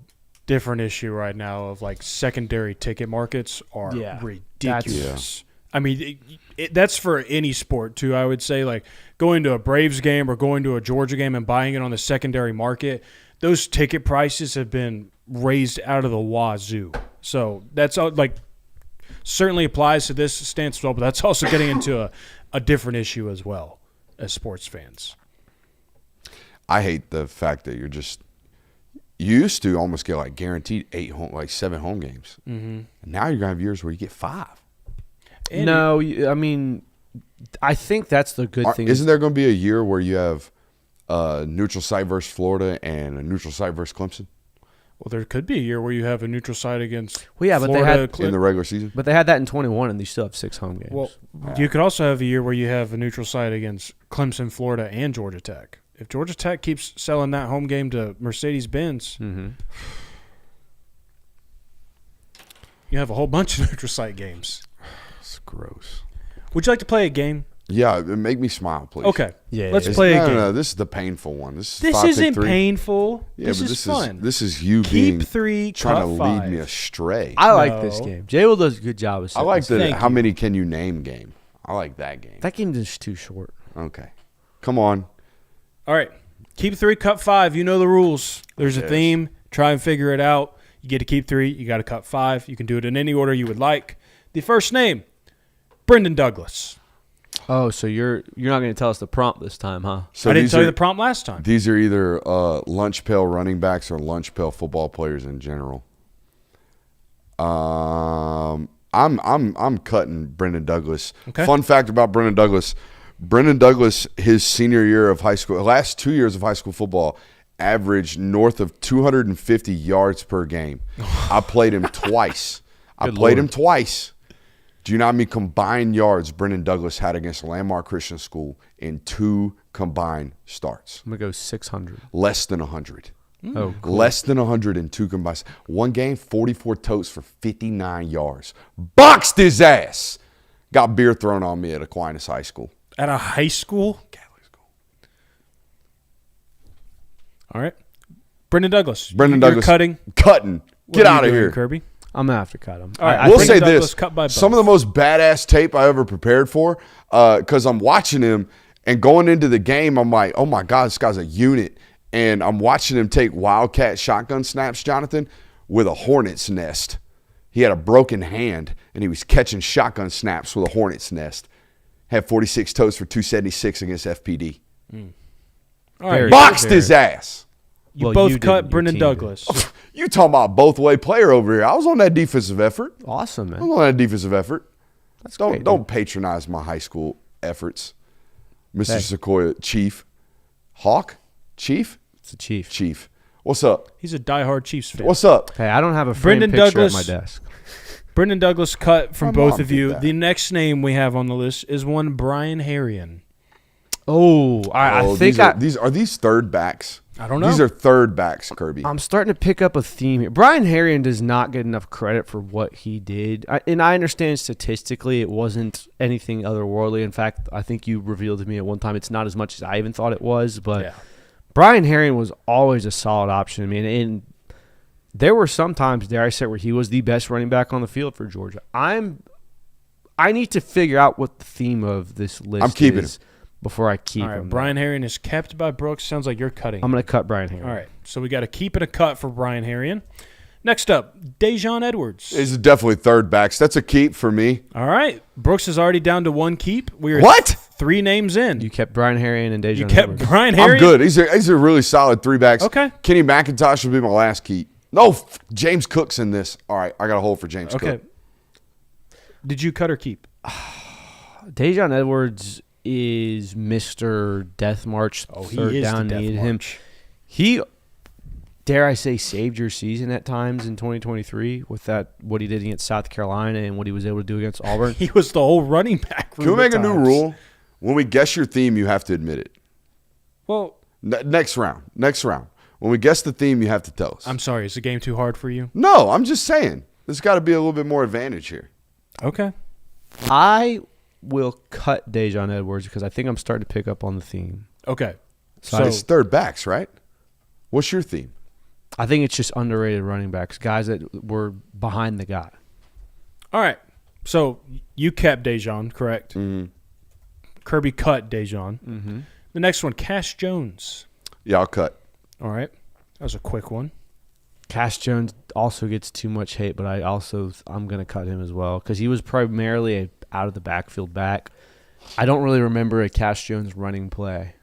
different issue right now of like secondary ticket markets are ridiculous. I mean, that's for any sport too. I would say like going to a Braves game or going to a Georgia game and buying it on the secondary market. Those ticket prices have been raised out of the wazoo. So that's like certainly applies to this stance as well, but that's also getting into a different issue as well as sports fans. I hate the fact that you used to almost get like guaranteed 7 home games. Mm-hmm. And now you're going to have years where you get 5. And I mean, I think that's the good thing. Isn't there going to be a year where you have neutral site versus Florida and a neutral site versus Clemson? Well, there could be a year where you have a neutral site against Florida, but they had in the regular season. But they had that in 21, and they still have 6 home games. Well, you could also have a year where you have a neutral site against Clemson, Florida, and Georgia Tech. If Georgia Tech keeps selling that home game to Mercedes-Benz, you have a whole bunch of neutral site games. It's gross. Would you like to play a game? Yeah, make me smile, please. Okay. Yeah, let's play a game. No, this is the painful one. This isn't painful. Yeah, this but is fun. This is you Keep 3, trying to cut lead 5. me astray. I like this game. Jay Will does a good job of I like setting the how many can you name game. I like that game. that game is too short. Okay. Come on. All right. Keep 3, cut 5. You know the rules. There's a theme. Try and figure it out. You get to keep 3. You got to cut 5. You can do it in any order you would like. The first name, Brendan Douglas. Oh, so you're not going to tell us the prompt this time, huh? So I didn't tell you the prompt last time. These are either lunch pail running backs or lunch pail football players in general. I'm cutting Brendan Douglas. Okay. Fun fact about Brendan Douglas. Brendan Douglas, his senior year of high school, last 2 years of high school football, averaged north of 250 yards per game. I played him twice. Him twice. Do you know how many combined yards Brendan Douglas had against Landmark Christian School in 2 combined starts? I'm going to go 600. Less than 100. Oh, cool. Less than 100 in 2 combined. One game, 44 totes for 59 yards. Boxed his ass. Got beer thrown on me at Aquinas High School. At a high school? Catholic school. All right. Brendan Douglas. Brendan You're Douglas. cutting. Cutting. Get out of doing, here. Kirby. I'm going to have to cut him. All right. I We'll think say Douglas this. cut by both. Some of the most badass tape I ever prepared for, because I'm watching him and going into the game, I'm like, oh my God, this guy's a unit. And I'm watching him take Wildcat shotgun snaps, Jonathan, with a hornet's nest. He had a broken hand, and he was catching shotgun snaps with a hornet's nest. Had 46 toes for 276 against FPD. All right. Boxed his ass. You both cut Brendan Douglas. You talking about both-way player over here. I was on that defensive effort. Awesome, I man. was on that defensive effort. That's Don't great, don't patronize my high school efforts. Mr. Sequoia, Chief. Hawk? Chief? It's the Chief. Chief. What's up? He's a diehard Chiefs fan. What's up? Hey, I don't have a framed Brendan picture Douglas. at my desk. Brendan Douglas cut from My both mom of did you. that. The next name we have on the list is one Brian Harrion. Oh, I think Are these third backs? I don't know. These are third backs, Kirby. I'm starting to pick up a theme here. Brian Harrion does not get enough credit for what he did. And I understand statistically it wasn't anything otherworldly. In fact, I think you revealed to me at one time it's not as much as I even thought it was. But Yeah. Brian Harrion was always a solid option. I mean, and there were some times, dare I say, where he was the best running back on the field for Georgia. I need to figure out what the theme of this list I'm keeping is before I keep All right, him. Brian Harrion is kept by Brooks. Sounds like you're cutting. I'm going to cut Brian Harrion. All right, so we got a keep and a cut for Brian Harrion. Next up, Dejon Edwards. It's definitely third backs. That's a keep for me. All right, Brooks is already down to 1 keep. We are What? 3 names in. You kept Brian Harrion and Dejon You kept Edwards. Brian Harrion. I'm good. These are really solid 3 backs. Okay. Kenny McIntosh will be my last keep. No, James Cook's in this. All right, I got a hold for James Okay. Cook. Did you cut or keep? Dejon Edwards is Mr. Death March. Oh, he Third is down the Death needed March. him. He, dare I say, saved your season at times in 2023 with what he did against South Carolina and what he was able to do against Auburn. He was the whole running back. Can we make a new rule When we guess your theme, you have to admit it. Well, Next round. When we guess the theme, you have to tell us. I'm sorry. Is the game too hard for you? No, I'm just saying. There's got to be a little bit more advantage here. Okay. I will cut Dejon Edwards because I think I'm starting to pick up on the theme. Okay. So it's third backs, right? What's your theme? I think it's just underrated running backs, guys that were behind the guy. All right. So you kept Dejon, correct? Mm-hmm. Kirby cut Dejon. Mm-hmm. The next one, Cash Jones. Yeah, I'll cut. All right. That was a quick one. Cash Jones also gets too much hate, but I'm going to cut him as well because he was primarily a out of the backfield back. I don't really remember a Cash Jones running play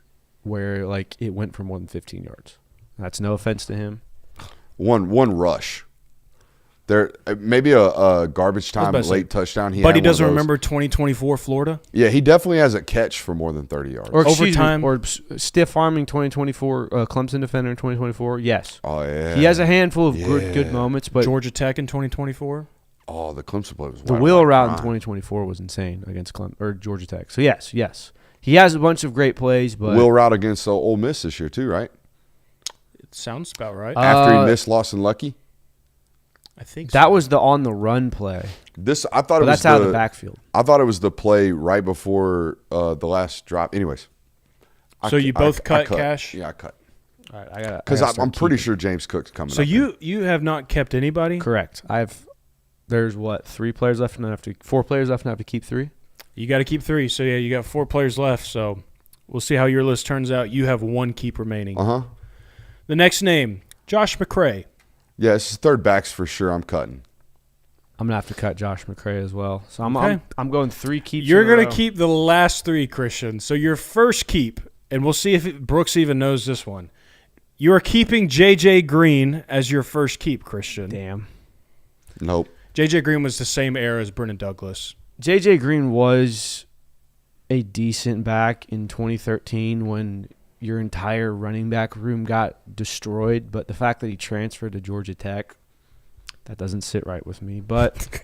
where like it went for more than 15 yards. That's no offense to him. One rush. There maybe a garbage time late touchdown. But he doesn't remember 2024 Florida. Yeah, he definitely has a catch for more than 30 yards. Or overtime or stiff arming 2024 Clemson defender in 2024. Yes. Oh yeah. He has a handful of good moments, but Georgia Tech in 2024. Oh, the Clemson play was the wheel route in 2024 was insane against Georgia Tech. So yes, he has a bunch of great plays, but wheel route against Ole Miss this year too, right? It sounds about right. After he missed Lawson Lucky. I think that so. was the on the run play. I thought it was that's out of the backfield. I thought it was the play right before the last drop. Anyways, so you both cut cut Cash. Yeah, I cut. All right, I got because I'm pretty sure James Cook's coming. So up you have not kept anybody. Correct. There's 4 players left, and I have to keep 3. You got to keep 3. So yeah, you got 4 players left. So we'll see how your list turns out. You have 1 keep remaining. The next name, Josh McCray. Yeah, this is third backs for sure. I'm cutting. I'm gonna have to cut Josh McCray as well. So Okay. I'm going 3 keeps. You're gonna keep the last 3, Christian. So your first keep, and we'll see if Brooks even knows this one. You are keeping J.J. Green as your first keep, Christian. Damn. Nope. J.J. Green was the same era as Brennan Douglas. J.J. Green was a decent back in 2013 when your entire running back room got destroyed, but the fact that he transferred to Georgia Tech, that doesn't sit right with me. But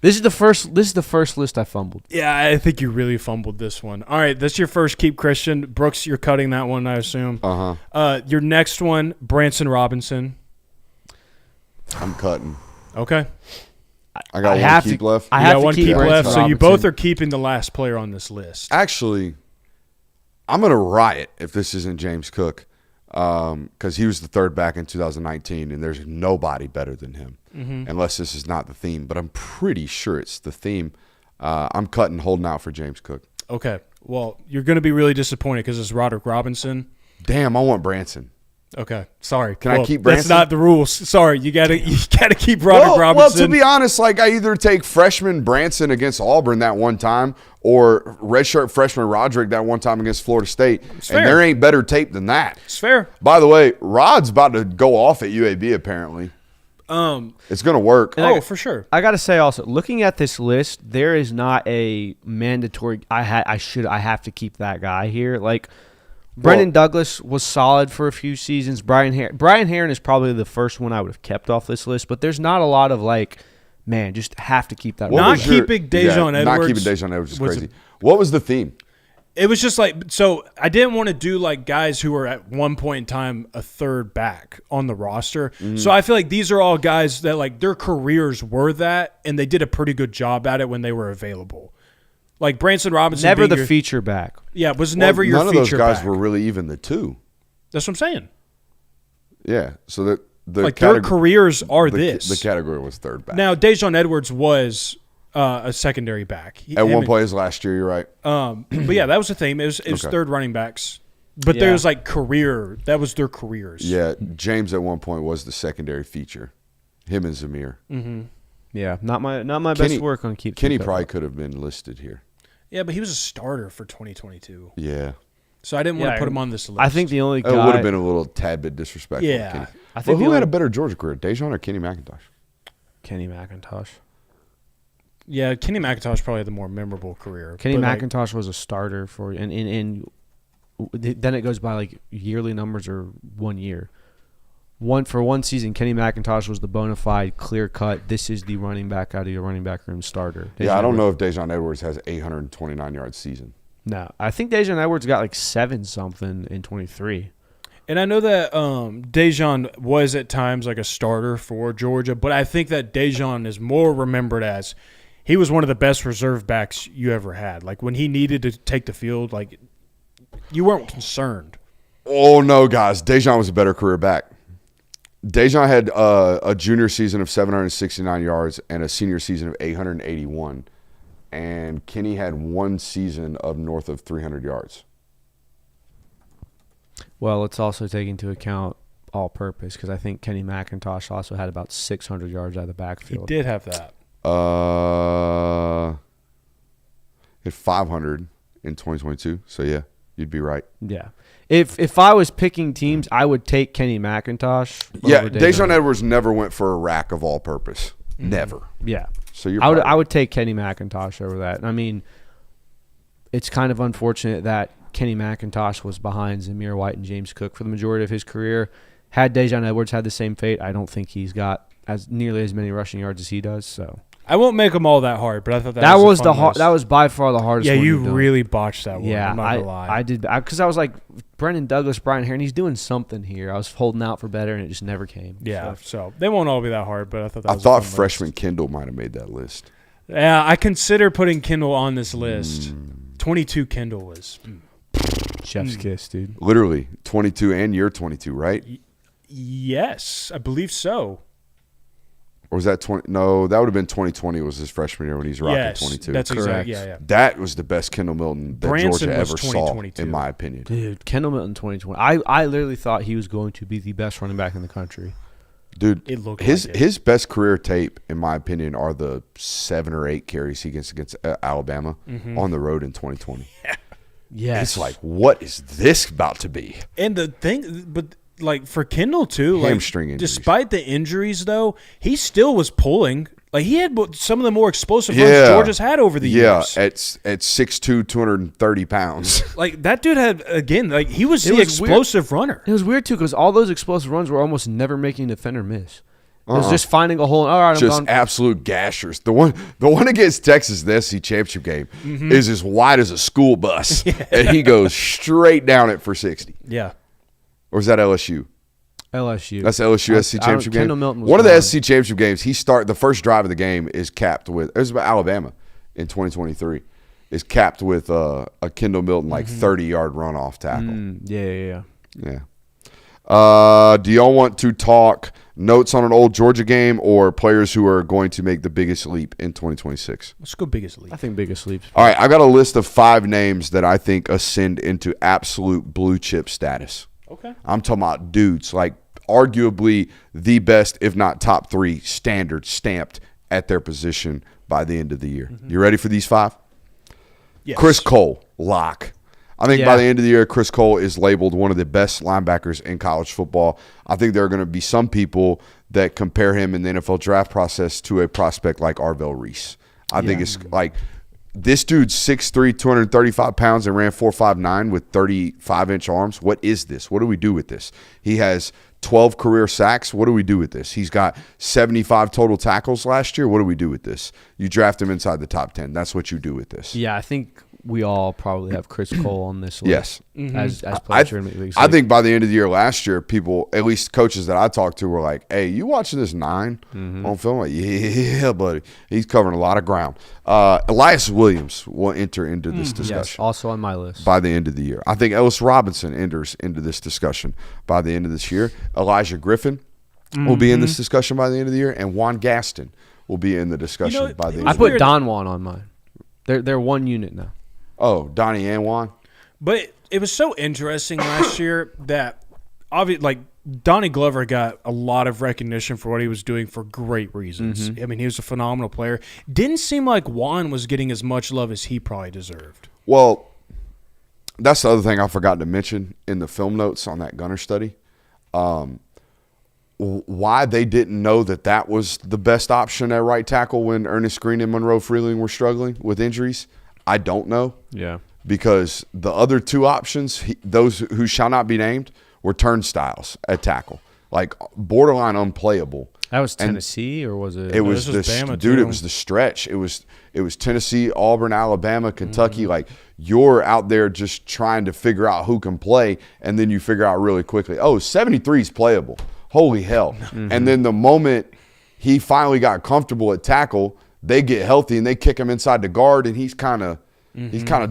this is the first list I fumbled. Yeah, I think you really fumbled this one. All right, that's your first keep, Christian. Brooks, you're cutting that one, I assume. Your next one, Branson Robinson. I'm cutting. Okay. I got one keep left. I have have one to keep keep left, so you Robinson. both are keeping the last player on this list. Actually, I'm going to riot if this isn't James Cook because he was the third back in 2019, and there's nobody better than him unless this is not the theme. But I'm pretty sure it's the theme. I'm cutting, holding out for James Cook. Okay. Well, you're going to be really disappointed because it's Roderick Robinson. Damn, I want Branson. Okay, sorry. Can I keep Branson? That's not the rules. Sorry, you gotta keep Roderick Robinson. Well, to be honest, like I either take freshman Branson against Auburn that one time, or redshirt freshman Roderick that one time against Florida State, and there ain't better tape than that. It's fair. By the way, Rod's about to go off at UAB. Apparently, it's gonna work. For sure. I gotta say also, looking at this list, there is not a mandatory. I have to keep that guy here. Like Brendan Douglas was solid for a few seasons. Brian Herron is probably the first one I would have kept off this list, but there's not a lot of like, man, just have to keep that. Not keeping Dejon Edwards. Not keeping Dejon Edwards is crazy. What was the theme? It was just like, so I didn't want to do like guys who were at one point in time a third back on the roster. So I feel like these are all guys that like their careers were that, and they did a pretty good job at it when they were available. Like Branson Robinson, never the feature back. Yeah, was never your feature back. None of those guys were really even the 2. That's what I'm saying. Yeah, so their careers are this. The category was third back. Now, Dejon Edwards was a secondary back. At one point last year, you're right. But yeah, that was the thing. It was third running backs. But there was like career. That was their careers. Yeah, James at one point was the secondary feature. Him and Zamir. Mm-hmm. Yeah, not my best work on keep. Kenny probably could have been listed here. Yeah, but he was a starter for 2022. Yeah. So I didn't want to put him on this list. I think the only guy... It would have been a little tad bit disrespectful. Yeah. Kenny. I think who had a better Georgia career, Dejon or Kenny McIntosh? Kenny McIntosh. Yeah, Kenny McIntosh probably had the more memorable career. Kenny McIntosh was a starter for... And then it goes by like yearly numbers or 1 year. For one season, Kenny McIntosh was the bona fide, clear-cut, this is the running back out of your running back room starter. I don't know if Dejon Edwards has 829-yard season. No, I think Dejon Edwards got like 7-something in 23. And I know that Dejon was at times like a starter for Georgia, but I think that Dejon is more remembered as he was one of the best reserve backs you ever had. Like when he needed to take the field, like you weren't concerned. Oh, no, guys. Dejon was a better career back. Dejon had a junior season of 769 yards and a senior season of 881. And Kenny had one season of north of 300 yards. Well, let's also take into account all-purpose because I think Kenny McIntosh also had about 600 yards out of the backfield. He did have that. Hit 500 in 2022. So, yeah, you'd be right. Yeah. If I was picking teams, I would take Kenny McIntosh. Yeah, Dejon Edwards never went for a rack of all-purpose. Mm-hmm. Never. Yeah. So I would take Kenny McIntosh over that. I mean, it's kind of unfortunate that Kenny McIntosh was behind Zamir White and James Cook for the majority of his career. Had Dejon Edwards had the same fate, I don't think he's got nearly as many rushing yards as he does. So I won't make them all that hard, but I thought that was by far the hardest. Yeah, one you really botched that one. Yeah, I'm not gonna lie. I did because I was like Brendan Douglas, Brian Herron. He's doing something here. I was holding out for better, and it just never came. Yeah, so they won't all be that hard, but I thought I thought freshman Kendall might have made that list. Yeah, I consider putting Kendall on this list. 22 Kendall was chef's kiss, dude. Literally 22 and you're 22, right? Yes, I believe so. Or was that 20? No, that would have been 2020 was his freshman year when he's rocking 22. That's correct. Yeah. That was the best Kendall Milton that Branson Georgia was ever saw, 2022. in my opinion. Dude, Kendall Milton 2020. I literally thought he was going to be the best running back in the country. Dude, it looked his best career tape, in my opinion, are the 7 or 8 carries he gets against Alabama on the road in 2020. Yes. It's like, what is this about to be? And the thing, but like for Kendall too, hamstring like injuries. Despite the injuries though, he still was pulling. Like he had some of the more explosive runs Georgia's had over the years. Yeah, at 6'2", 230 pounds. Like that dude had he was the explosive runner. It was weird too because all those explosive runs were almost never making a defender miss. It was just finding a hole. All right, just absolute gashers. The one against Texas, the SEC championship game, is as wide as a school bus, and he goes straight down it for 60. Yeah. Or is that LSU? LSU. That's LSU SC championship game. Kendall Milton was one of the SC championship games. The first drive of the game is capped with. It was about Alabama in 2023. Is capped with a Kendall Milton 30-yard runoff tackle. Yeah. Do y'all want to talk notes on an old Georgia game or players who are going to make the biggest leap in 2026? Let's go biggest leap. I think biggest leap. All right, I got a list of 5 names that I think ascend into absolute blue chip status. Okay. I'm talking about dudes, like arguably the best, if not top 3 standards stamped at their position by the end of the year. You ready for these 5? Yes. Chris Cole, lock. I think by the end of the year, Chris Cole is labeled one of the best linebackers in college football. I think there are going to be some people that compare him in the NFL draft process to a prospect like Arvell Reese. I think it's like this dude's 6'3", 235 pounds and ran 4.59 with 35-inch arms. What is this? What do we do with this? He has 12 career sacks. What do we do with this? He's got 75 total tackles last year. What do we do with this? You draft him inside the top 10. That's what you do with this. Yeah, I think we all probably have Chris Cole on this list. Yes. As players. I think by the end of the year last year, people, at least coaches that I talked to, were like, hey, you watching this 9 on film? Like, yeah, buddy. He's covering a lot of ground. Elias Williams will enter into this discussion. Yes, also on my list. By the end of the year. I think Ellis Robinson enters into this discussion by the end of this year. Elijah Griffin will be in this discussion by the end of the year. And Juan Gaston will be in the discussion by the end of the year. I put Don Juan on mine. They're one unit now. Oh, Donnie and Juan? But it was so interesting last year that Donnie Glover got a lot of recognition for what he was doing for great reasons. I mean, he was a phenomenal player. Didn't seem like Juan was getting as much love as he probably deserved. Well, that's the other thing I forgot to mention in the film notes on that Gunner study. Why they didn't know that was the best option at right tackle when Ernest Green and Monroe Freeling were struggling with injuries, I don't know. Yeah. Because the other 2 options, those who shall not be named, were turnstiles at tackle. like borderline unplayable. That was Tennessee, or was it? It was this was Bama, dude. too. It was the stretch. It was Tennessee, Auburn, Alabama, Kentucky. Like you're out there just trying to figure out who can play, and then you figure out really quickly. Oh, 73 is playable. Holy hell! And then the moment he finally got comfortable at tackle, they get healthy and they kick him inside the guard, and he's kind of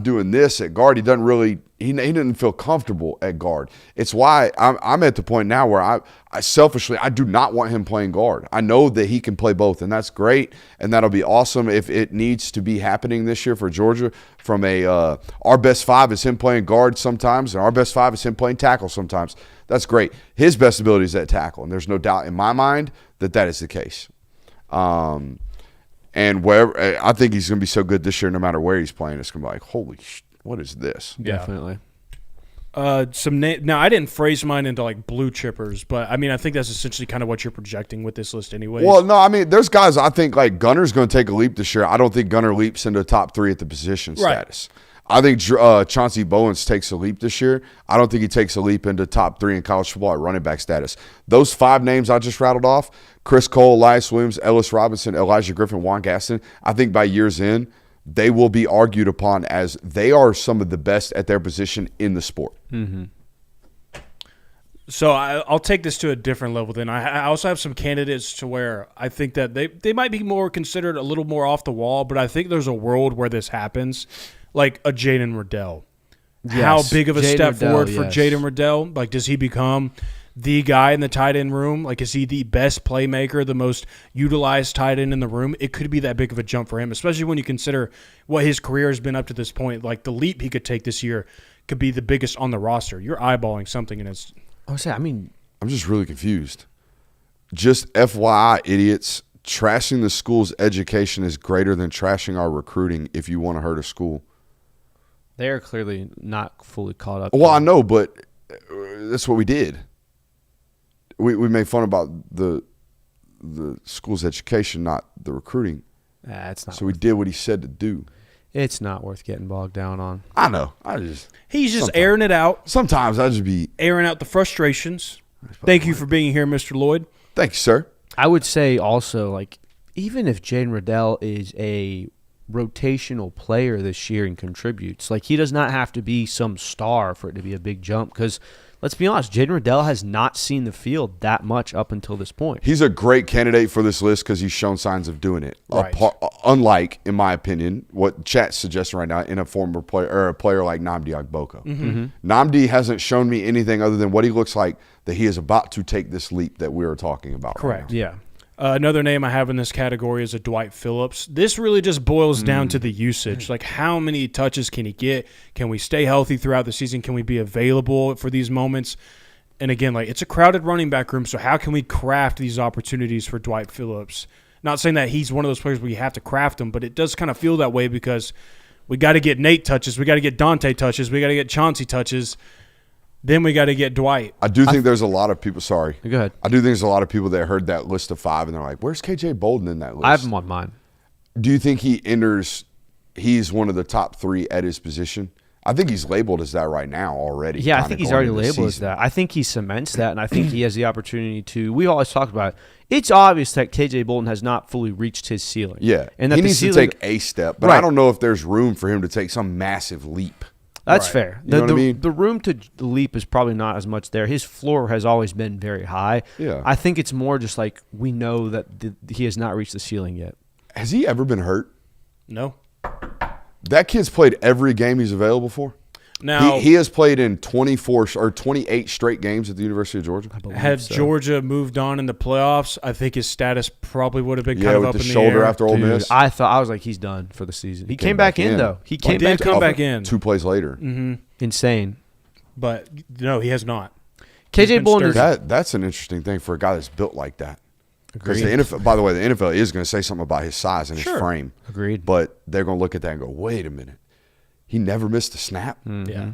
doing this at guard. He doesn't really he didn't feel comfortable at guard. It's why I'm at the point now where I selfishly I do not want him playing guard. I know that he can play both, and that's great, and that'll be awesome if it needs to be happening this year for Georgia. From our best 5 is him playing guard sometimes, and our best 5 is him playing tackle sometimes. That's great. His best ability is at tackle, and there's no doubt in my mind that is the case. And wherever, I think he's going to be so good this year, no matter where he's playing. It's going to be like, holy, what is this? Definitely. Now, I didn't phrase mine into like blue chippers, but I mean, I think that's essentially kind of what you're projecting with this list, anyways. Well, no, I mean, there's guys I think like Gunner's going to take a leap this year. I don't think Gunner leaps into top 3 at the position status. I think Chauncey Bowens takes a leap this year. I don't think he takes a leap into top 3 in college football at running back status. Those 5 names I just rattled off, Chris Cole, Elias Williams, Ellis Robinson, Elijah Griffin, Juan Gaston, I think by year's end, they will be argued upon as they are some of the best at their position in the sport. Mm-hmm. So I'll take this to a different level then. I also have some candidates to where I think that they might be more considered a little more off the wall, but I think there's a world where this happens, like a Jaden Riddell. Yes. How big of a Jaden step Riddell, forward for yes. Jaden Riddell? Like, does he become the guy in the tight end room? Like, is he the best playmaker, the most utilized tight end in the room? It could be that big of a jump for him, especially when you consider what his career has been up to this point. Like, the leap he could take this year could be the biggest on the roster. You're eyeballing something, and it's I'm just really confused. Just FYI, idiots, trashing the school's education is greater than trashing our recruiting if you want to hurt a school. they're clearly not fully caught up. Well, I know, but that's what we did. We made fun about the school's education, not the recruiting. It's not. So we did what he said to do. It's not worth getting bogged down on. I know. He's just airing it out. Sometimes I just be airing out the frustrations. Thank you for being here, Mr. Lloyd. Thank you, sir. I would say also, like, even if Jaden Riddell is a rotational player this year and contributes, like, he does not have to be some star for it to be a big jump, because let's be honest, Jaden Riddell has not seen the field that much up until this point. He's a great candidate for this list because he's shown signs of doing it. Right. Unlike, in my opinion, what chat's suggesting right now in a former player or a player like Nnamdi Agboko. Mm-hmm. Nnamdi hasn't shown me anything other than what he looks like that he is about to take this leap that we are talking about. Correct. Right now. Yeah. Another name I have in this category is a Dwight Phillips. This really just boils down to the usage. Like, how many touches can he get? Can we stay healthy throughout the season? Can we be available for these moments? And again, like, it's a crowded running back room, so how can we craft these opportunities for Dwight Phillips? Not saying that he's one of those players where you have to craft them, but it does kind of feel that way because we got to get Nate touches, we got to get Dante touches, we got to get Chauncey touches. Then we got to get Dwight. I do think there's a lot of people. Sorry. Go ahead. I do think there's a lot of people that heard that list of 5 and they're like, where's KJ Bolden in that list? I have him on mine. Do you think he's one of the top 3 at his position? I think he's labeled as that right now already. Yeah, I kinda think he's going already into the labeled as season. that. I think he cements that, and I think he has the opportunity to. We always talked about it. It's obvious that KJ Bolden has not fully reached his ceiling. Yeah, and that he the needs ceiling, to take a step, but Right. I don't know if there's room for him to take some massive leap. That's Right. fair. You know what I mean? The room to leap is probably not as much there. His floor has always been very high. Yeah. I think it's more just like we know that he has not reached the ceiling yet. Has he ever been hurt? No. That kid's played every game he's available for. Now, He has played in 24 or 28 straight games at the University of Georgia. had so. Georgia moved on in the playoffs, I think his status probably would have been Yeah, kind of with up the in the shoulder air. after Ole Dude, Miss. I was like, he's done for the season. He came back in though. He came did back come in. back in. 2 plays later. Insane. But no, he has not. KJ been Bolden is That's an interesting thing for a guy that's built like that. Because the Agreed. NFL, by the way, the NFL is going to say something about his size and his frame. Agreed. But they're going to look at that and go, wait a minute. He never missed a snap? Yeah.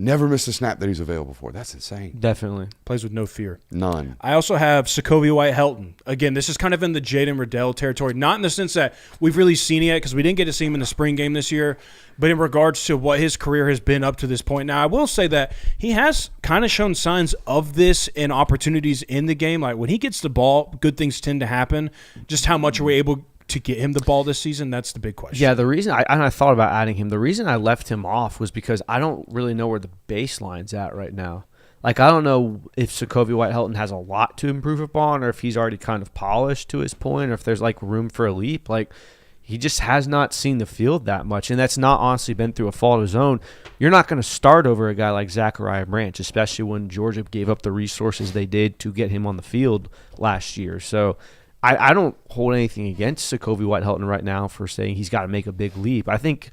Never missed a snap that he's available for. That's insane. Definitely. Plays with no fear. None. I also have Sokovia White-Helton. Again, this is kind of in the Jaden Riddell territory, not in the sense that we've really seen it yet because we didn't get to see him in the spring game this year, but in regards to what his career has been up to this point. Now, I will say that he has kind of shown signs of this in opportunities in the game. Like when he gets the ball, good things tend to happen. Just how much are we able to get him the ball this season? That's the big question. Yeah, the reason I thought about adding him, the reason I left him off was because I don't really know where the baseline's at right now. Like, I don't know if Sokovia White-Helton has a lot to improve upon or if he's already kind of polished to his point or if there's, like, room for a leap. Like, he just has not seen the field that much, and that's not honestly been through a fault of his own. You're not going to start over a guy like Zachariah Branch, especially when Georgia gave up the resources they did to get him on the field last year. So I don't hold anything against Sokovia White-Helton right now for saying he's got to make a big leap. I think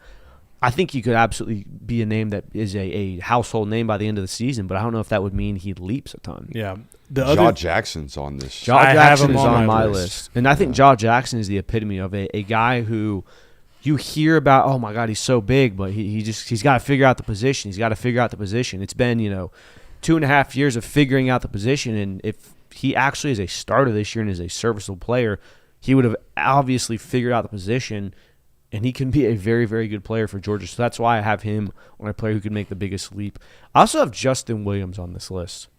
he could absolutely be a name that is a household name by the end of the season, but I don't know if that would mean he leaps a ton. Yeah. Jaw Jackson's on this. Jaw Jackson is on my list. And I think Jaw Jackson is the epitome of a guy who you hear about, oh, my God, he's so big, but he's got to figure out the position. He's got to figure out the position. It's been, 2.5 years of figuring out the position, and if he actually is a starter this year and is a serviceable player, he would have obviously figured out the position, and he can be a very, very good player for Georgia. So that's why I have him on a player who could make the biggest leap. I also have Justin Williams on this list.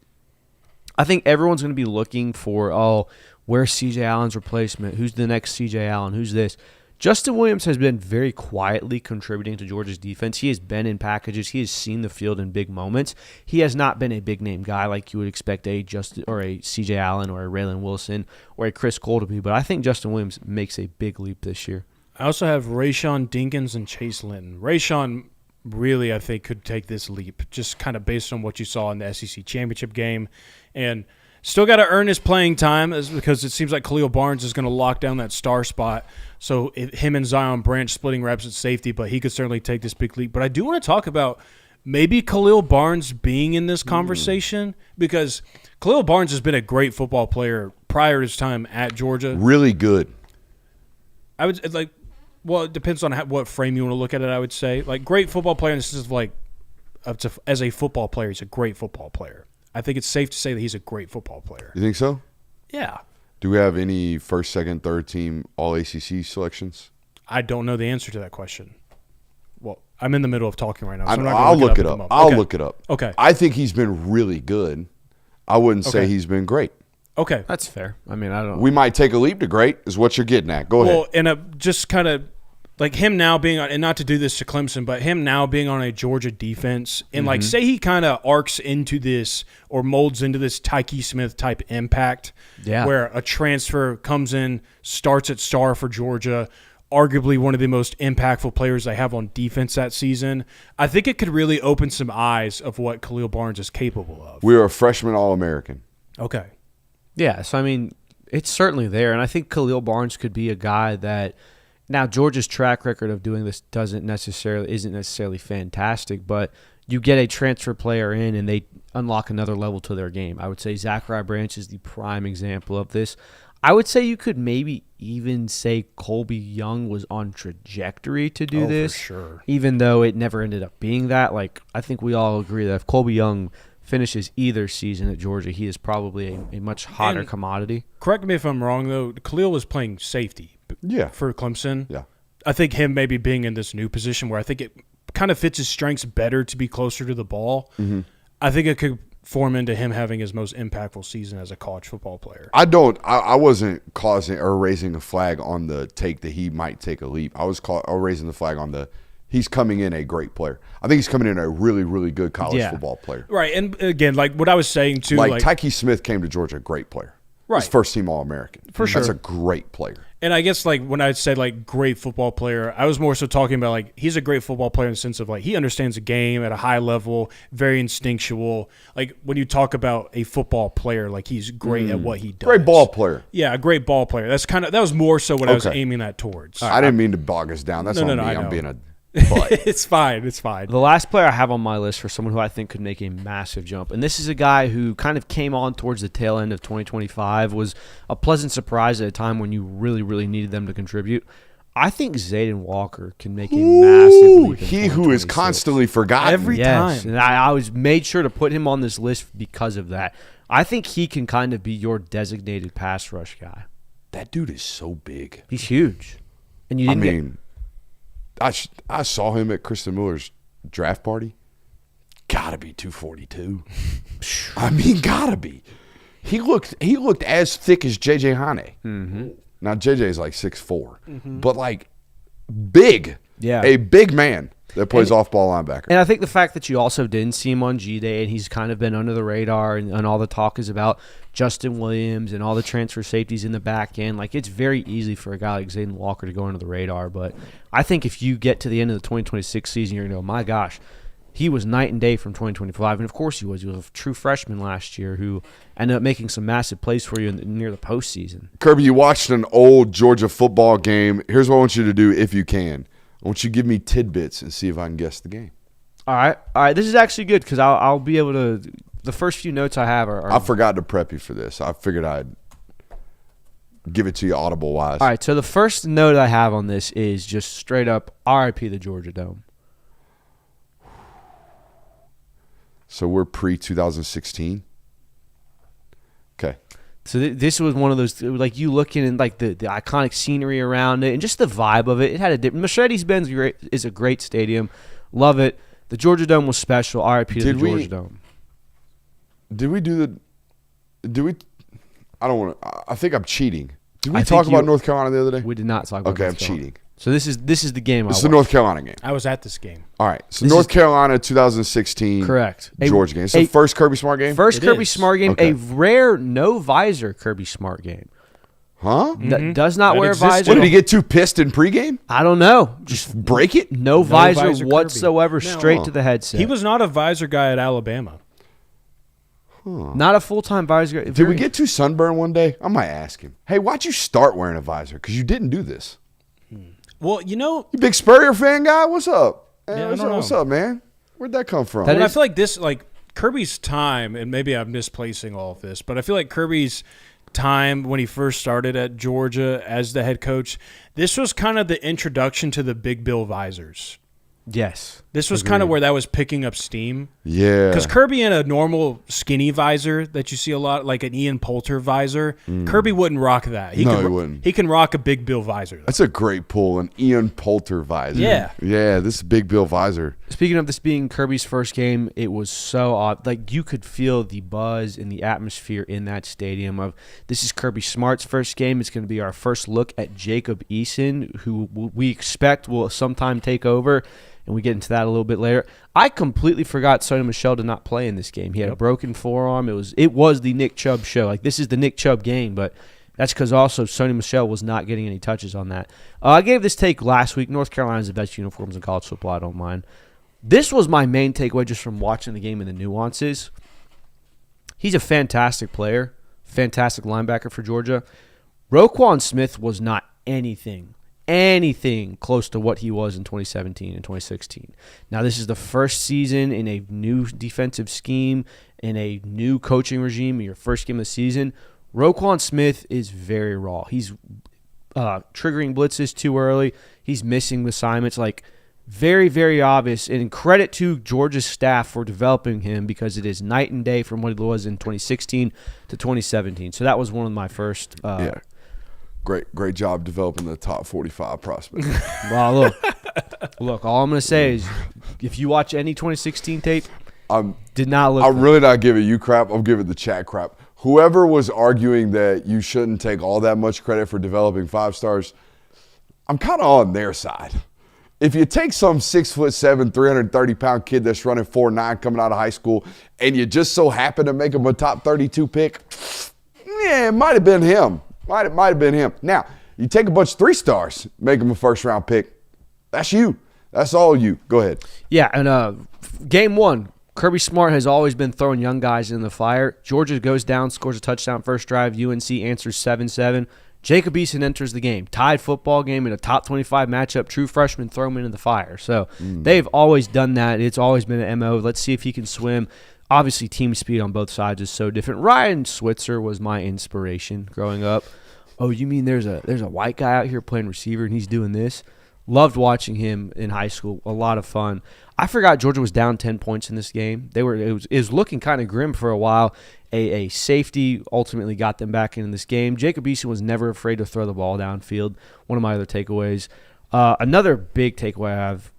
I think everyone's going to be looking for, where's C.J. Allen's replacement? Who's the next C.J. Allen? Who's this? Justin Williams has been very quietly contributing to Georgia's defense. He has been in packages. He has seen the field in big moments. He has not been a big-name guy like you would expect a Justin or a C.J. Allen or a Raylan Wilson or a Chris Cole to be, but I think Justin Williams makes a big leap this year. I also have Rayshawn Dinkins and Chase Linton. Rayshawn really, I think, could take this leap just kind of based on what you saw in the SEC championship game. And still got to earn his playing time because it seems like Khalil Barnes is going to lock down that star spot. So him and Zion Branch splitting reps at safety, but he could certainly take this big leap. But I do want to talk about maybe Khalil Barnes being in this conversation because Khalil Barnes has been a great football player prior to his time at Georgia. Really good. I would like. Well, it depends on what frame you want to look at it, I would say. Like, great football player in the sense of, as a football player, he's a great football player. I think it's safe to say that he's a great football player. You think so? Yeah. Do we have any first, second, third team All-ACC selections? I don't know the answer to that question. Well, I'm in the middle of talking right now. So I'll look it up. I'll look it up. Okay. I think he's been really good. I wouldn't say he's been great. Okay. That's fair. I mean, I don't know. We might take a leap to great is what you're getting at. Go ahead. Well, and just kind of like him now being on, and not to do this to Clemson, but him now being on a Georgia defense, and like say he kind of arcs into this or molds into this Tyke Smith type impact, where a transfer comes in, starts at star for Georgia, arguably one of the most impactful players they have on defense that season. I think it could really open some eyes of what Khalil Barnes is capable of. We are a freshman All-American. Okay. Yeah, so I mean, it's certainly there, and I think Khalil Barnes could be a guy that. Now, Georgia's track record of doing this isn't necessarily fantastic, but you get a transfer player in and they unlock another level to their game. I would say Zachariah Branch is the prime example of this. I would say you could maybe even say Colby Young was on trajectory to do this, for sure. Even though it never ended up being that. Like, I think we all agree that if Colby Young finishes either season at Georgia, he is probably a much hotter commodity. Correct me if I'm wrong, though. Khalil was playing safety for Clemson. Yeah. I think him maybe being in this new position where I think it kind of fits his strengths better to be closer to the ball. Mm-hmm. I think it could form into him having his most impactful season as a college football player. I wasn't causing or raising a flag on the take that he might take a leap. I was raising the flag on the he's coming in a great player. I think he's coming in a really, really good college football player. Right, and again, like what I was saying too. Like Tyke Smith came to Georgia, a great player. Right. He's first-team All-American. For sure. That's a great player. And I guess like when I said like great football player, I was more so talking about like he's a great football player in the sense of like he understands the game at a high level, very instinctual. Like when you talk about a football player, like he's great at what he does. Great ball player. Yeah, a great ball player. That was more so what I was aiming that towards. I didn't mean to bog us down. That's on me. I'm being a butt. It's fine. It's fine. The last player I have on my list for someone who I think could make a massive jump, and this is a guy who kind of came on towards the tail end of 2025, was a pleasant surprise at a time when you really, really needed them to contribute. I think Zayden Walker can make a massive leap. He who is constantly forgotten. Every time. And I was made sure to put him on this list because of that. I think he can kind of be your designated pass rush guy. That dude is so big. He's huge. And you didn't I saw him at Kristen Miller's draft party. Gotta be 242. I mean, gotta be. He looked as thick as JJ Hane. Mm-hmm. Now JJ's like 6'4", but like big. Yeah. A big man that plays off-ball linebacker. And I think the fact that you also didn't see him on G-Day and he's kind of been under the radar and all the talk is about Justin Williams and all the transfer safeties in the back end, like it's very easy for a guy like Zayden Walker to go under the radar. But I think if you get to the end of the 2026 season, you're going to go, my gosh, he was night and day from 2025. And, of course, he was. He was a true freshman last year who ended up making some massive plays for you near the postseason. Kirby, you watched an old Georgia football game. Here's what I want you to do if you can. I want you to give me tidbits and see if I can guess the game. All right. This is actually good because I'll be able to – the first few notes I have are – I forgot to prep you for this. I figured I'd give it to you audible-wise. All right, so the first note I have on this is just straight up RIP the Georgia Dome. So we're pre-2016? Okay. So this was one of those, like you looking and like the iconic scenery around it and just the vibe of it. It had a different. Mercedes-Benz is a great stadium. Love it. The Georgia Dome was special. RIP to the Georgia Dome. Did we do the – I don't want to – I think I'm cheating. Did we I talk think about North Carolina the other day? We did not talk about Okay, I'm North Carolina. cheating. So this is the game. This is the North Carolina game. I was at this game. All right. So This North is- Carolina 2016 Correct. Georgia game. It's the first Kirby Smart game? First It Kirby is. Smart game. Okay. A rare no-visor Kirby Smart game. Huh? That does not That wear a existed. visor. What, did he get too pissed in pregame? I don't know. Just Break it? no visor visor Kirby. whatsoever, No. straight to the headset. He was not a visor guy at Alabama. not a full-time visor. Did we get too sunburned one day? I might ask him. Hey, why'd you start wearing a visor? Because you didn't do this. Well, you know, You big Spurrier fan guy? What's up? Hey, Yeah, I what's don't up? know. What's up, man? Where'd that come from? That but I is- feel like this, like Kirby's time, and maybe I'm misplacing all of this, but I feel like Kirby's time when he first started at Georgia as the head coach, this was kind of the introduction to the Big Bill visors. Yes. This was kind of where that was picking up steam. Yeah. Because Kirby in a normal skinny visor that you see a lot, like an Ian Poulter visor, Kirby wouldn't rock that. No, he wouldn't. He can rock a Big Bill visor. That's a great pull, an Ian Poulter visor. Yeah. Yeah, this is Big Bill visor. Speaking of this being Kirby's first game, it was so odd. Like you could feel the buzz and the atmosphere in that stadium of this is Kirby Smart's first game. It's going to be our first look at Jacob Eason, who we expect will sometime take over. And we get into that a little bit later. I completely forgot Sony Michel did not play in this game. He had a broken forearm. It was the Nick Chubb show. Like this is the Nick Chubb game, but that's because also Sony Michel was not getting any touches on that. I gave this take last week. North Carolina's the best uniforms in college football. I don't mind. This was my main takeaway just from watching the game and the nuances. He's a fantastic player, fantastic linebacker for Georgia. Roquan Smith was not anything close to what he was in 2017 and 2016. Now, this is the first season in a new defensive scheme, in a new coaching regime, in your first game of the season. Roquan Smith is very raw. He's triggering blitzes too early. He's missing assignments, like very, very obvious. And credit to Georgia's staff for developing him because it is night and day from what it was in 2016 to 2017. So that was one of my first Yeah. Great job developing the top 45 prospect. Well, look. All I'm gonna say is, if you watch any 2016 tape, did not look. I'm really not giving you crap. I'm giving the chat crap. Whoever was arguing that you shouldn't take all that much credit for developing 5 stars, I'm kind of on their side. If you take some 6'7", 330-pound kid that's running 4.9 coming out of high school, and you just so happen to make him a top 32 pick, yeah, it might have been him. Might have been him. Now, you take a bunch of 3 stars, make them a first-round pick. That's you. That's all you. Go ahead. Yeah, and game 1, Kirby Smart has always been throwing young guys in the fire. Georgia goes down, scores a touchdown first drive. UNC answers 7-7. Jacob Eason enters the game. Tied football game in a top 25 matchup. True freshman, throw him into the fire. So they've always done that. It's always been an MO. Let's see if he can swim. Obviously, team speed on both sides is so different. Ryan Switzer was my inspiration growing up. oh, you mean there's a white guy out here playing receiver and he's doing this? Loved watching him in high school. A lot of fun. I forgot Georgia was down 10 points in this game. It was looking kind of grim for a while. A safety ultimately got them back in this game. Jacob Eason was never afraid to throw the ball downfield. One of my other takeaways. Another big takeaway I have,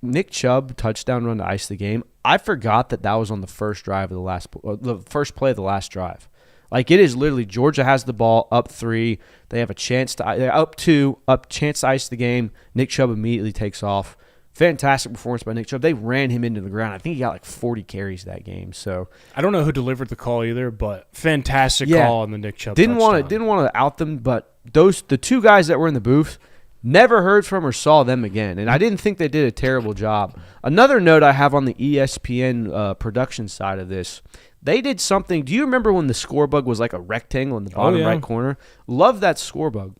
Nick Chubb touchdown run to ice the game. I forgot that was on the first drive of the first play of the last drive. Like, it is literally Georgia has the ball up 3. They have a chance they're up 2, chance to ice the game. Nick Chubb immediately takes off. Fantastic performance by Nick Chubb. They ran him into the ground. I think he got like 40 carries that game. So I don't know who delivered the call either, but fantastic call on the Nick Chubb touchdown. Didn't want to out them, but the two guys that were in the booth, never heard from or saw them again, and I didn't think they did a terrible job. Another note I have on the ESPN production side of this, they did something. Do you remember when the score bug was like a rectangle in the bottom right corner? Love that score bug.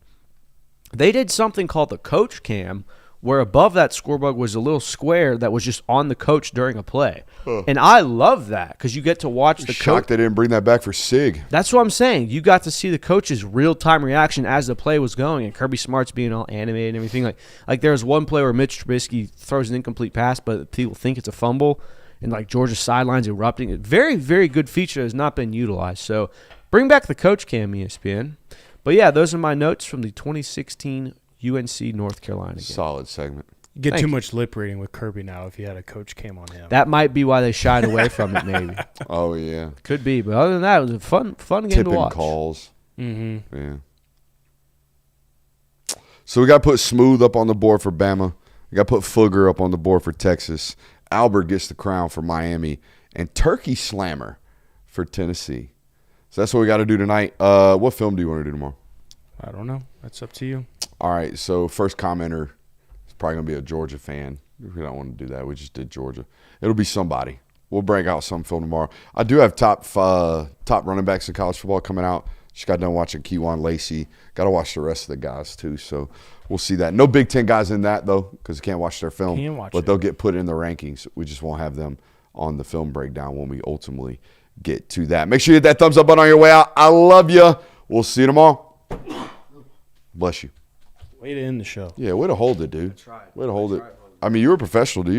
They did something called the coach cam, where above that score bug was a little square that was just on the coach during a play. And I love that because you get to watch the coach. Shocked they didn't bring that back for SIG. That's what I'm saying. You got to see the coach's real-time reaction as the play was going, and Kirby Smart's being all animated and everything. Like there was one play where Mitch Trubisky throws an incomplete pass, but people think it's a fumble, and like Georgia's sidelines erupting. Very, very good feature that has not been utilized. So bring back the coach cam, ESPN. But yeah, those are my notes from the 2016 UNC North Carolina game. Solid segment. You get too much lip reading with Kirby now if you had a coach cam on him. That might be why they shied away from it, maybe. Oh, yeah. Could be. But other than that, it was a fun game to watch. Tipping calls. Mm-hmm. Yeah. So we got to put Smooth up on the board for Bama. We got to put Fooger up on the board for Texas. Albert gets the crown for Miami. And Turkey Slammer for Tennessee. So that's what we got to do tonight. What film do you want to do tomorrow? I don't know. That's up to you. All right, so first commenter is probably going to be a Georgia fan. We don't want to do that. We just did Georgia. It'll be somebody. We'll break out some film tomorrow. I do have top running backs in college football coming out. Just got done watching Keywan Lacey. Got to watch the rest of the guys, too, so we'll see that. No Big Ten guys in that, though, because you can't watch their film. But they'll get put in the rankings. We just won't have them on the film breakdown when we ultimately get to that. Make sure you hit that thumbs up button on your way out. I love you. We'll see you tomorrow. Bless you. Way to end the show. Yeah, way to hold it, dude. Way to hold it. I mean, you were a professional, dude.